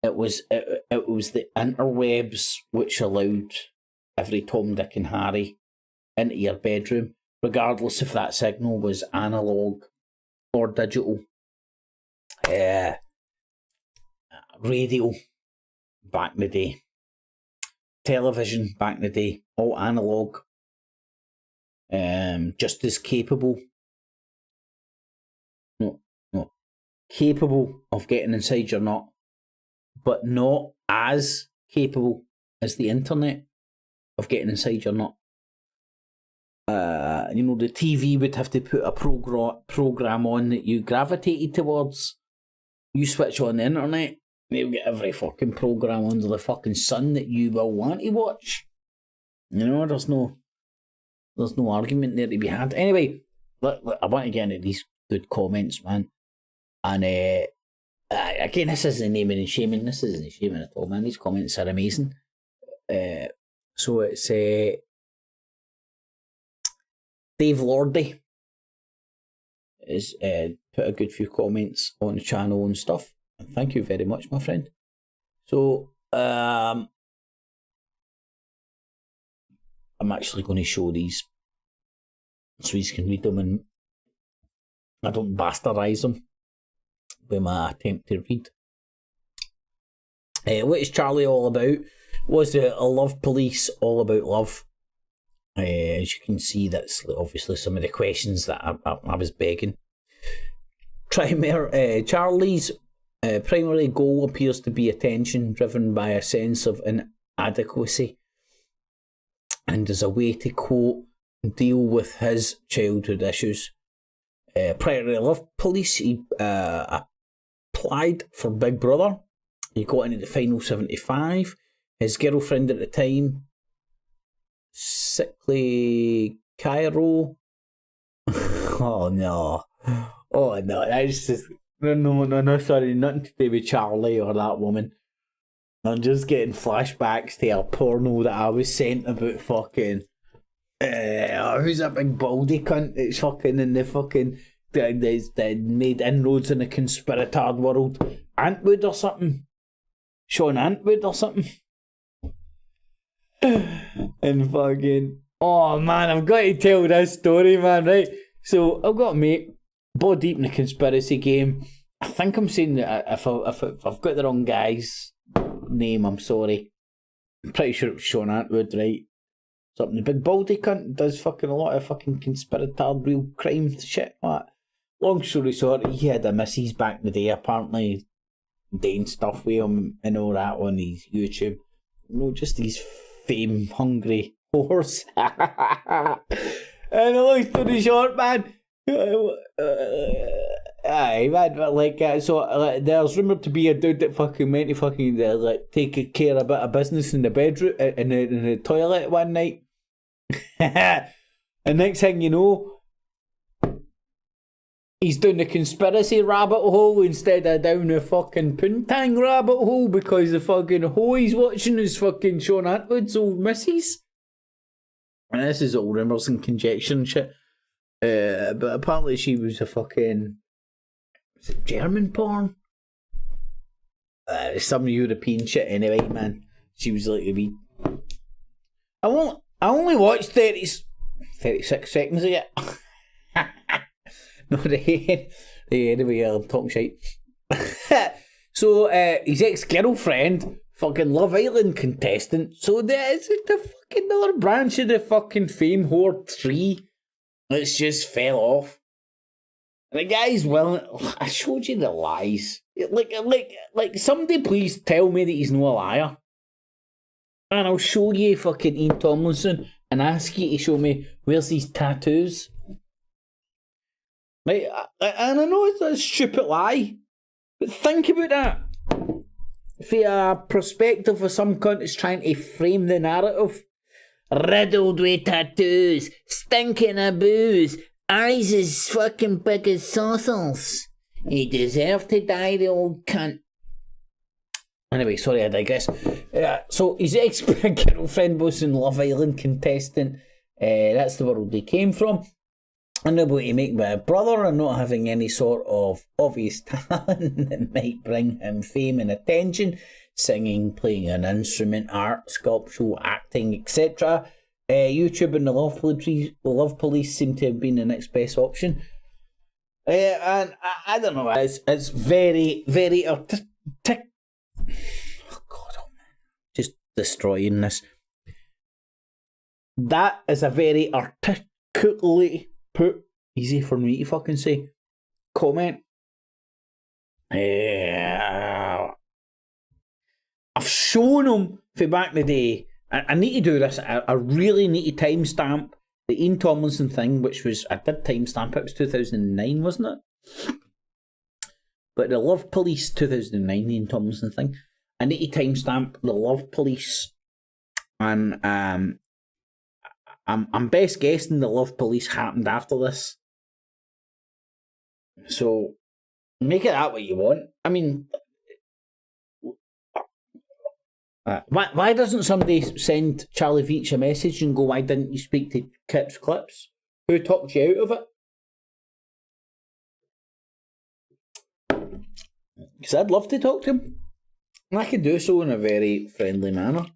It was the interwebs which allowed every Tom, Dick and Harry into your bedroom, regardless if that signal was analog or digital. Radio back in the day, television back in the day, all analog. Just as capable. No. Capable of getting inside your nut, but not as capable as the internet of getting inside your nut. The TV would have to put a program on that you gravitated towards. You switch on the internet, they'll get every fucking program under the fucking sun that you will want to watch. There's no argument there to be had. Anyway, I want to get into these good comments, man. And again, this isn't naming and shaming. This isn't shaming at all, man. These comments are amazing. So it's Dave Lordy has put a good few comments on the channel and stuff. And thank you very much, my friend. So I'm actually going to show these so you can read them and I don't bastardise them with my attempt to read. What is Charlie all about? Was the Love Police all about love? As you can see, that's obviously some of the questions that I was begging. Charlie's primary goal appears to be attention, driven by a sense of inadequacy, and as a way to, quote, deal with his childhood issues. Prior to the Love Police, he applied for Big Brother. He got into the final 75. His girlfriend at the time, Sickly Cairo. Oh no, that's just no, sorry, nothing to do with Charlie or that woman. I'm just getting flashbacks to a porno that I was sent about fucking who's that big baldy cunt that's fucking in the fucking that made inroads in the conspiratard world. Antwood or something. Sean Antwood or something. And fucking, oh man, I've got to tell this story, man, right? So I've got a mate, ball deep in the conspiracy game. I think I'm saying that if I've got the wrong guy's name, I'm sorry. I'm pretty sure it was Sean Antwood, right? Something, the big baldy cunt does fucking a lot of fucking conspiratard real crime shit like that. Long story short, he had a missus back in the day, apparently doing stuff with him and all that on his YouTube. Just these fame hungry whores. And long story short, man, aye, man, but like, so there's rumoured to be a dude that fucking meant to fucking take care of a bit of business in the bedroom, in the toilet one night. And next thing you know, he's down the conspiracy rabbit hole instead of down the fucking poontang rabbit hole because the fucking hoe he's watching is fucking Sean Atwood's old missus. And this is all rumours and conjecture and shit. But apparently she was a fucking... Was it German porn? Some European shit anyway, man. She was like a wee... I only watched 36 seconds of it. No, anyway, I'm talking shit. So, his ex-girlfriend, fucking Love Island contestant, so there's the fucking other branch of the fucking fame whore tree that's just fell off. And the guy's willing... I showed you the lies. Like, somebody please tell me that he's not a liar. And I'll show you fucking Ian Tomlinson and ask you to show me where's his tattoos. Right, and I know it's a stupid lie, but think about that. For a perspective of some cunt is trying to frame the narrative. Riddled with tattoos, stinking of booze, eyes as fucking big as saucers. He deserved to die, the old cunt. Anyway, sorry I digress. So his ex-girlfriend was in Love Island contestant. That's the world he came from. Unable to make my brother and not having any sort of obvious talent that might bring him fame and attention. Singing, playing an instrument, art, sculptural, acting, etc. YouTube and the Love Police seem to have been the next best option. And I don't know, it's very, very artistic. Oh God, oh man, just destroying this. That is a very articulately put, easy for me to fucking say, comment. I've shown him for back in the day. I need to do this. I really need to timestamp the Ian Tomlinson thing, which was, I did timestamp it, was 2009, wasn't it? But the Love Police 2009, the Ian Tomlinson thing, I need to timestamp the Love Police, and I'm best guessing the Love Police happened after this. So make it that way you want. I mean, why doesn't somebody send Charliue Veitch a message and go, why didn't you speak to Cips Clips? Who talked you out of it? Because I'd love to talk to him. And I could do so in a very friendly manner.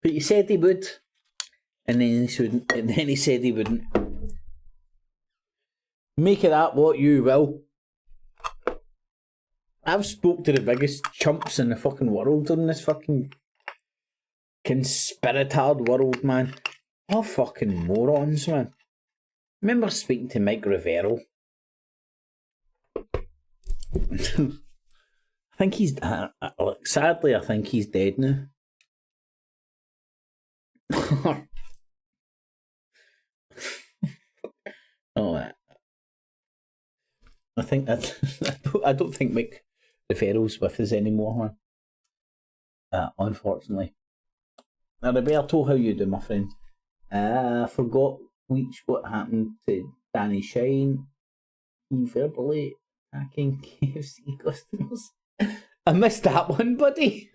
But he said he would, and then he shouldn't, and then he said he wouldn't. Make of that what you will. I've spoke to the biggest chumps in the fucking world in this fucking conspiratard world, man. All fucking morons, man. Remember speaking to Mike Rivero? I think he's... sadly, I think he's dead now. Oh, I think that... I don't think Mike Rivero's with us anymore, man. Unfortunately. Now, Roberto, how you doing, my friend? I forgot what happened to Danny Shine. Verbally attacking KFC customers. I missed that one, buddy.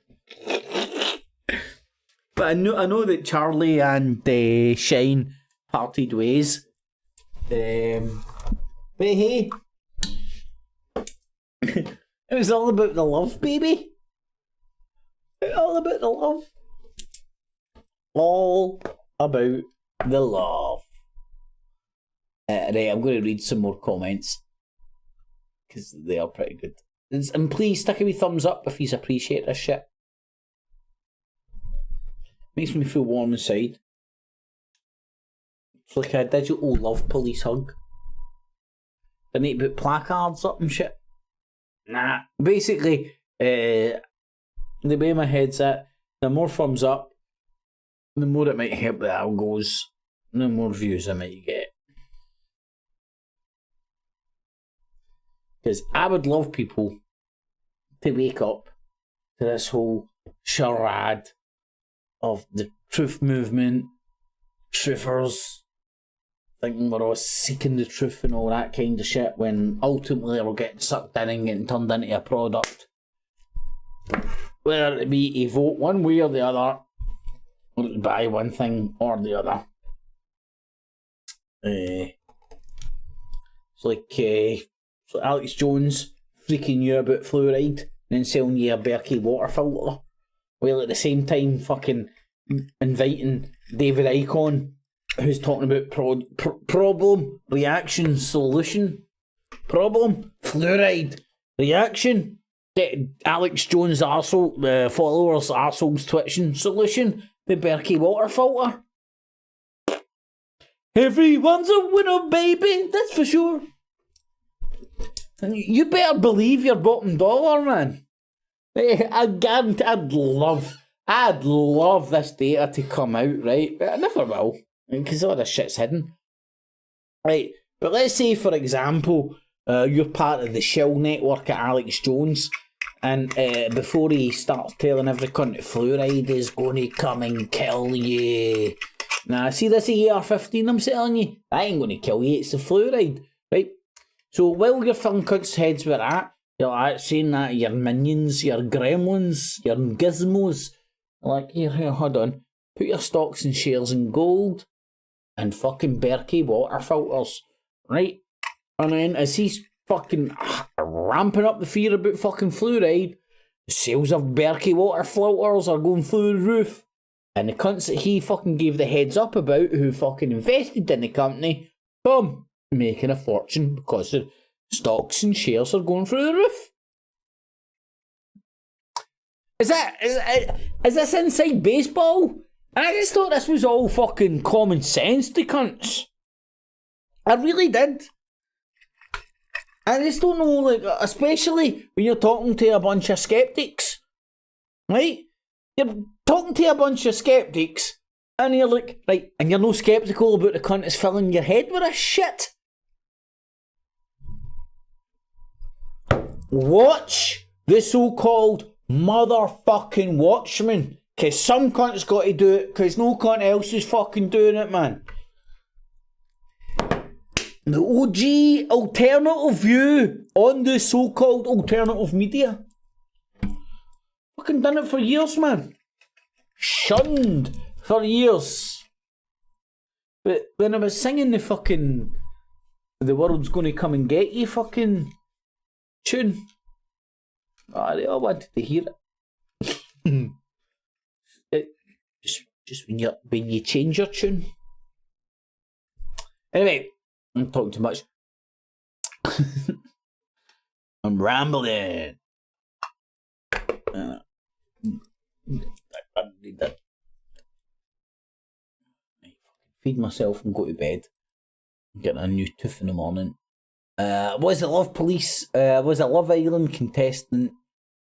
But I know that Charlie and Shine parted ways. But hey, it was all about the love, baby. All about the love. All about the love. Right, I'm going to read some more comments because they are pretty good. And please stick a wee thumbs up if you appreciate this shit. Makes me feel warm inside. It's like a digital Love Police hug. I need to put placards up and shit. Nah, basically, the way my head's at, the more thumbs up, the more it might help the algos, the more views I might get. Because I would love people to wake up to this whole charade of the truth movement, truthers, thinking we're all seeking the truth and all that kind of shit, when ultimately we're getting sucked in and getting turned into a product. Whether it be a vote one way or the other, or to buy one thing or the other. It's like so Alex Jones freaking you about fluoride and then selling you a Berkey water filter, while at the same time fucking inviting David Icon, who's talking about problem, reaction, solution. Problem, fluoride, reaction, Alex Jones arsehole, followers arseholes twitching, solution, the Berkey water filter. Everyone's a winner, baby, that's for sure. And you better believe your bottom dollar, man. I guarantee I'd love this data to come out, right? I never will, because all this shit's hidden. Right, but let's say, for example, you're part of the shell network at Alex Jones, and before he starts telling every cunt that fluoride is going to come and kill you. Now, see this AR-15 I'm telling you? That ain't going to kill you, it's the fluoride, right? So while you're filling cunts' heads with that, you're like saying that your minions, your gremlins, your gizmos, like, here, hold on, put your stocks and shares in gold and fucking Berkey water filters, right? And then as he's fucking ramping up the fear about fucking fluoride, the sales of Berkey water filters are going through the roof. And the cunts that he fucking gave the heads up about, who fucking invested in the company, boom, making a fortune because the stocks and shares are going through the roof. Is this inside baseball? And I just thought this was all fucking common sense to cunts. I really did. I just don't know, like, especially when you're talking to a bunch of skeptics, right? You're talking to a bunch of skeptics, and you're like, right, and you're no skeptical about the cunt that's filling your head with a shit. Watch the so-called motherfucking Watchmen, because some cunt's got to do it, because no cunt else is fucking doing it, man. The OG alternative view on the so-called alternative media. Fucking done it for years, man. Shunned for years. But when I was singing the fucking "The World's Gonna Come and Get You" fucking tune, they all wanted to hear it. Just when you change your tune. Anyway, I'm talking too much. I'm rambling. I need that. Feed myself and go to bed. I'm getting a new tooth in the morning. Was it Love Island contestant?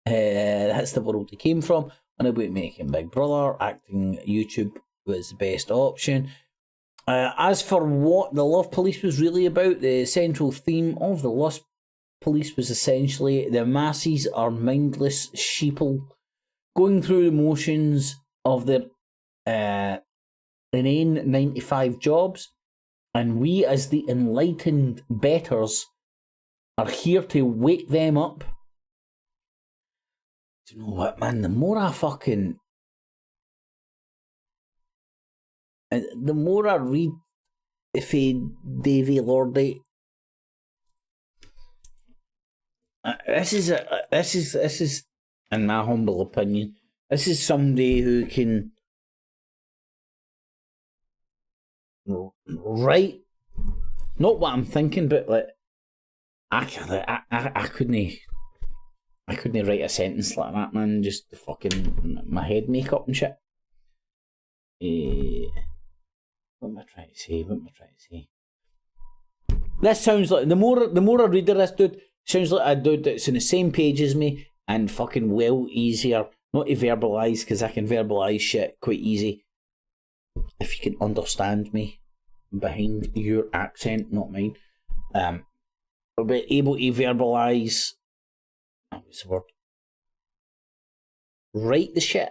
That's the world he came from. And about making Big Brother, acting YouTube was the best option. As for what the Love Police was really about, the central theme of the Love Police was essentially the masses are mindless sheeple going through the motions of their inane 9-to-5 jobs, and we as the enlightened betters are here to wake them up. Do you know what, man? The more I read if Davy Lordy, this is in my humble opinion, this is somebody who can write not what I'm thinking, but like I couldn't write a sentence like that, man. Just the fucking my head makeup and shit. What am I trying to say? This sounds like the more I read of this dude, sounds like a dude that's on the same page as me and fucking well easier not to verbalise, because I can verbalise shit quite easy if you can understand me behind your accent, not mine. But able to verbalise, what's the word? write the shit.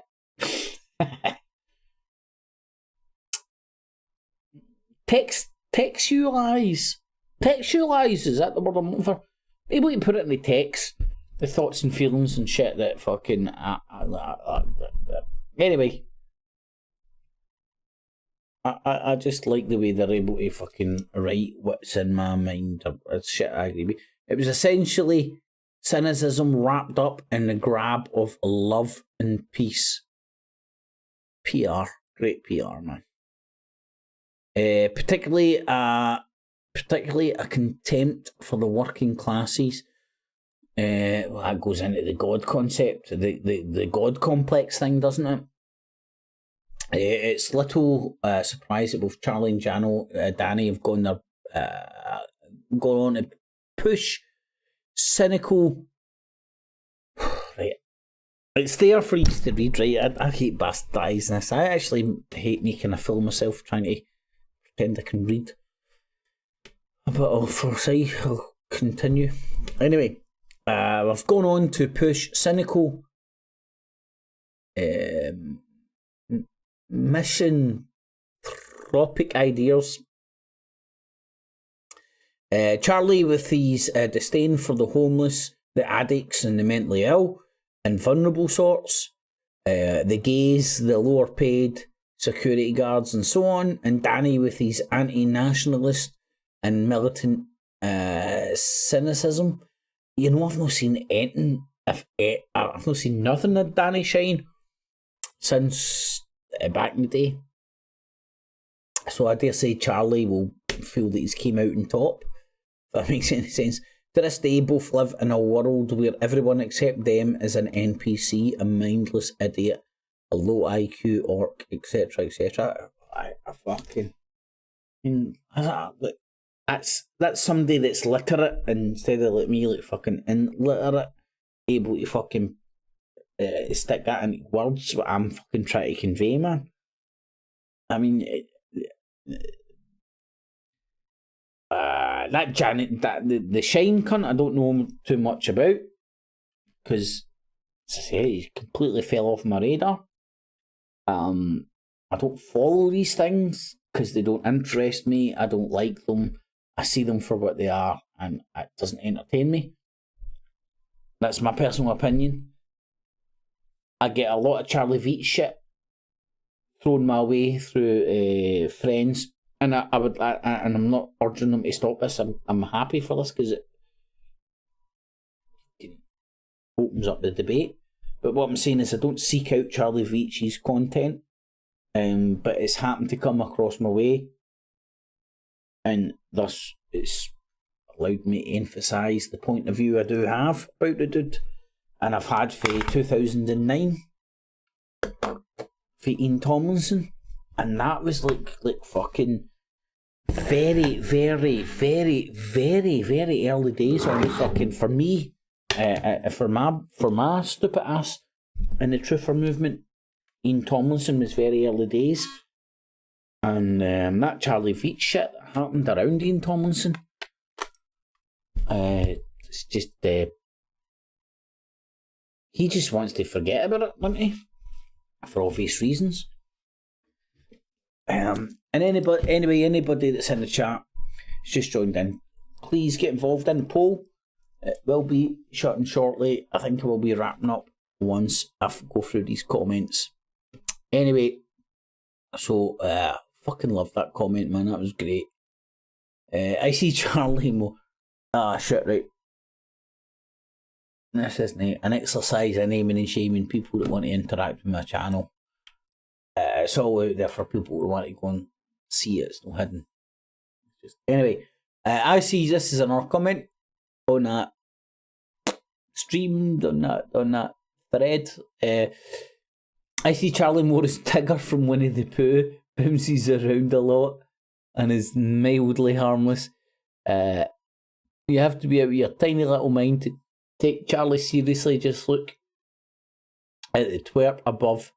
Textualize. Textualize, is that the word I'm looking for? Able to put it in the text, the thoughts and feelings and shit that fucking. Anyway, I just like the way they're able to fucking write what's in my mind. It's shit I agree with. It was essentially cynicism wrapped up in the grab of love and peace. PR. Great PR, man. Particularly a contempt for the working classes. That goes into the God concept, the God complex thing, doesn't it? It's little surprise that both Charlie and Danny have gone on to push cynical. Right, it's there for you to read. Right, I hate bastardising this. I actually hate making a fool of myself trying to pretend I can read. But I'll foresee. I'll continue. Anyway, we've gone on to push cynical misanthropic ideas. Charlie with his disdain for the homeless, the addicts and the mentally ill and vulnerable sorts, the gays, the lower paid, security guards and so on, and Danny with his anti-nationalist and militant cynicism. You know, I've not seen anything, I've not seen nothing of Danny shine since back in the day. So I dare say Charlie will feel that he's came out on top, if that makes any sense. To this day, both live in a world where everyone except them is an NPC, a mindless idiot, a low IQ orc, etc., etc. I fucking... That's somebody that's literate instead of like me, like fucking illiterate, able to fucking stick that into words what I'm fucking trying to convey, man. I mean, that Janet, the Shine cunt, I don't know too much about because, as I say, he completely fell off my radar. I don't follow these things because they don't interest me. I don't like them. I see them for what they are, and it doesn't entertain me. That's my personal opinion. I get a lot of Charliue Veitch shit thrown my way through friends, and and I'm not urging them to stop this. I'm happy for this because it opens up the debate. But what I'm saying is I don't seek out Charliue Veitch's content, but it's happened to come across my way, and thus it's allowed me to emphasise the point of view I do have about the dude, and I've had for 2009 for Ian Tomlinson, and that was like fucking very, very, very, very, very early days on the fucking, for me, for my stupid ass in the truther movement. Ian Tomlinson was very early days, and that Charliue Veitch shit happened around Ian Tomlinson. It's just he just wants to forget about it, doesn't he? For obvious reasons. And anybody that's in the chat has just joined in, please get involved in the poll. It will be shutting shortly. I think I will be wrapping up once I go through these comments. Anyway, so fucking love that comment, man. That was great. I see Charlie Mo. Shit, right. This isn't an exercise in naming and shaming people that want to interact with my channel. It's all out there for people who want to go and see it. It's not hidden. Anyway, I see this is another comment on that stream, on that thread. I see Charlie Moore's Tigger from Winnie the Pooh bounces around a lot and is mildly harmless. You have to be out of your tiny little mind to take Charlie seriously. Just look at the twerp above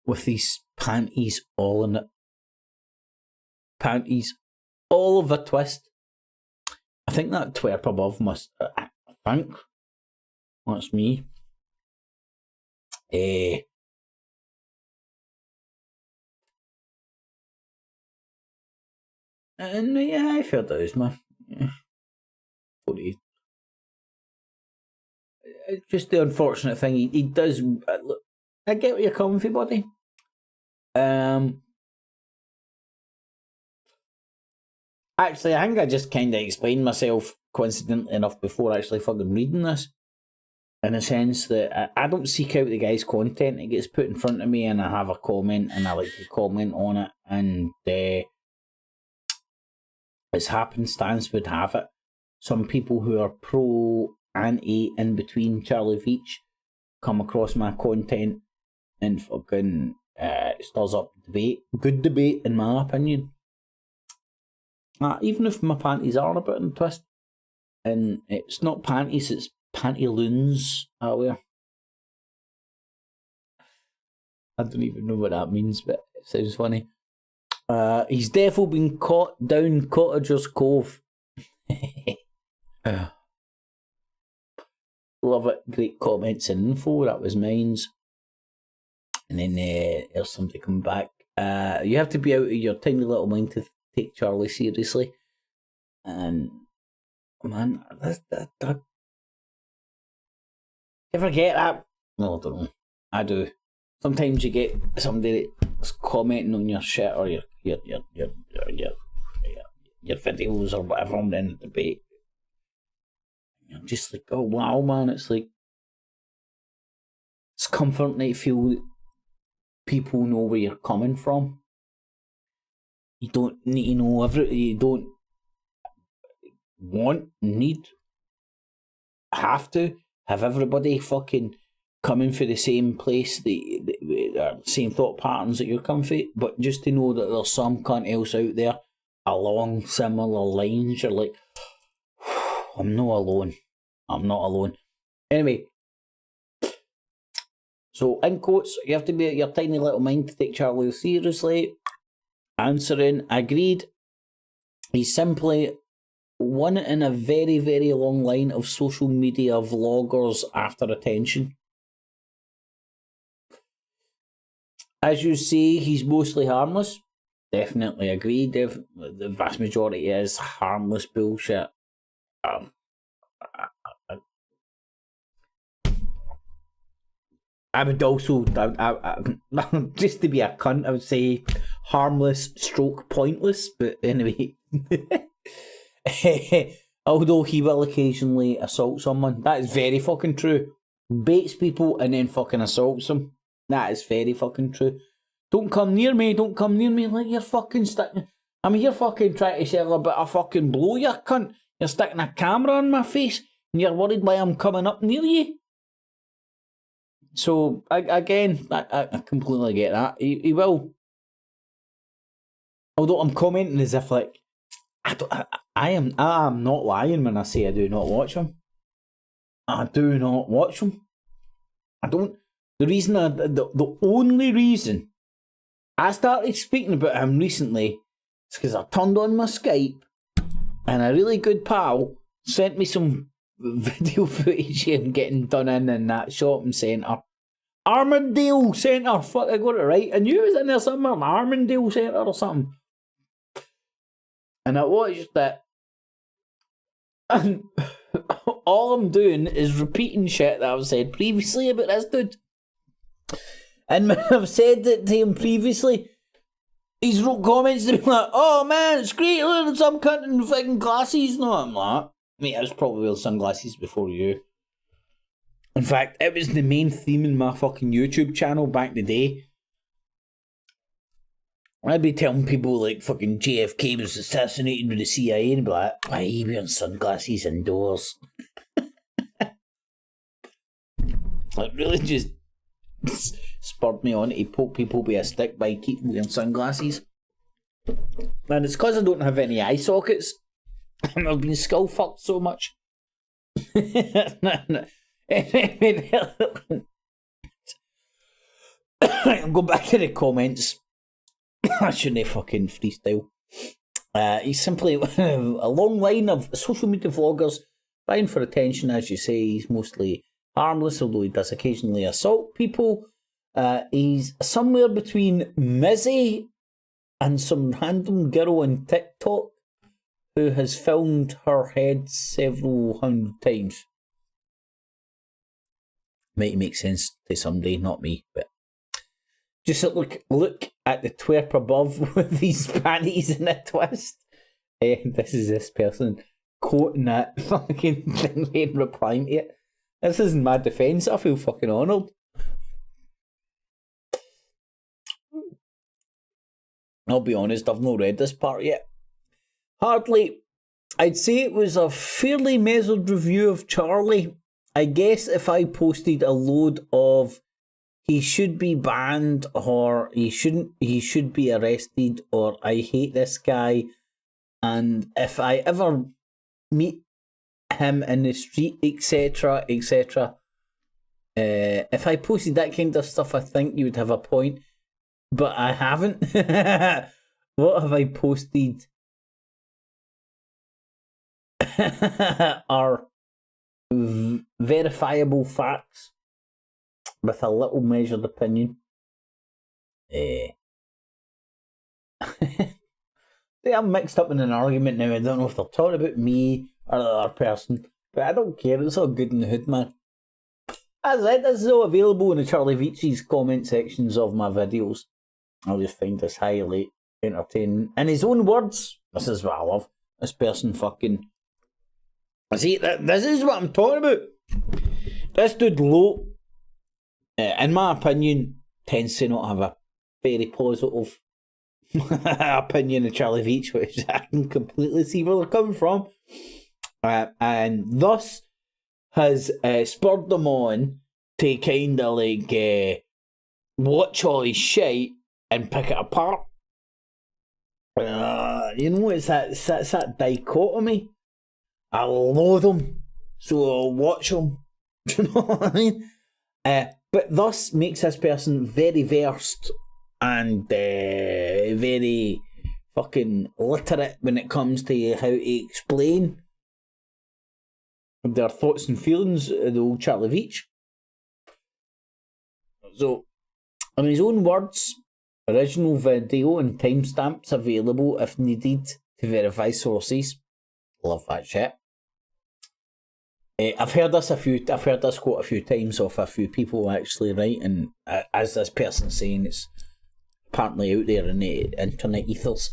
with these panties all in it. Panties all of a twist. I think that twerp above must... I think. That's me. And yeah, I felt it was man. Yeah. It's just the unfortunate thing. He does. Look, I get where you're coming from, buddy. Actually, I think I just kind of explained myself coincidentally enough before actually fucking reading this. In a sense that I don't seek out the guy's content. It gets put in front of me and I have a comment and I like to comment on it. And as happenstance would have it, some people who are pro, anti, in between Charliue Veitch come across my content and fucking stirs up debate. Good debate, in my opinion. Even if my panties are a bit in a twist. And it's not panties, it's pantaloons I wear. I don't even know what that means, but it sounds funny. He's definitely been caught down Cottager's Cove. Love it. Great comments and info. That was mine's. And then there's somebody coming back. You have to be out of your tiny little mind to take Charlie seriously. And man, you ever get that? No, I don't know. I do. Sometimes you get somebody that's commenting on your shit or your videos or whatever in the debate. You're just like, oh wow, man! It's like it's comforting to feel that people know where you're coming from. You don't need to know you don't want, need, have to have everybody fucking coming for the same place, the same thought patterns that you're coming for, but just to know that there's some cunt else out there along similar lines, you're like, I'm not alone. I'm not alone. Anyway, so in quotes, you have to be at your tiny little mind to take Charlie seriously. Answering, agreed. He's simply one in a very, very long line of social media vloggers after attention. As you say, he's mostly harmless. Definitely agreed. The vast majority is harmless bullshit. I would also, just to be a cunt, I would say harmless stroke pointless, but anyway. Although he will occasionally assault someone. That is very fucking true. Baits people and then fucking assaults them. That is very fucking true. Don't come near me, like you're fucking sticking. I'm here fucking trying to sell a bit of fucking blow, you cunt. You're sticking a camera on my face and you're worried why I'm coming up near you. So, I completely get that. He will. Although I'm commenting as if like, I am not lying when I say I do not watch them. I do not watch them. I don't. The only reason I started speaking about him recently is because I turned on my Skype and a really good pal sent me some video footage of him getting done in that shopping centre. Armadale Centre, fuck, I got it right. I knew it was in there somewhere, Armadale Centre or something. And I watched it, and all I'm doing is repeating shit that I've said previously about this dude. And when I've said it to him previously, he's wrote comments to me like, oh man, it's great, look at some cunt in fucking glasses. No, I'm like, mate, I was probably wearing sunglasses before you. In fact, it was the main theme in my fucking YouTube channel back in the day. I'd be telling people like fucking JFK was assassinated with the CIA and be like, why are you wearing sunglasses indoors? It really just spurred me on to poke people with a stick by keeping wearing sunglasses. And it's because I don't have any eye sockets. I've been skull fucked so much. I'm going back to the comments. I shouldn't fucking freestyle. He's simply a long line of social media vloggers vying for attention, as you say. He's mostly harmless, although he does occasionally assault people. He's somewhere between Mizzy and some random girl on TikTok who has filmed her head several hundred times. Might make sense to somebody, not me, but just look at the twerp above with these panties in a twist. This is this person quoting that fucking thing and replying to it. This isn't my defence, I feel fucking honoured. I'll be honest, I've not read this part yet. Hardly. I'd say it was a fairly measured review of Charlie. I guess if I posted a load of he should be banned or he should be arrested or I hate this guy, and if I ever meet him in the street, etc., etc., if I posted that kind of stuff, I think you would have a point. But I haven't. What have I posted? Are verifiable facts with a little measured opinion. I'm mixed up in an argument now. I don't know if they're talking about me or the other person, but I don't care. It's all good in the hood, man. As I said, this is all available in the Charliue Veitch's comment sections of my videos. I'll just find this highly entertaining. In his own words, this is what I love. This person fucking... See, this is what I'm talking about. This dude Low, in my opinion, tends to not have a very positive opinion of Charliue Veitch, which I can completely see where they're coming from. And thus has spurred them on to kind of like watch all his shit and pick it apart. You know, it's that dichotomy. I loathe them, so I'll watch them. Do you know what I mean? But thus makes this person very versed and very fucking literate when it comes to how to explain their thoughts and feelings of the old Charliue Veitch. So, in his own words, original video and timestamps available if needed to verify sources. Love that shit. I've heard this quote a few times off a few people actually, right? And as this person's saying, it's apparently out there in the internet ethers.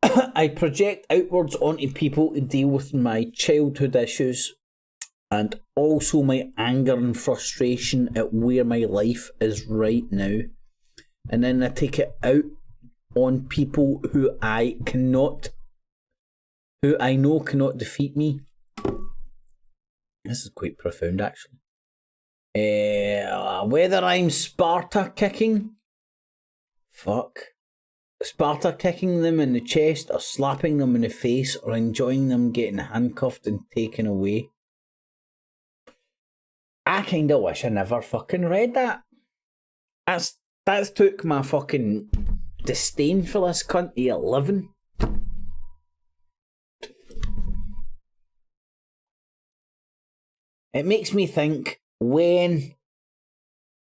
I project outwards onto people to deal with my childhood issues and also my anger and frustration at where my life is right now. And then I take it out on people who I know cannot defeat me. This is quite profound, actually. Whether I'm Sparta kicking them in the chest or slapping them in the face or enjoying them getting handcuffed and taken away. I kind of wish I never fucking read that. That's took my fucking disdain for this cunt to 11. It makes me think when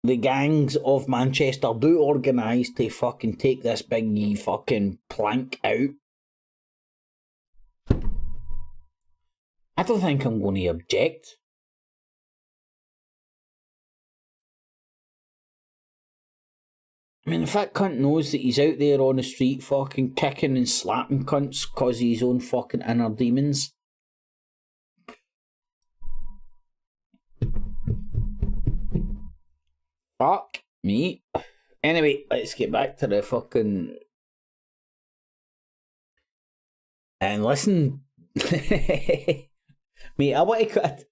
the gangs of Manchester do organise to fucking take this big fucking plank out, I don't think I'm going to object. I mean, if that cunt knows that he's out there on the street fucking kicking and slapping cunts because of his own fucking inner demons, fuck me. Anyway, let's get back to the fucking... And listen... Mate, I want to...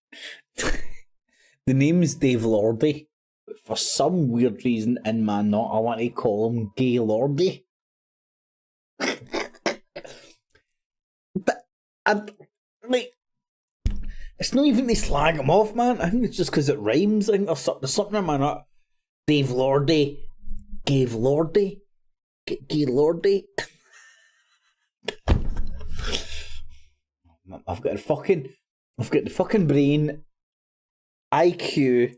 The name's Dave Lordy. For some weird reason in my knot, I want to call him Gay Lordy. But, like... It's not even to slag him off, man. I think it's just because it rhymes. I think there's something in my knot. Dave Lordy, Gave Lordy, Gay Lordy. I've got the fucking brain IQ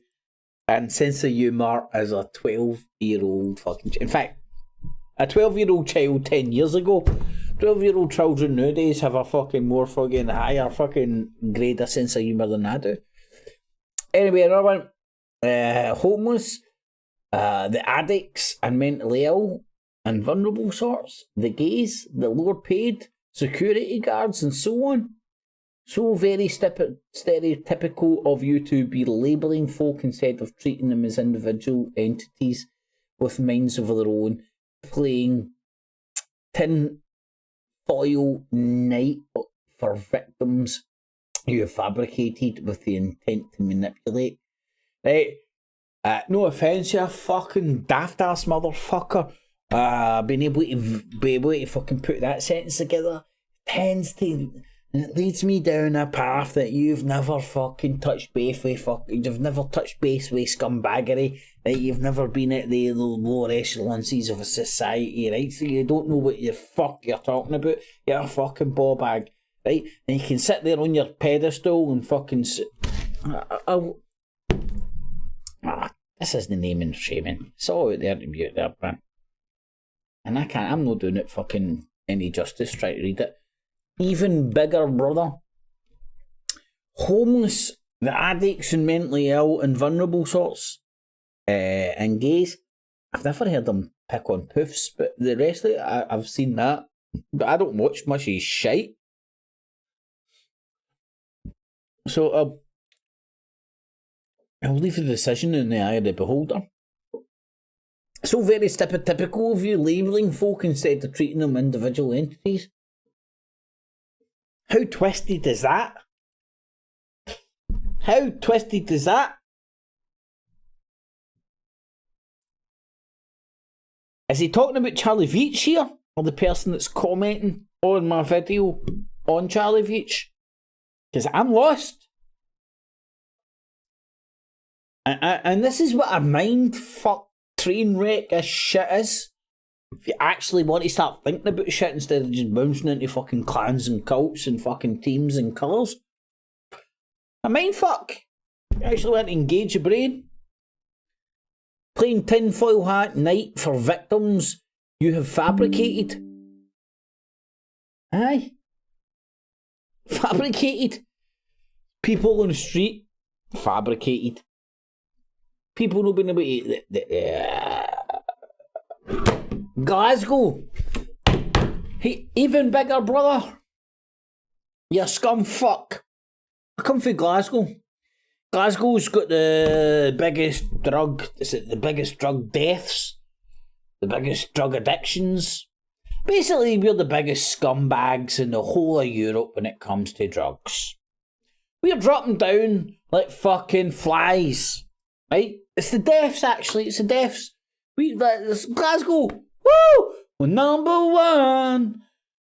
and sense of humour as a 12-year-old fucking... In fact, a 12-year-old child 10 years ago, 12-year-old children nowadays have a fucking more fucking higher fucking grade of sense of humour than I do. Anyway, another one. Homeless, the addicts and mentally ill and vulnerable sorts, the gays, the lower paid, security guards and so on. So very stereotypical of you to be labelling folk instead of treating them as individual entities with minds of their own, playing tin foil night for victims you have fabricated with the intent to manipulate. Right? No offence, you fucking daft ass motherfucker. Being able to fucking put that sentence together tends to... And it leads me down a path that you've never fucking touched base with. You've never touched base with scumbaggery. Right? You've never been at the lower echelons of a society, right? So you don't know what you're talking about. You're a fucking ball bag, right? And you can sit there on your pedestal and fucking... this is the naming and shaming. It's all out there to be out there, man. And I'm not doing it fucking any justice trying to read it. Even bigger, brother. Homeless, the addicts and mentally ill and vulnerable sorts, and gays. I've never heard them pick on poofs, but the rest of it, I've seen that. But I don't watch much of his shite. So I'll leave the decision in the eye of the beholder. So very typical of you labelling folk instead of treating them individual entities. How twisted is that? How twisted is that? Is he talking about Charliue Veitch here? Or the person that's commenting on my video on Charliue Veitch? Because I'm lost. And this is what a mindfuck train wreck this shit is. If you actually want to start thinking about shit instead of just bouncing into fucking clans and cults and fucking teams and colours. A mindfuck. You actually want to engage your brain. Playing tinfoil hat night for victims you have fabricated. Aye. Fabricated. People on the street. Fabricated. People not being able to... Glasgow. Hey, even bigger, brother. You scum fuck. I come from Glasgow. Glasgow's got the biggest drug... Is it the biggest drug deaths? The biggest drug addictions? Basically, we're the biggest scumbags in the whole of Europe when it comes to drugs. We're dropping down like fucking flies. Right? It's the deaths, actually. It's the deaths. Glasgow. Woo! We're number one.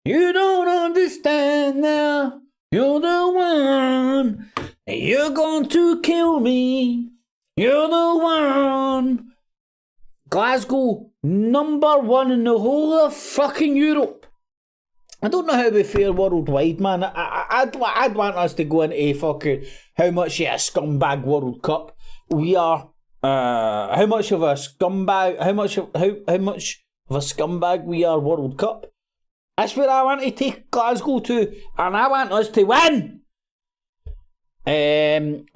You don't understand now. You're the one. You're going to kill me. You're the one. Glasgow, number one in the whole of fucking Europe. I don't know how we fare worldwide, man. I'd want us to go into fucking how much a scumbag World Cup we are. How much of a scumbag? How much of a scumbag we are World Cup? That's where I want to take Glasgow to, and I want us to win.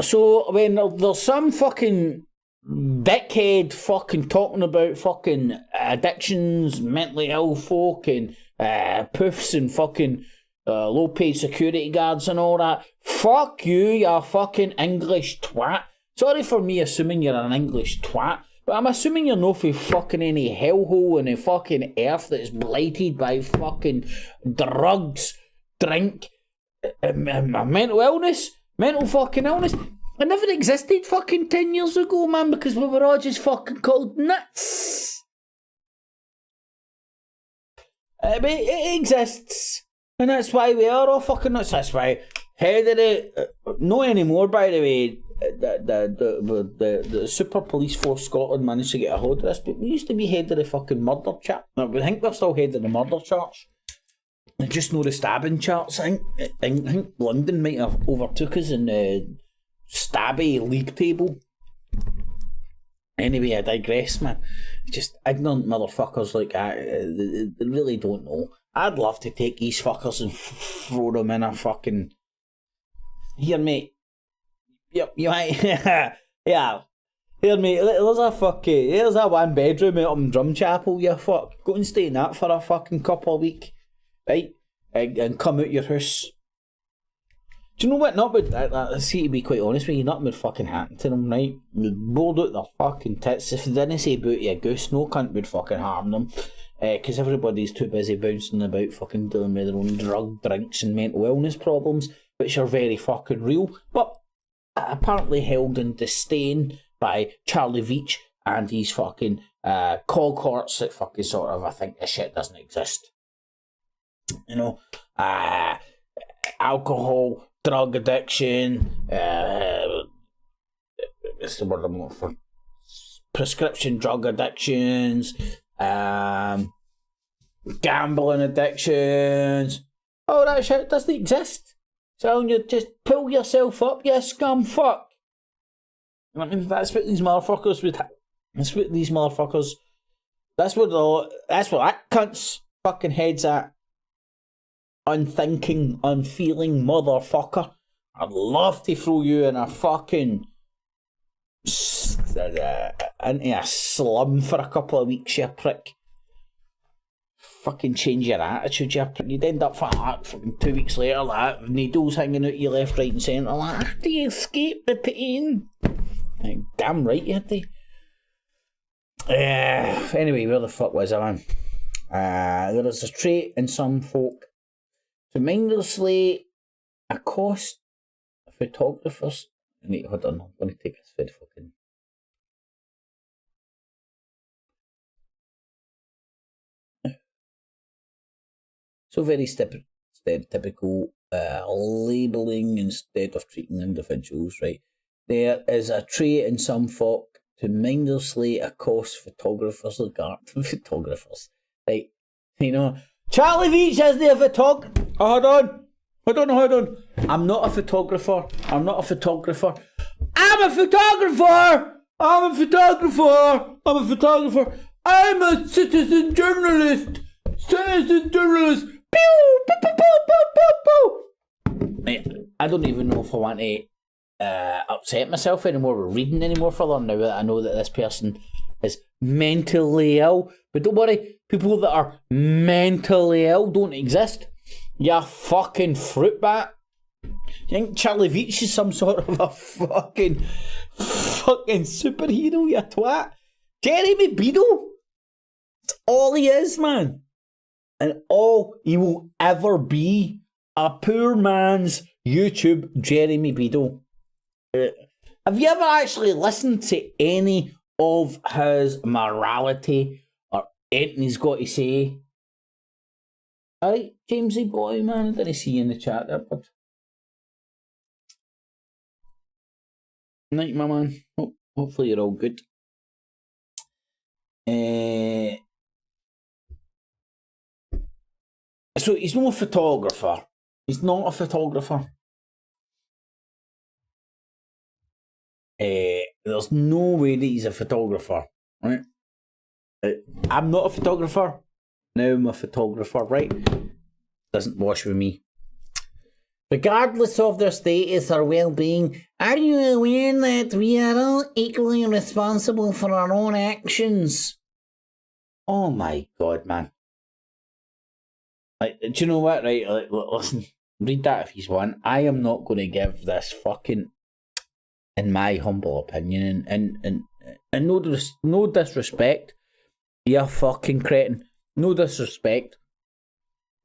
So when there's some fucking dickhead fucking talking about fucking addictions, mentally ill folk, and poofs and fucking low-paid security guards and all that, fuck you, you fucking English twat. Sorry for me assuming you're an English twat, but I'm assuming you're not for fucking any hellhole in the fucking earth that is blighted by fucking drugs, drink, mental illness, mental fucking illness. It never existed fucking 10 years ago, man, because we were all just fucking called nuts. But it exists, and that's why we are all fucking nuts. That's why head of the... not anymore, by the way. The super police force Scotland managed to get a hold of this, but we used to be head of the fucking murder chart. No, we think we're still head of the murder charts. Just know the stabbing charts. I think London might have overtook us in stabby league table. Anyway, I digress, man. Just ignorant motherfuckers like that, they really don't know. I'd love to take these fuckers and throw them in a fucking... Here, mate. Yep, you might... yeah. Here, mate, there's a one bedroom out in Drumchapel, you fuck. Go and stay in that for a fucking couple of weeks, right? And come out your house. Do you know what? Not with, I see, to be quite honest with you, nothing would fucking happen to them, right? They'd bored out their fucking tits. If they didn't say booty a goose, no cunt would fucking harm them. Because everybody's too busy bouncing about fucking dealing with their own drug, drinks and mental illness problems, which are very fucking real, but apparently held in disdain by Charliue Veitch and his fucking cohorts that fucking sort of, I think this shit doesn't exist. You know, alcohol, drug addiction, what's the word I'm looking for? Prescription drug addictions, gambling addictions. Oh, that shit doesn't exist. So you just pull yourself up, you scum fuck. I mean, that's what these motherfuckers would. That's what these motherfuckers. That's what that cunt's fucking head's at. Unthinking, unfeeling motherfucker. I'd love to throw you in a fucking into a slum for a couple of weeks, you prick. Fucking change your attitude, you prick. You'd end up for that fucking 2 weeks later, like needles hanging out your left, right, and centre. Like, how do you escape the pain? Like, damn right you had to. Anyway, where the fuck was I, man? There is a trait in some folk to mindlessly accost photographers. Wait, hold on, I'm going to take this for the fucking... So very stereotypical labelling instead of treating individuals, right? There is a trait in some folk to mindlessly accost photographers like art photographers, right? You know, Charliue Veitch isn't a photographer. Oh, hold on. I'm not a photographer. I'm a photographer. I'm a citizen journalist. Pew, pew, pew, pew, pew, pew, pew. Mate, I don't even know if I want to upset myself anymore or reading anymore further now that I know that this person is mentally ill. But don't worry, people that are mentally ill don't exist. You fucking fruit bat. You think Charliue Veitch is some sort of a fucking superhero, you twat? Jeremy Beadle? That's all he is, man. And all he will ever be. A poor man's YouTube Jeremy Beadle. Have you ever actually listened to any of his morality or anything he's got to say? Alright, Jamesy boy, man, I didn't see you in the chat there, but... Night, my man. Hopefully you're all good. So he's not a photographer. He's not a photographer. There's no way that he's a photographer, right? I'm not a photographer. Now I'm a photographer, right? Doesn't wash with me. Regardless of their status or well-being, are you aware that we are all equally responsible for our own actions? Oh my god, man. Like, do you know what, right? Like, listen, read that if you want. I am not going to give this fucking, in my humble opinion, and no disrespect, you fucking cretin. No disrespect,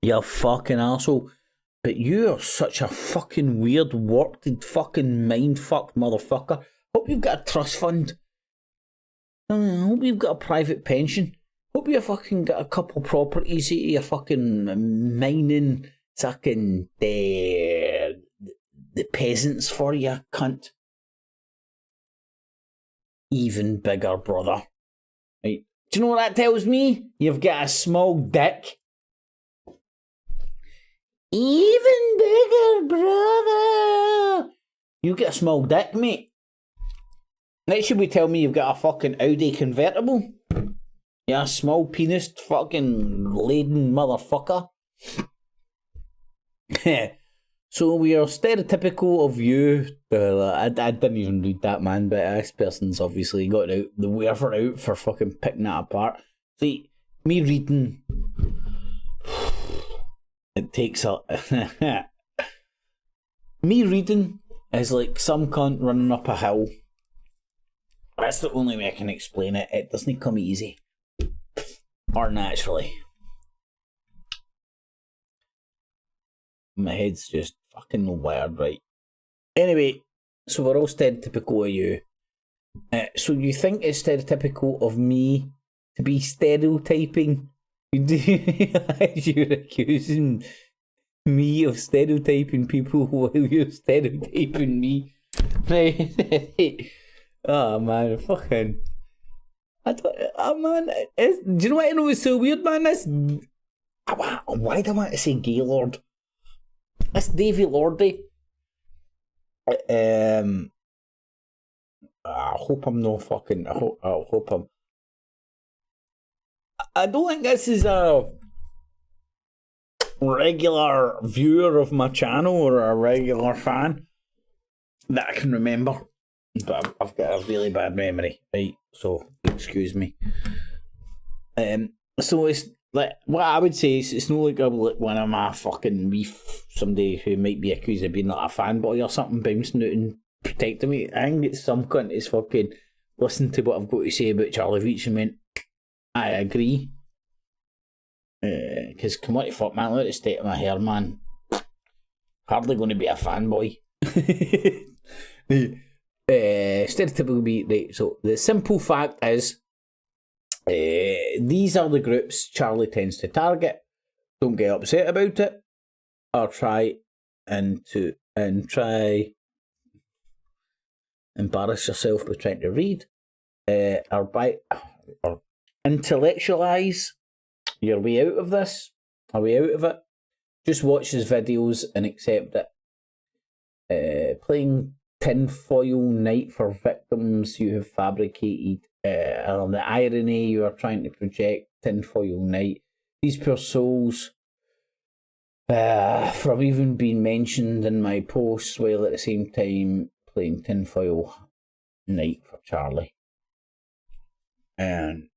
you fucking arsehole. But you are such a fucking weird, warped, fucking mind-fucked motherfucker. Hope you've got a trust fund. Hope you've got a private pension. Hope you fucking got a couple properties that you're fucking mining, sucking the peasants for you, cunt. Even bigger, brother. Right? Do you know what that tells me? You've got a small dick. Even bigger, brother. You get a small dick, mate. Next you would tell me you've got a fucking Audi convertible. You're a small penis fucking laden motherfucker. So we are stereotypical of you. I didn't even read that, man, but this person's obviously got out the whatever out for fucking picking that apart. See, me reading, it takes a me reading is like some cunt running up a hill. That's the only way I can explain it. It doesn't come easy or naturally. My head's just fucking wired, right? Anyway, so we're all stereotypical of you. So you think it's stereotypical of me to be stereotyping? You're accusing me of stereotyping people while you're stereotyping me. Right? Oh man, fucking. Man, do you know what I know is so weird, man? Why do I want to say Gaylord? That's Davy Lordy. I hope I'm no fucking. I hope I'm. I don't think this is a regular viewer of my channel or a regular fan that I can remember. But I've got a really bad memory, right? So excuse me. So it's like what I would say is it's not like one of my fucking somebody who might be accused of being like a fanboy or something bouncing out and protecting me. I think it's some cunt is fucking listened to what I've got to say about Charliue Veitch and went, I agree. Because come on to fuck, man, look at the state of my hair, man. Hardly going to be a fanboy. Stereotypical be right. So the simple fact is, these are the groups Charlie tends to target. Don't get upset about it, or try embarrass yourself by trying to read, or intellectualize your way out of this, a way out of it. Just watch his videos and accept it. Playing tinfoil night for victims you have fabricated, or the irony you are trying to project. Tinfoil night. These poor souls, from even being mentioned in my posts, while at the same time playing tinfoil night for Charlie. And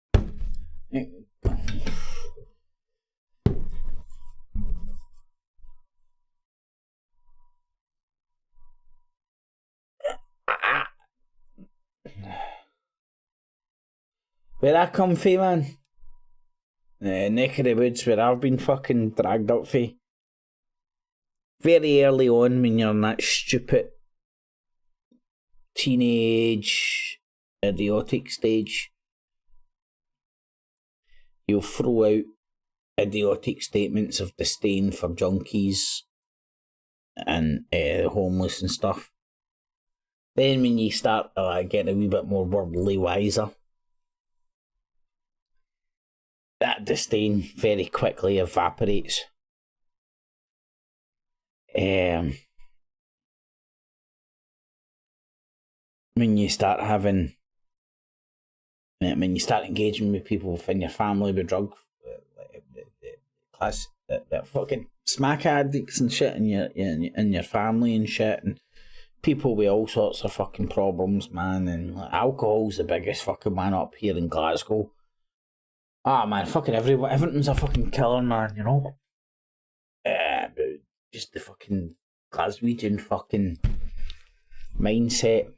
where I come from, man, neck of the woods where I've been fucking dragged up for. Very early on, when you're in that stupid teenage idiotic stage, you'll throw out idiotic statements of disdain for junkies and homeless and stuff. Then when you start getting a wee bit more worldly wiser, that disdain very quickly evaporates. When you start engaging with people within your family with drug class, that fucking smack addicts and shit in your family and shit, and people with all sorts of fucking problems, man, and alcohol's the biggest fucking one up here in Glasgow. Ah, man, fucking everything's a fucking killer, man, you know? Just the fucking Glaswegian fucking mindset.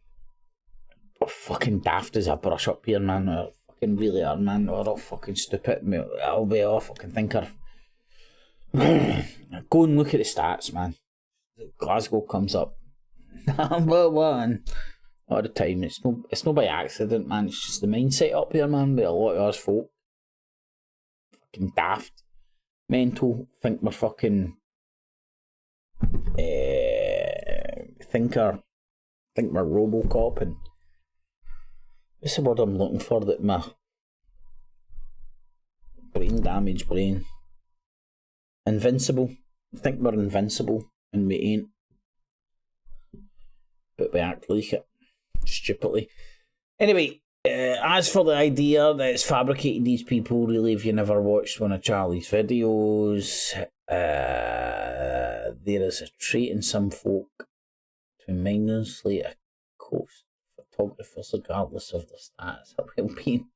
We're fucking daft as a brush up here, man. We're fucking really are, man. We're all fucking stupid. I'll be all fucking thinker. Go and look at the stats, man. Glasgow comes up number one all the time. It's no by accident, man. It's just the mindset up here, man, with a lot of us folk. Fucking daft, mental, think we're fucking think we're Robocop, and what's the word I'm looking for, that my damaged brain, invincible. I think we're invincible and we ain't. but we act like it stupidly. Anyway, as for the idea that it's fabricated these people, really, if you never watched one of Charlie's videos, there is a trait in some folk to mindlessly accost photographers regardless of their status or well-being.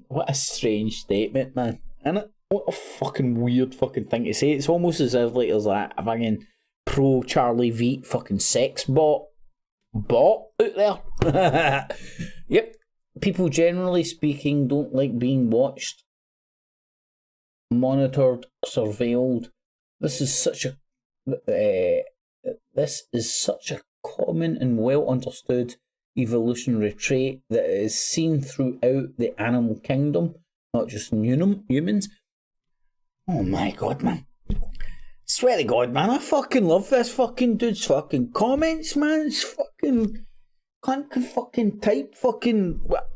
What a strange statement, man. Isn't it? What a fucking weird fucking thing to say. It's almost as if like there's like a fucking pro Charliue Veitch fucking sex bot out there. Yep. People generally speaking don't like being watched, monitored, surveilled. This is such a common and well understood evolutionary trait that is seen throughout the animal kingdom, not just in humans. Oh my god, man. Swear to God, man, I fucking love this fucking dude's fucking comments, man. It's fucking... Can't fucking type fucking... What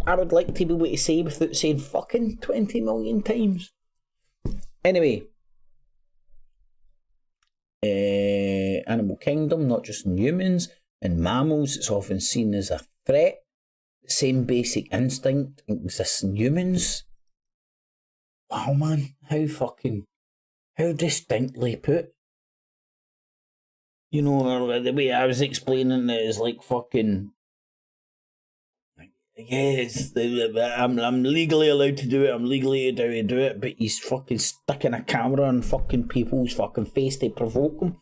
I would like to be able to say without saying fucking 20 million times. Anyway. Animal kingdom, not just in humans. In mammals, it's often seen as a threat. The same basic instinct exists in humans. Wow, man. How distinctly put. You know, the way I was explaining it is like fucking... Yes, I'm legally allowed to do it, I'm legally allowed to do it, but he's fucking sticking a camera on fucking people's fucking face to provoke them.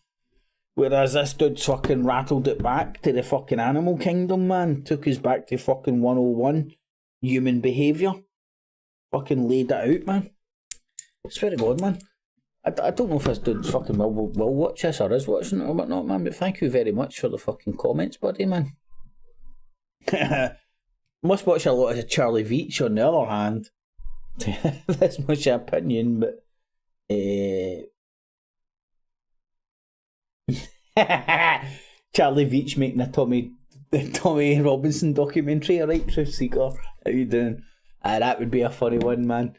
Whereas this dude's fucking rattled it back to the fucking animal kingdom, man. Took us back to fucking 101 human behaviour. Fucking laid it out, man. I swear to God, man. I don't know if this dude fucking will watch this or is watching it or whatnot, man, but thank you very much for the fucking comments, buddy, man. Must watch a lot of Charliue Veitch on the other hand. That's much opinion, but... Charliue Veitch making a Tommy Robinson documentary, alright, Truth Seeker. How you doing? That would be a funny one, man.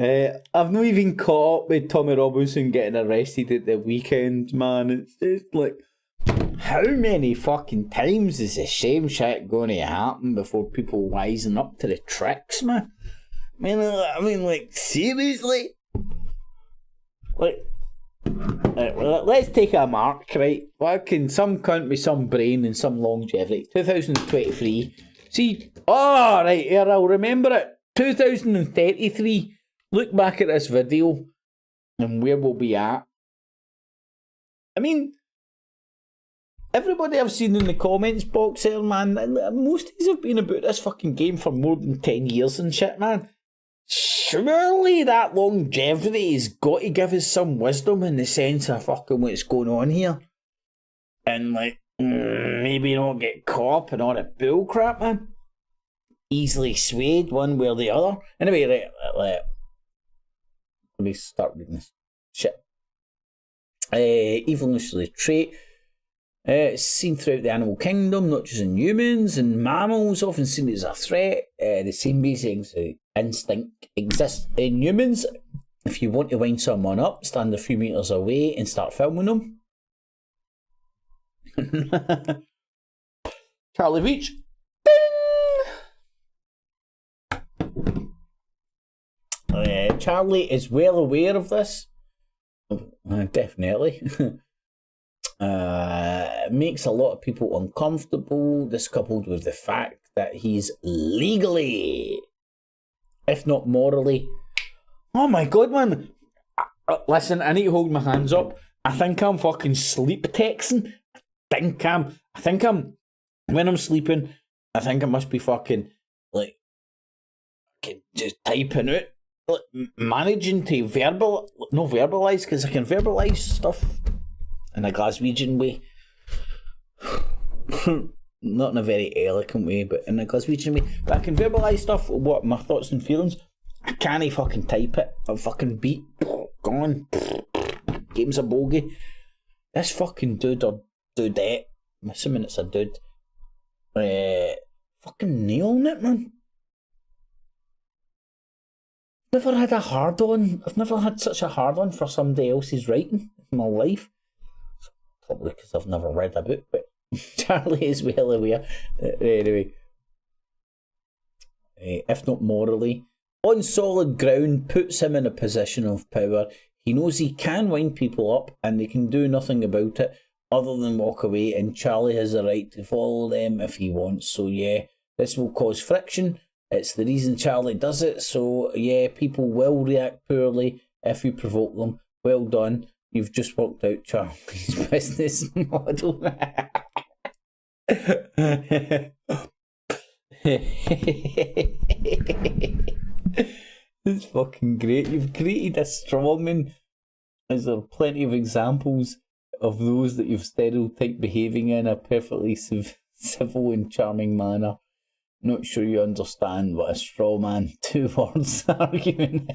I've not even caught up with Tommy Robinson getting arrested at the weekend, man. It's just like, how many fucking times is the same shit going to happen before people wisen up to the tricks, man? I mean, like, seriously? Like, let's take a mark, right? Fucking some cunt with some brain and some longevity. 2023. See, oh, right, here, I'll remember it. 2033. Look back at this video and where we'll be at. I mean, everybody I've seen in the comments box there, man, most of these have been about this fucking game for more than 10 years and shit, man. Surely that longevity has got to give us some wisdom in the sense of fucking what's going on here. And, like, maybe not get caught up in all the bullcrap, man. Easily swayed one way or the other. Anyway, right, let me start reading this shit. Evolutionary trait. It's seen throughout the animal kingdom, not just in humans and mammals, often seen as a threat. The same basic instinct exists in humans. If you want to wind someone up, stand a few meters away and start filming them. Charliue Veitch. Charlie is well aware of this. Definitely. Makes a lot of people uncomfortable. This coupled with the fact that he's legally, if not morally... Oh my god, man. Listen, I need to hold my hands up. I think I'm fucking sleep texting. I think I'm... When I'm sleeping, I think I must be fucking, like, just typing out. Managing to verbalise, because I can verbalise stuff in a Glaswegian way. Not in a very eloquent way, but in a Glaswegian way. But I can verbalise stuff, what my thoughts and feelings. I can't fucking type it. A fucking beat, gone. Game's a bogey. This fucking dude or dudette, I'm assuming it's a dude, fucking nailing it, man. Never had a hard on. I've never had such a hard on for somebody else's writing in my life. Probably because I've never read a book, but Charlie is well aware. Anyway. If not morally, on solid ground puts him in a position of power. He knows he can wind people up and they can do nothing about it other than walk away, and Charlie has the right to follow them if he wants. So yeah, this will cause friction. It's the reason Charlie does it. So yeah, people will react poorly if you provoke them. Well done. You've just worked out Charlie's business model. It's fucking great. You've created a strawman. Is there plenty of examples of those that you've stereotyped behaving in a perfectly civil and charming manner? Not sure you understand what a strawman 2 words argument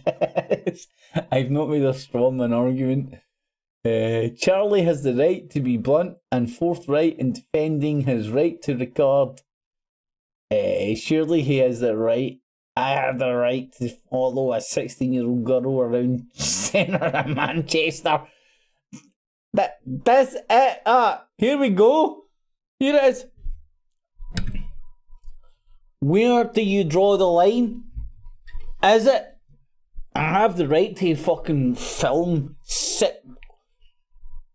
is. I've not made a strawman argument. Charlie has the right to be blunt and forthright in defending his right to record. Surely he has the right. I have the right to follow a 16-year-old girl around centre of Manchester. That's it. Here we go. Here it is. Where do you draw the line? Is it I have the right to fucking film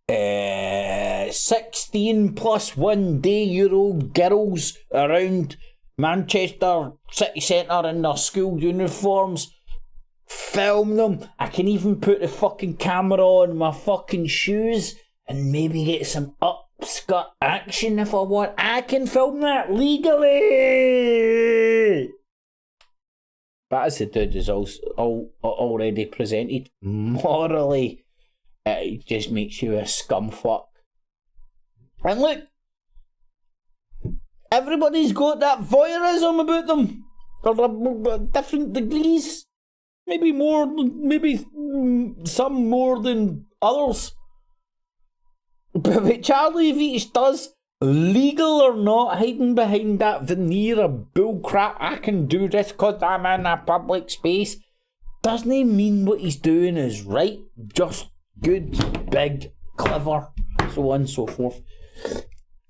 16 plus 1 day-year-old girls around Manchester city centre in their school uniforms, film them. I can even put the fucking camera on my fucking shoes and maybe get some upskirt action if I want. I can film that legally. But as the dude is already presented, morally, it just makes you a scumfuck. And look, everybody's got that voyeurism about them. They're different degrees. Maybe some more than others. But what Charliue Veitch does, legal or not, hiding behind that veneer of bullcrap, I can do this because I'm in a public space, doesn't mean what he's doing is right, just good, big, clever, so on and so forth.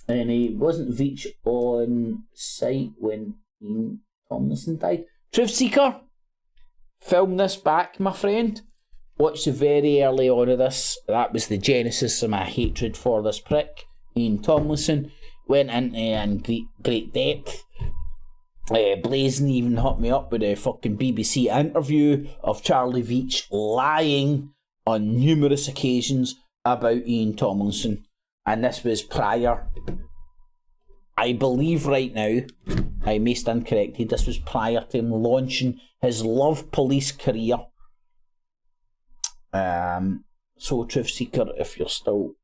And he wasn't Veitch on site when Ian Tomlinson died. Truth Seeker, film this back, my friend. Watched the very early on of this. That was the genesis of my hatred for this prick, Ian Tomlinson. Went into in great depth. Blazing even hit me up with a fucking BBC interview of Charliue Veitch lying on numerous occasions about Ian Tomlinson. And this was prior, I believe right now, I may stand corrected, this was prior to him launching his Love Police career. So Truth Seeker, if you're still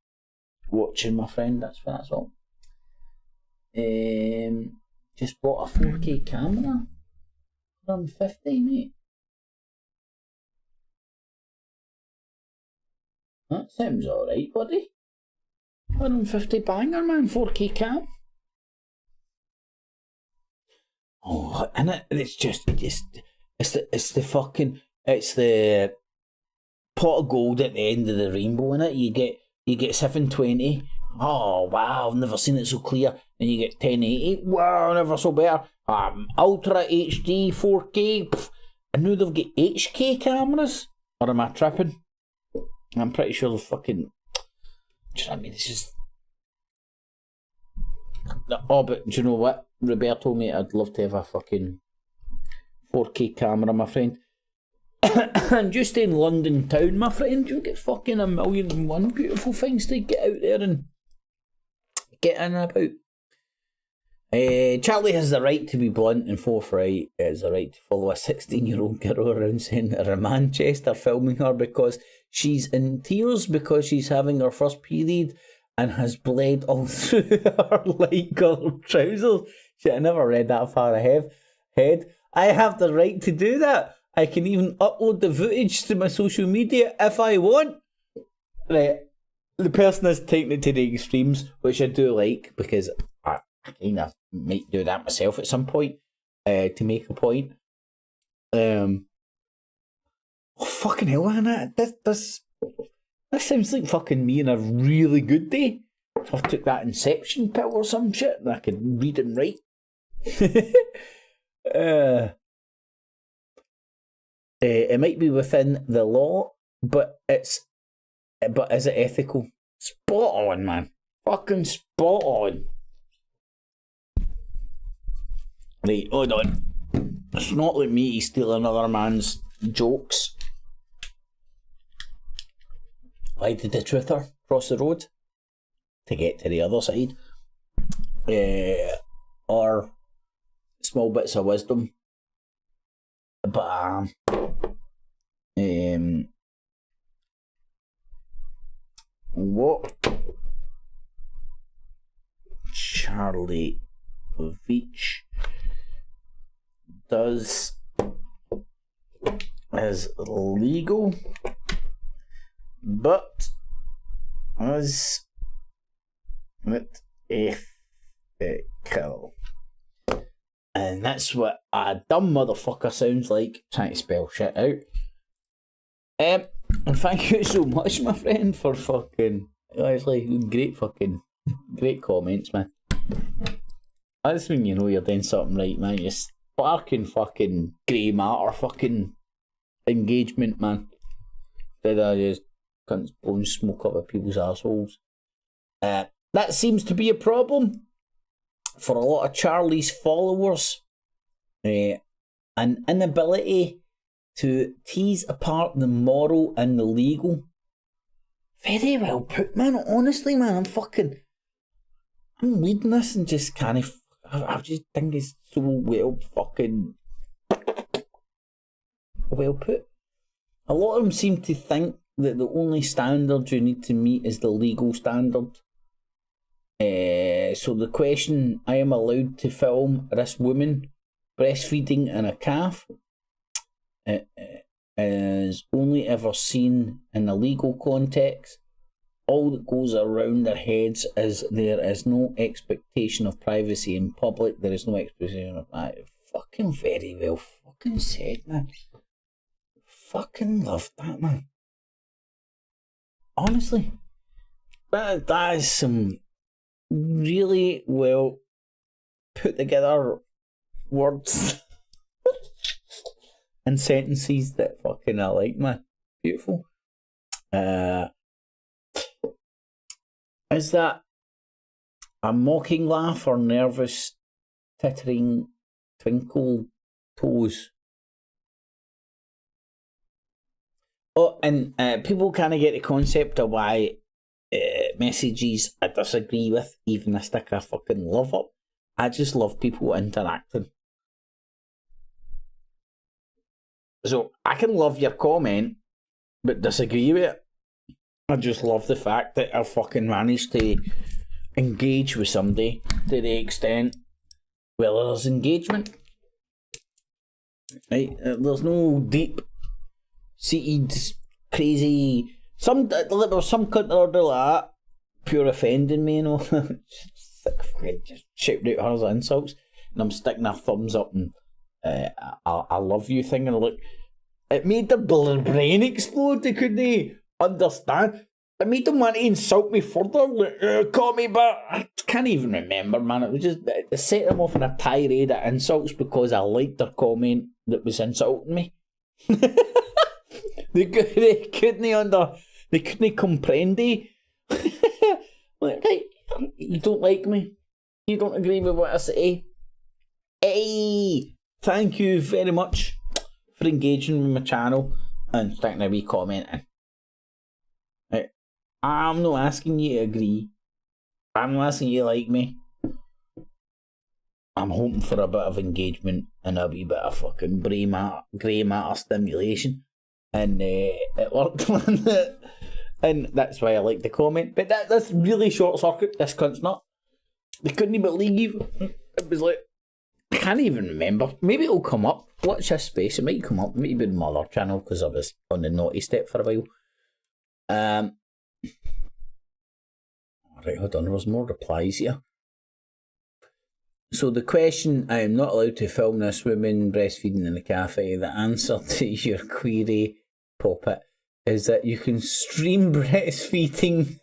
watching, my friend, that's all. Just bought a 4K camera. 150, mate. That sounds alright, buddy. 150 banger, man. 4K cam. Oh, and it's the pot of gold at the end of the rainbow, innit? You get 720. Oh wow, I've never seen it so clear. Then you get 1080. Wow, never so better. Ultra HD 4K. Pff, I know they've got HK cameras. Or am I tripping? I'm pretty sure they're fucking. Do you know what I mean? It's just. Oh, but do you know what? Roberto, mate, I'd love to have a fucking 4K camera, my friend. And just in London town, my friend, you get fucking 1,000,001 beautiful things to get out there and get in and about. Charlie has the right to be blunt and forthright. He has the right to follow a 16-year-old girl around centre of Manchester, filming her because she's in tears because she's having her first period and has bled all through her light coloured trousers. Shit, I never read that far ahead. I have the right to do that. I can even upload the footage to my social media if I want. Right, the person has taken it to the extremes, which I do like, because I kind of might do that myself at some point, to make a point. Oh, fucking hell, man, this sounds like fucking me on a really good day. I took that Inception pill or some shit and I could read and write. It might be within the law, but is it ethical? Spot on, man. Fucking spot on. Right, hold on. It's not like me to steal another man's jokes. Why did the truther cross the road? To get to the other side. Or small bits of wisdom. But what Charliue Veitch does is legal, but is it ethical? And that's what a dumb motherfucker sounds like trying to spell shit out. And thank you so much, my friend, for fucking actually great comments, man. That's when you know you're doing something right, man. You're sparking fucking grey matter fucking engagement, man. Instead of just cunts blowing smoke up at people's assholes. That seems to be a problem for a lot of Charlie's followers. An inability to tease apart the moral and the legal. Very well put, man. Honestly, man, I'm reading this and just I just think it's so well put. A lot of them seem to think that the only standard you need to meet is the legal standard. So the question, I am allowed to film this woman breastfeeding in a calf, is only ever seen in a legal context. All that goes around their heads is there is no expectation of privacy in public. There is no expectation of that. Fucking very well fucking said, man. Fucking love that, man. Honestly, that is some really well put together words and sentences that fucking I like, man. Beautiful. Is that a mocking laugh or nervous tittering twinkle toes? Oh, and people kind of get the concept of why messages I disagree with, even I stick a fucking love up. I just love people interacting. So I can love your comment, but disagree with it. I just love the fact that I fucking managed to engage with somebody to the extent where there's engagement. Right? There's no deep seated crazy. There was some cunt order like that, pure offending me, you know. Just shouting out her insults, and I'm sticking a thumbs up and I love you thing, and look, it made their brain explode. They couldn't understand. It made them want to insult me further. Like, call me back. I can't even remember, man. It was just it set them off in a tirade of insults because I liked their comment that was insulting me. They couldn't comprehend. Like, right, you don't like me. You don't agree with what I say. Hey, thank you very much for engaging with my channel and sticking a wee comment in. Right. I'm not asking you to agree. I'm not asking you to like me. I'm hoping for a bit of engagement and a wee bit of fucking grey matter stimulation. And it worked. And that's why I like the comment. But that's really short circuit. This cunt's not. They couldn't even leave. It was like, I can't even remember. Maybe it'll come up. Watch this space. It might come up. Maybe in my other channel because I was on the naughty step for a while. Right, hold on. There was more replies here. So the question, I am not allowed to film this woman breastfeeding in a cafe. The answer to your query, Poppet, is that you can stream breastfeeding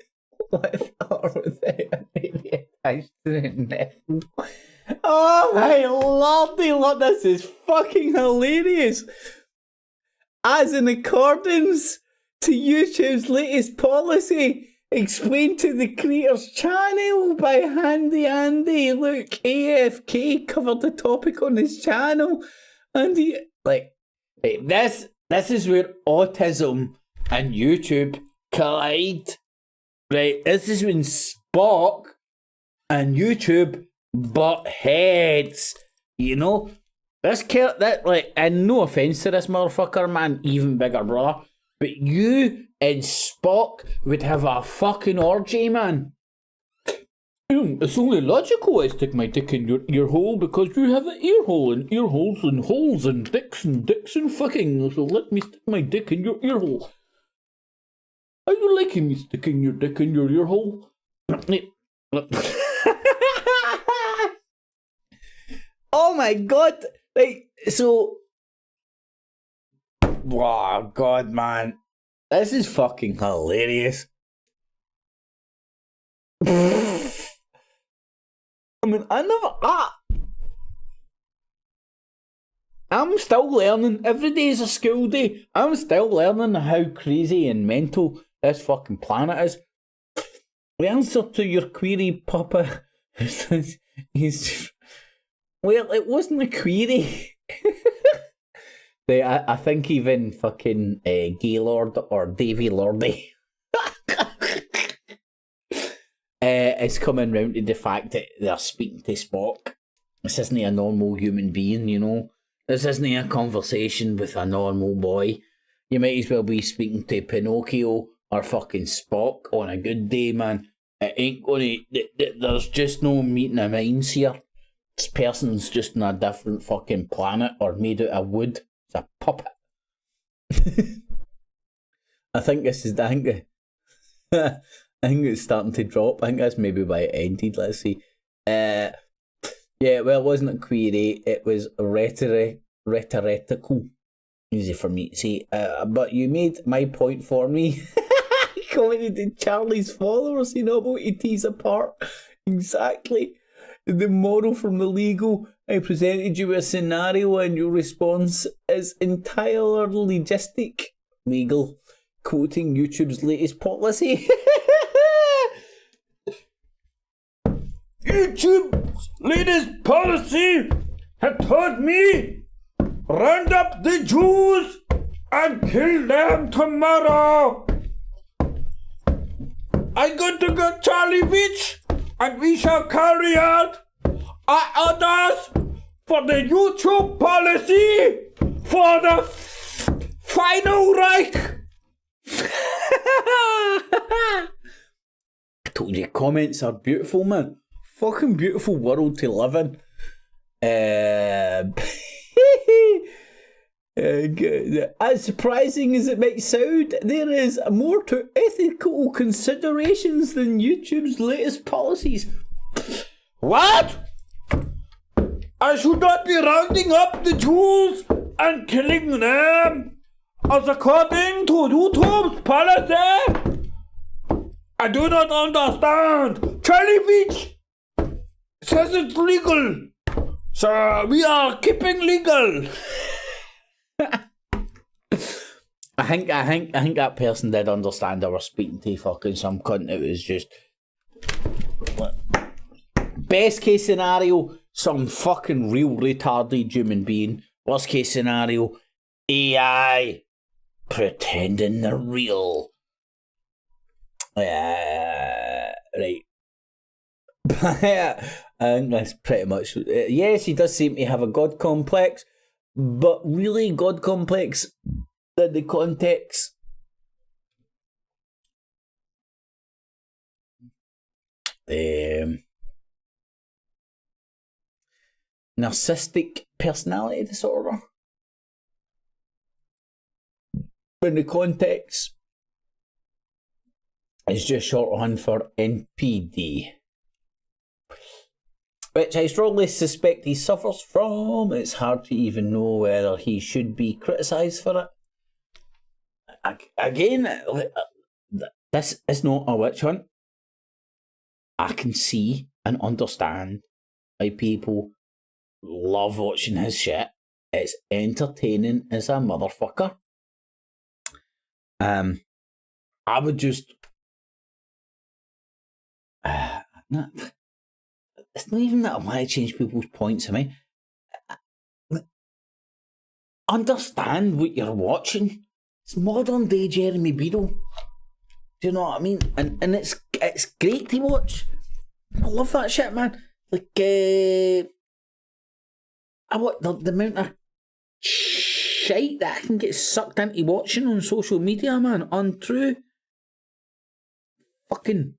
with or without a baby attached to the nipple. Oh my lordy, look, this is fucking hilarious. As in accordance to YouTube's latest policy, explained to the creators channel by Handy Andy. Look, AFK covered the topic on his channel, and he this is where autism and YouTube collide. Right, this is when Spock and YouTube butt heads. You know, and no offense to this motherfucker, man, even bigger brother, but you and Spock would have a fucking orgy, man. It's only logical I stick my dick in your ear hole because you have an ear hole and ear holes and dicks and fucking. So let me stick my dick in your ear hole. Are you liking me sticking your dick in your ear hole? Oh my god! So. Wow, God, man. This is fucking hilarious. I mean, I'm still learning. Every day is a school day. I'm still learning how crazy and mental this fucking planet is. The answer to your query, Papa, is well, it wasn't a query. I think even fucking Gaylord or Davy Lordy is coming round to the fact that they're speaking to Spock. This isn't a normal human being, you know. This isn't a conversation with a normal boy. You might as well be speaking to Pinocchio or fucking Spock on a good day, man. It ain't gonna... There's just no meeting of minds here. This person's just on a different fucking planet or made out of wood. It's a puppet. I think it's starting to drop. I think that's maybe why it ended. Let's see. Yeah, well, it wasn't a query. It was rhetorical. Easy for me to say. But you made my point for me. Commented in Charlie's followers, you know, about to tease apart. Exactly. The moral from the legal. I presented you a scenario and your response is entirely logistic. Legal. Quoting YouTube's latest policy. YouTube's latest policy had told me round up the Jews and kill them tomorrow. I'm going to get Charliue Veitch and we shall carry out our orders for the YouTube policy for the final Reich. I told you, comments are beautiful, man. Fucking beautiful world to live in. As surprising as it might sound, there is more to ethical considerations than YouTube's latest policies. What? I should not be rounding up the Jews and killing them as according to YouTube's policy? I do not understand. Charliue Veitch says it's legal. So we are keeping legal. I think that person did understand I was speaking to fucking some cunt. It was just best case scenario, some fucking real retarded human being. Worst case scenario, AI pretending they're real. Right. I think that's pretty much. Yes, he does seem to have a god complex, but really god complex in the context. Narcissistic personality disorder. In the context, it's just shorthand for NPD, which I strongly suspect he suffers from. It's hard to even know whether he should be criticised for it. Again, this is not a witch hunt. I can see and understand why people love watching his shit. It's entertaining as a motherfucker. I would just... it's not even that I want to change people's points of me. Understand what you're watching. It's modern day Jeremy Beadle. Do you know what I mean? And it's great to watch. I love that shit, man. Like, I want the amount of shite that I can get sucked into watching on social media, man. Untrue. Fucking.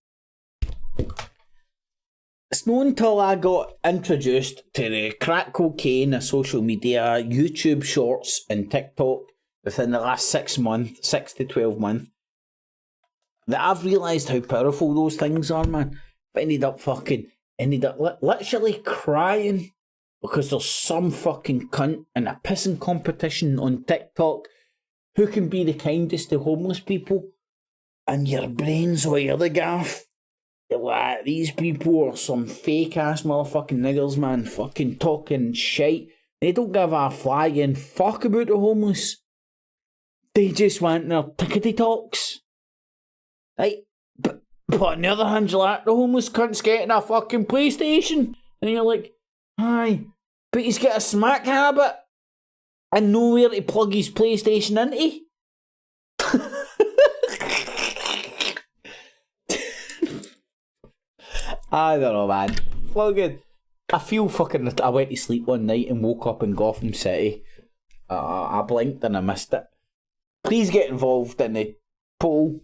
It's not until I got introduced to the crack cocaine of social media, YouTube shorts and TikTok within the last 6 to 12 months, that I've realised how powerful those things are, man. But ended up literally crying because there's some fucking cunt in a pissing competition on TikTok who can be the kindest to homeless people, and your brain's where the gaff. You're like, these people are some fake ass motherfucking niggers, man, fucking talking shite. They don't give a flying fuck about the homeless. They just want their tickety talks. Right? But on the other hand, you're like, the homeless cunt's getting a fucking PlayStation. And you're like, aye, but he's got a smack habit and nowhere to plug his PlayStation into. I don't know, man. Fucking, I feel fucking... I went to sleep one night and woke up in Gotham City. I blinked and I missed it. Please get involved in the poll.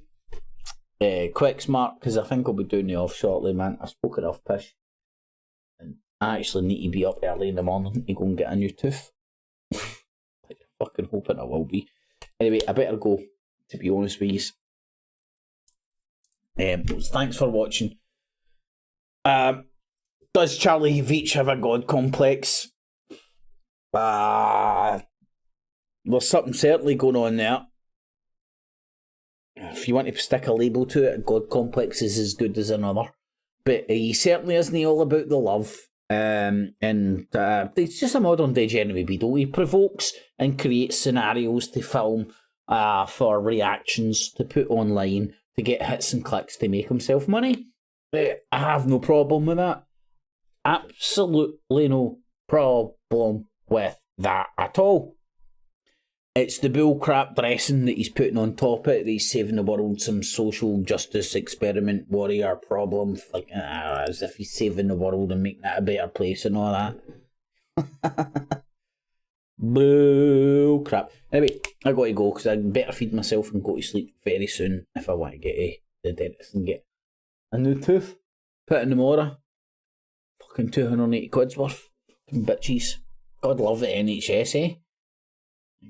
Quick smart, because I think I'll be doing the off shortly, man. I've spoken off pish. And I actually need to be up early in the morning to go and get a new tooth. Fucking hoping I will be. Anyway, I better go, to be honest with you. Thanks for watching. Does Charliue Veitch have a god complex? There's something certainly going on there. If you want to stick a label to it, a god complex is as good as another. But he certainly isn't all about the love. It's just a modern day Jeremy Beadle. He provokes and creates scenarios to film for reactions to put online to get hits and clicks to make himself money. I have no problem with that. Absolutely no problem with that at all. It's the bullcrap dressing that he's putting on top of it, that he's saving the world, some social justice experiment warrior problem, like as if he's saving the world and making it a better place and all that. Bullcrap. Anyway, I got to go because I better feed myself and go to sleep very soon if I want to get to the dentist and get a new tooth put in tomorrow. Fucking 280 quid's worth. Fucking bitches. God love the NHS, eh?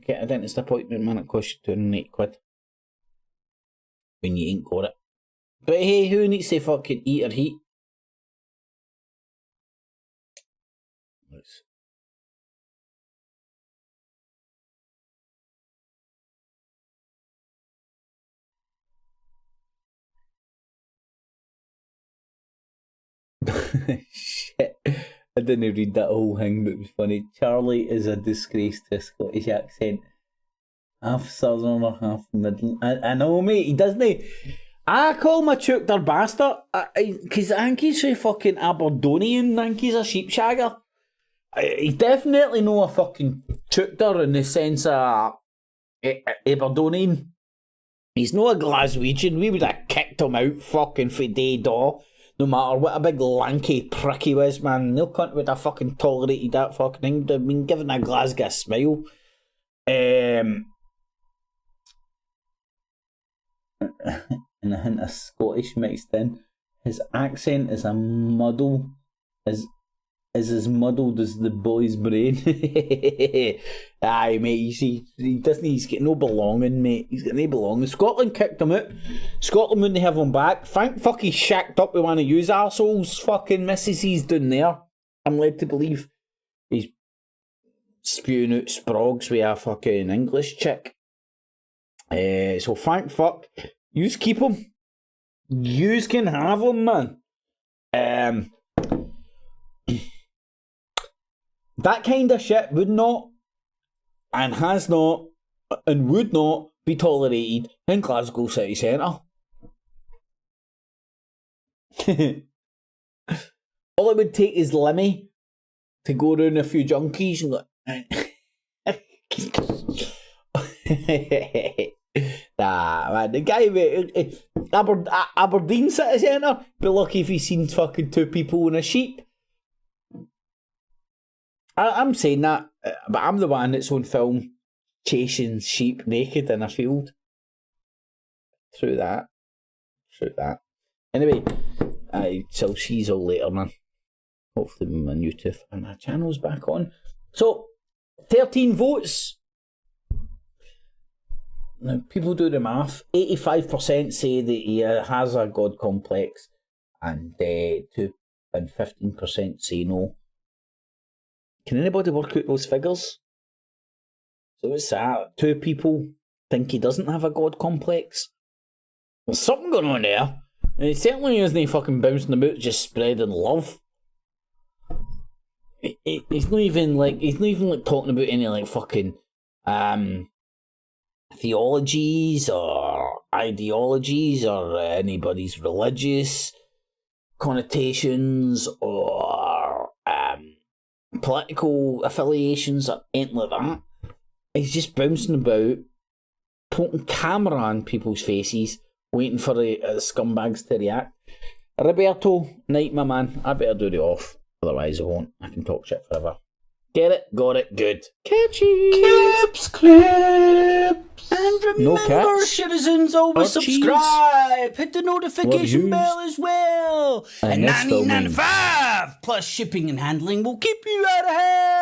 Get a dentist appointment, man, it costs you 280 quid. When you ain't got it. But hey, who needs to fucking eat or heat? Let's... Shit. I didn't read that whole thing, but it was funny. Charlie is a disgrace to a Scottish accent. Half Southerner, half Midland. I know, mate, he doesn't. I call him a chookter bastard, because I think he's a fucking Aberdonian. I think he's a sheepshagger. He's definitely not a fucking chookter in the sense of Aberdonian. He's not a Glaswegian. We would have kicked him out fucking for day daw. No matter what a big lanky prick he was, man. No cunt would have fucking tolerated that fucking thing. Would have been given a Glasgow smile. And a hint of Scottish mixed in. His accent is a muddle. Is as muddled as the boy's brain. Aye, mate, he doesn't, he's got no belonging, mate. He's got no belonging. Scotland kicked him out. Scotland wouldn't have him back. Thank fuck he's shacked up with one of you arseholes fucking misses he's down there. I'm led to believe he's spewing out sprogs with a fucking English chick. So thank fuck. Yous keep him. Yous can have him, man. That kind of shit would not, and has not, and would not be tolerated in Glasgow city centre. All it would take is Lemmy to go around a few junkies and go, nah, man, the guy with Aberdeen city centre, be lucky if he's seen fucking 2 people and a sheep. I'm saying that, but I'm the one that's on film chasing sheep naked in a field. True that. Anyway, so she's all later, man. Hopefully my new tooth and my channel's back on. So, 13 votes. Now, people do the math. 85% say that he has a God complex, and 15% say no. Can anybody work out those figures? So what's that? 2 people think he doesn't have a God complex? There's something going on there. And he certainly isn't fucking bouncing about just spreading love. He's not even like talking about any like fucking theologies or ideologies or anybody's religious connotations or political affiliations or anything like that. He's just bouncing about, putting camera on people's faces, waiting for the scumbags to react. Roberto, night, my man. I better do the off, otherwise I won't. I can talk shit forever. Get it? Got it? Good. Catchy! Clips! And remember, citizens, always subscribe! Hit the notification bell as well! And $19.95 plus shipping and handling will keep you out of hell!